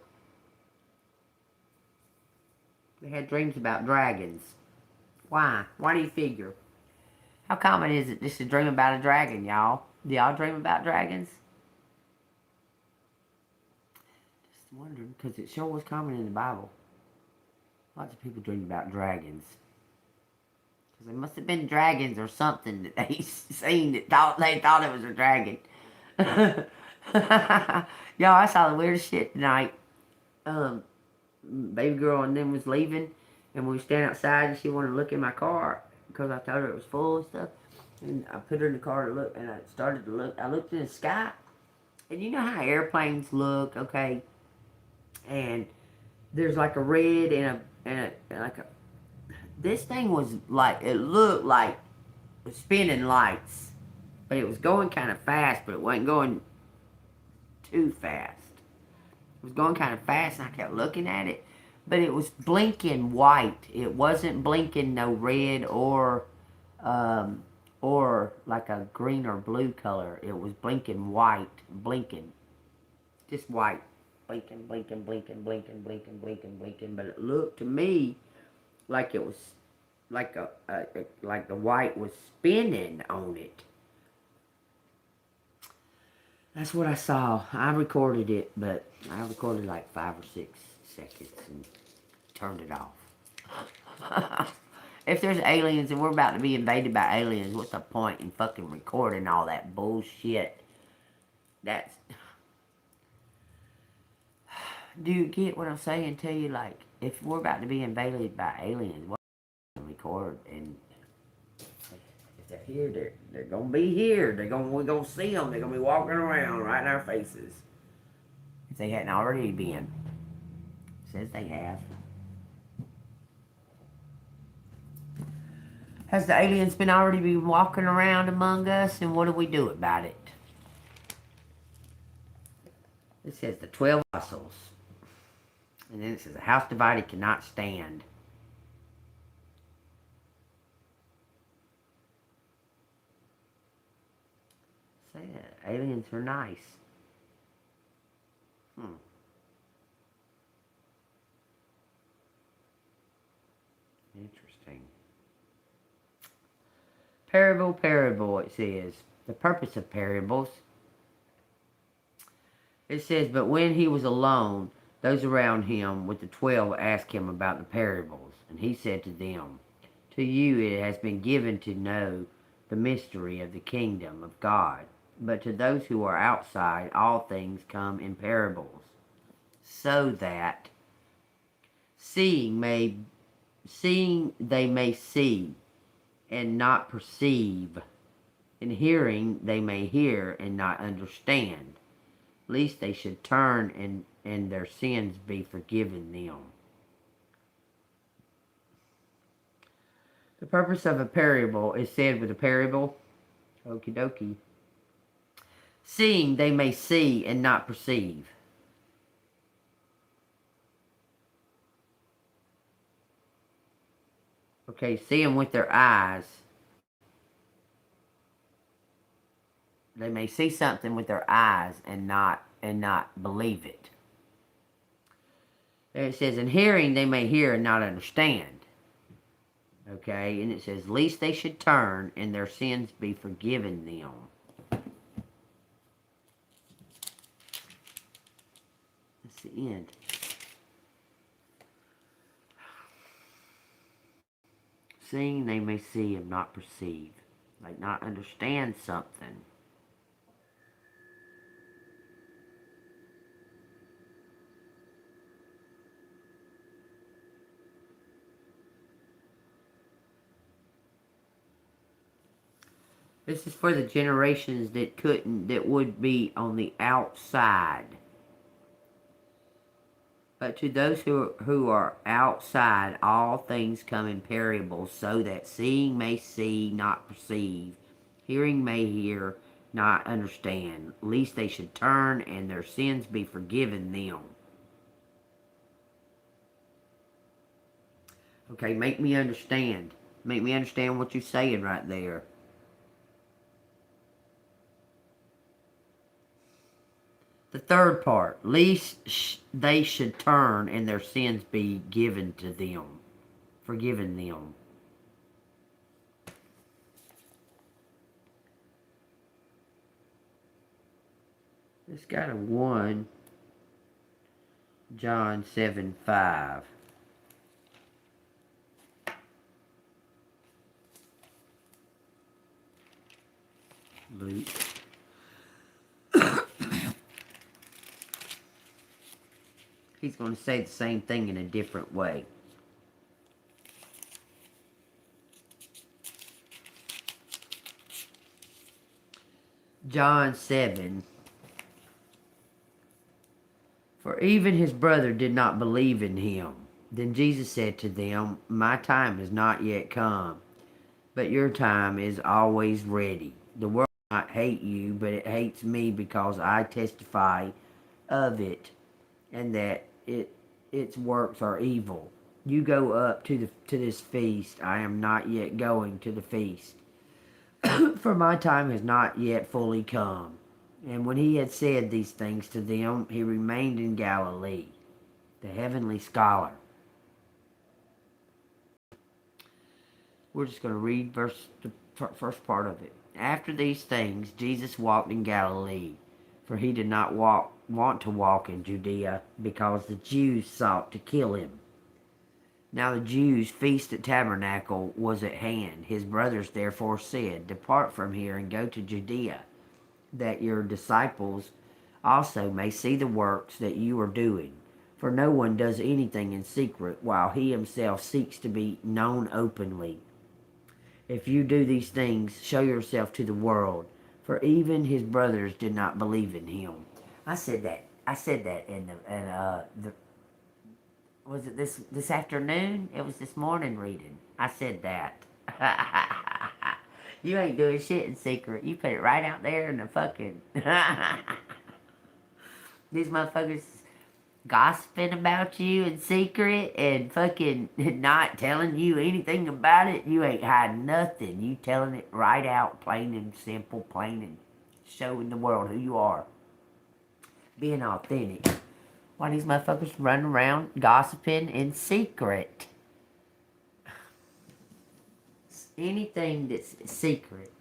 They had dreams about dragons. Why? Why do you figure? How common is it just to dream about a dragon, y'all? Do y'all dream about dragons? Just wondering, because it sure was common in the Bible. Lots of people dream about dragons. Because there must have been dragons or something that they seen that they thought it was a dragon. Y'all, I saw the weirdest shit tonight. Baby girl and them was leaving, and we were standing outside, and she wanted to look in my car because I told her it was full and stuff. And I put her in the car to look, and I started to look. I looked in the sky, and you know how airplanes look, okay? And there's like a red and like a. This thing was like, it looked like spinning lights, but it was going kind of fast, but it wasn't going too fast. It was going kind of fast, and I kept looking at it, but it was blinking white. It wasn't blinking no red or like a green or blue color. It was blinking white, blinking, just white, blinking, blinking, blinking, blinking, blinking, blinking, blinking. But it looked to me like it was like like the white was spinning on it. That's what I saw. I recorded it, but I recorded like 5 or 6 seconds and turned it off. If there's aliens and we're about to be invaded by aliens, what's the point in fucking recording all that bullshit? That's... Do you get what I'm saying to you? Like, if we're about to be invaded by aliens, what record? And if they're here, they're gonna be here. We're gonna see them. They're gonna be walking around right in our faces. If they hadn't already been. Says they have. Has the aliens been already been walking around among us, and what do we do about it? It says the 12 apostles. And then it says, a house divided cannot stand. Say it. Aliens are nice. Interesting. Parable, it says. The purpose of parables. It says, but when he was alone, Those around him with the 12 asked him about the parables, and he said to them, to you it has been given to know the mystery of the kingdom of God, but to those who are outside all things come in parables, so that seeing they may see and not perceive, and hearing they may hear and not understand, lest they should turn and their sins be forgiven them. The purpose of a parable is said with a parable. Okie dokie. Seeing they may see and not perceive. Okay, seeing with their eyes. They may see something with their eyes and not believe it. And it says, in hearing they may hear and not understand. Okay, and it says, lest they should turn and their sins be forgiven them. That's the end. Seeing they may see and not perceive. Like not understand something. This is for the generations that would be on the outside. But to those who are outside, all things come in parables, so that seeing may see, not perceive, hearing may hear, not understand, lest they should turn and their sins be forgiven them. Okay, make me understand. Make me understand what you're saying right there. The third part, lest they should turn and their sins be given to them, forgiven them. It's got a 1 John 7:5. Luke. He's going to say the same thing in a different way. John 7. For even his brother did not believe in him. Then Jesus said to them, my time has not yet come, but your time is always ready. The world does not hate you, but it hates me because I testify of it, and that its works are evil. You go up to this feast. I am not yet going to the feast, for my time has not yet fully come. And when he had said these things to them, he remained in Galilee. The heavenly scholar. We're just going to read the first part of it. After these things, Jesus walked in Galilee, for he did not want to walk in Judea, because the Jews sought to kill him. Now the Jews' feast at Tabernacle was at hand. His brothers therefore said, depart from here and go to Judea, that your disciples also may see the works that you are doing. For no one does anything in secret, while he himself seeks to be known openly. If you do these things, show yourself to the world. For even his brothers did not believe in him. I said that in the was it this afternoon? It was this morning reading. I said that. You ain't doing shit in secret. You put it right out there in the fucking... These motherfuckers gossiping about you in secret and fucking not telling you anything about it. You ain't hiding nothing. You telling it right out, plain and simple, plain and showing the world who you are. Being authentic. Why these motherfuckers running around gossiping in secret? Anything that's secret.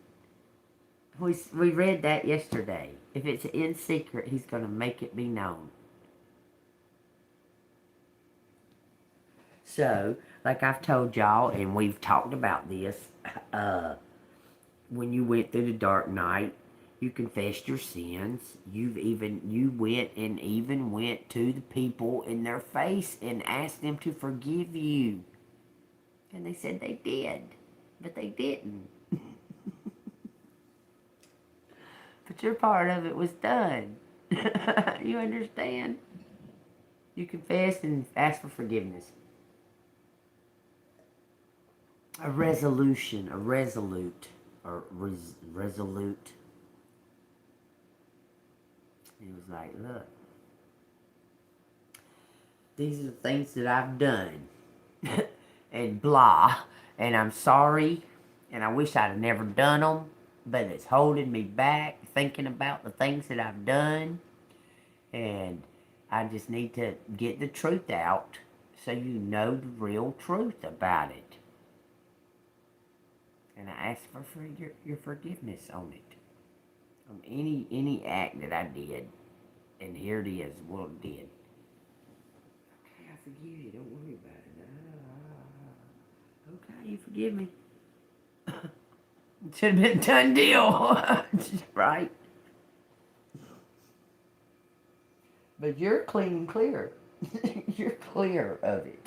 We read that yesterday. If it's in secret, he's going to make it be known. So, like I've told y'all, and we've talked about this, when you went through the dark night, you confessed your sins. You went and even went to the people in their face and asked them to forgive you. And they said they did, but they didn't. But your part of it was done. You understand? You confessed and asked for forgiveness. A resolution, a resolute, or resolute. He was like, look, these are the things that I've done. And blah. And I'm sorry. And I wish I'd have never done them. But it's holding me back thinking about the things that I've done. And I just need to get the truth out so you know the real truth about it. And I ask for your forgiveness on it. On any act that I did. And here it is, what I did. Okay, I forgive you. Don't worry about it. Okay, you forgive me. It should have been a done deal. Right? But you're clean and clear. You're clear of it.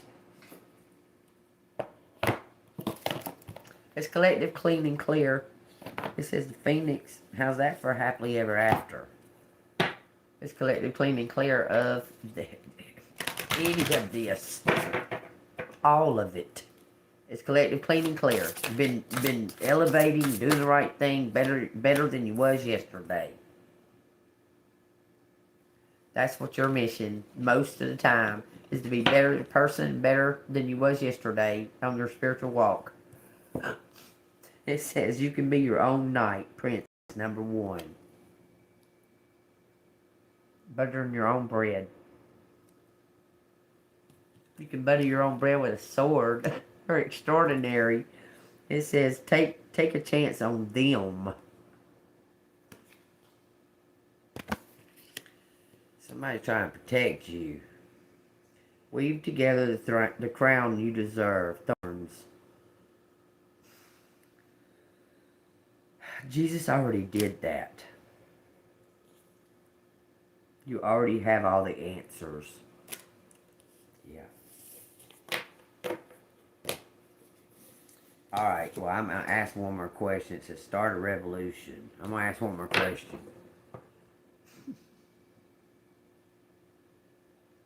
It's collective, clean and clear. It says the Phoenix. How's that for happily ever after? It's collective, clean and clear of any of this. All of it. It's collective, clean and clear. Been elevating, doing the right thing better than you was yesterday. That's what your mission most of the time is, to be better person, better than you was yesterday on your spiritual walk. It says you can be your own knight, Prince number 1. Buttering your own bread. You can butter your own bread with a sword. Or extraordinary. It says take a chance on them. Somebody trying to protect you. Weave together the crown you deserve. Thorns. Jesus already did that. You already have all the answers. Yeah. Alright, well, I'm going to ask one more question. It says start a revolution. I'm going to ask one more question.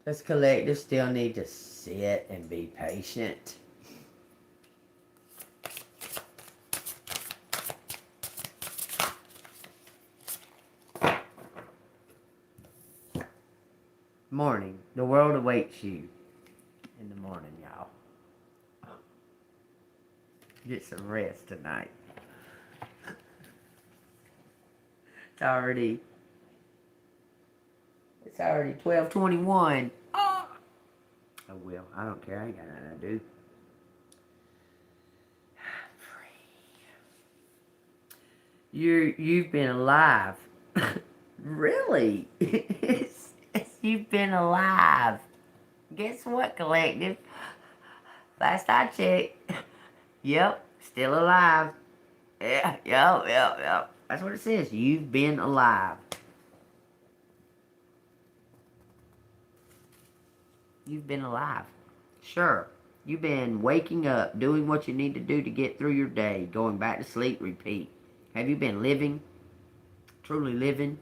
Does collective still need to sit and be patient? Morning. The world awaits you in the morning, y'all. Get some rest tonight. It's already 12:21. Oh well, I don't care. I ain't got nothing to do. You've been alive. Really? You've been alive. Guess what, collective? Last I checked. Yep, still alive. Yeah, yep. That's what it says. You've been alive. You've been alive. Sure. You've been waking up, doing what you need to do to get through your day, going back to sleep, repeat. Have you been living? Truly living?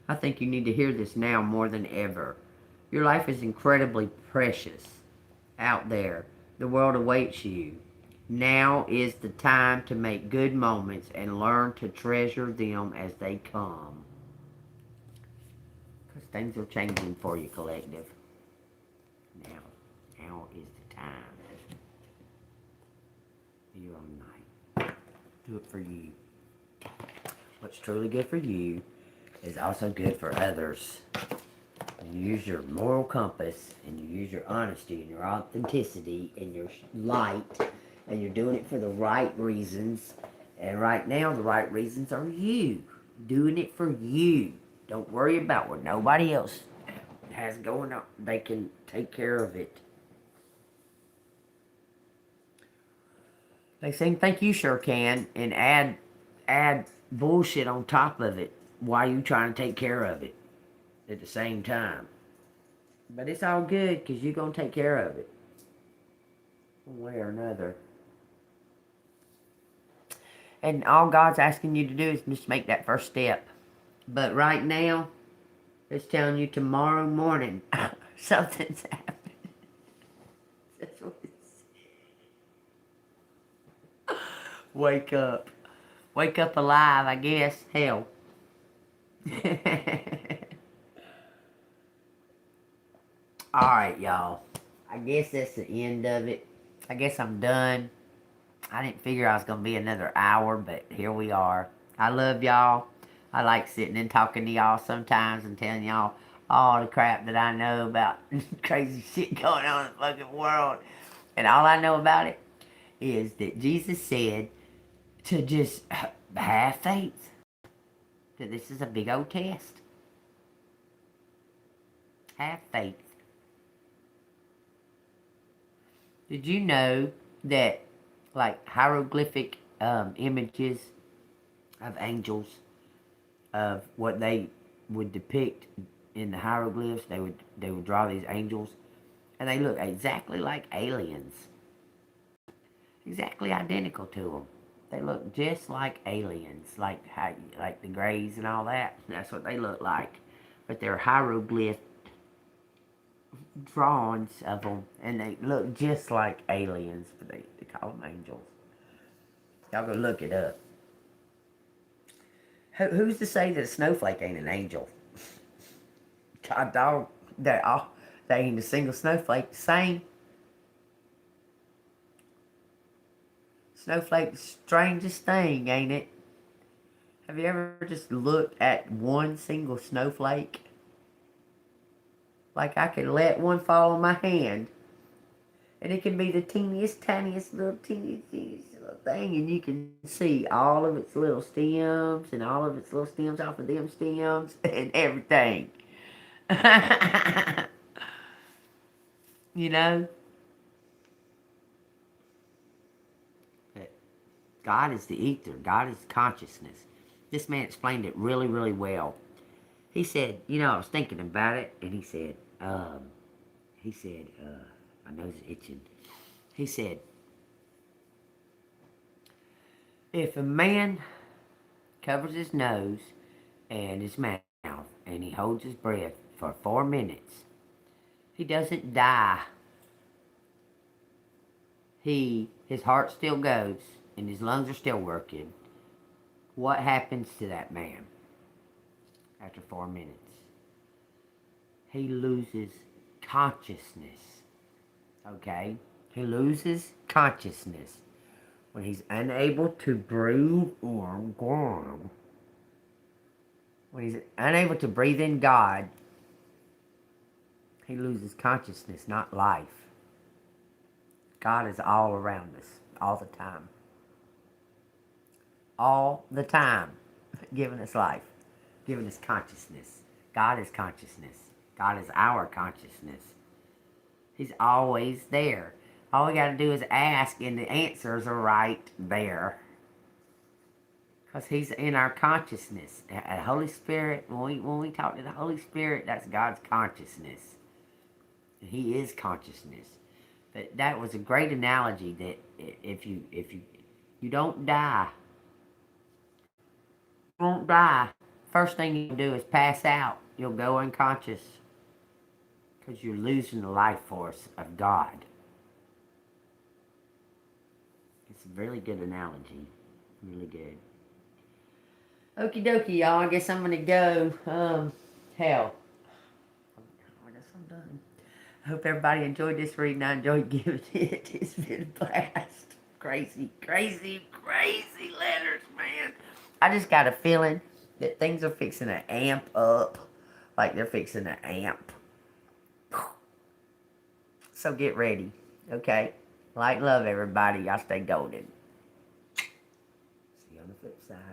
I think you need to hear this now more than ever. Your life is incredibly precious out there. The world awaits you. Now is the time to make good moments and learn to treasure them as they come. Because things are changing for you, collective. Now is the time. Be your own night. Do it for you. What's truly good for you is also good for others. And you use your moral compass, and you use your honesty, and your authenticity, and your light, and you're doing it for the right reasons. And right now, the right reasons are you. Doing it for you. Don't worry about what nobody else has going on. They can take care of it. They seem to think you sure can, and add bullshit on top of it while you trying to take care of it at the same time. But it's all good because you're going to take care of it one way or another. And all God's asking you to do is just make that first step. But right now, it's telling you tomorrow morning something's happening. That's what it's. Wake up. Wake up alive, I guess. Hell. Alright, y'all. I guess that's the end of it. I guess I'm done. I didn't figure I was going to be another hour, but here we are. I love y'all. I like sitting and talking to y'all sometimes and telling y'all all the crap that I know about crazy shit going on in the fucking world. And all I know about it is that Jesus said to just have faith. That this is a big old test. Have faith. Did you know that, like, hieroglyphic images of angels, of what they would depict in the hieroglyphs, they would draw these angels, and they look exactly like aliens. Exactly identical to them. They look just like aliens, like the Greys and all that. That's what they look like. But they're hieroglyph drawings of them, and they look just like aliens, but they call them angels. Y'all go look it up. Who's to say that a snowflake ain't an angel? God dog, they ain't a single snowflake the same. Snowflake's the strangest thing, ain't it? Have you ever just looked at one single snowflake? Like I could let one fall on my hand, and it can be the teeniest, tiniest little little thing, and you can see all of its little stems and all of its little stems off of them stems and everything. You know? God is the ether. God is consciousness. This man explained it really, really well. He said, you know, I was thinking about it, and he said, my nose is itching. He said, if a man covers his nose and his mouth, and he holds his breath for 4 minutes, he doesn't die. His heart still goes, and his lungs are still working. What happens to that man after 4 minutes? He loses consciousness. Okay? He loses consciousness when he's unable to breathe in God. When he's unable to breathe in God, he loses consciousness, not life. God is all around us, all the time. All the time, giving us life, giving us consciousness. God is consciousness. God is our consciousness. He's always there. All we got to do is ask, and the answers are right there. Because he's in our consciousness. The Holy Spirit, when we talk to the Holy Spirit, that's God's consciousness. He is consciousness. But that was a great analogy that if you don't die, you won't die. First thing you'll do is pass out. You'll go unconscious. Because you're losing the life force of God. It's a really good analogy. Really good. Okie dokie, y'all. I guess I'm going to go. Hell. I guess I'm done. I hope everybody enjoyed this reading. I enjoyed giving it. It's been a blast. Crazy, crazy, crazy letters, man. I just got a feeling that things are fixing to amp up. Like they're fixing to amp. So get ready, okay? Light and love, everybody. Y'all stay golden. See you on the flip side.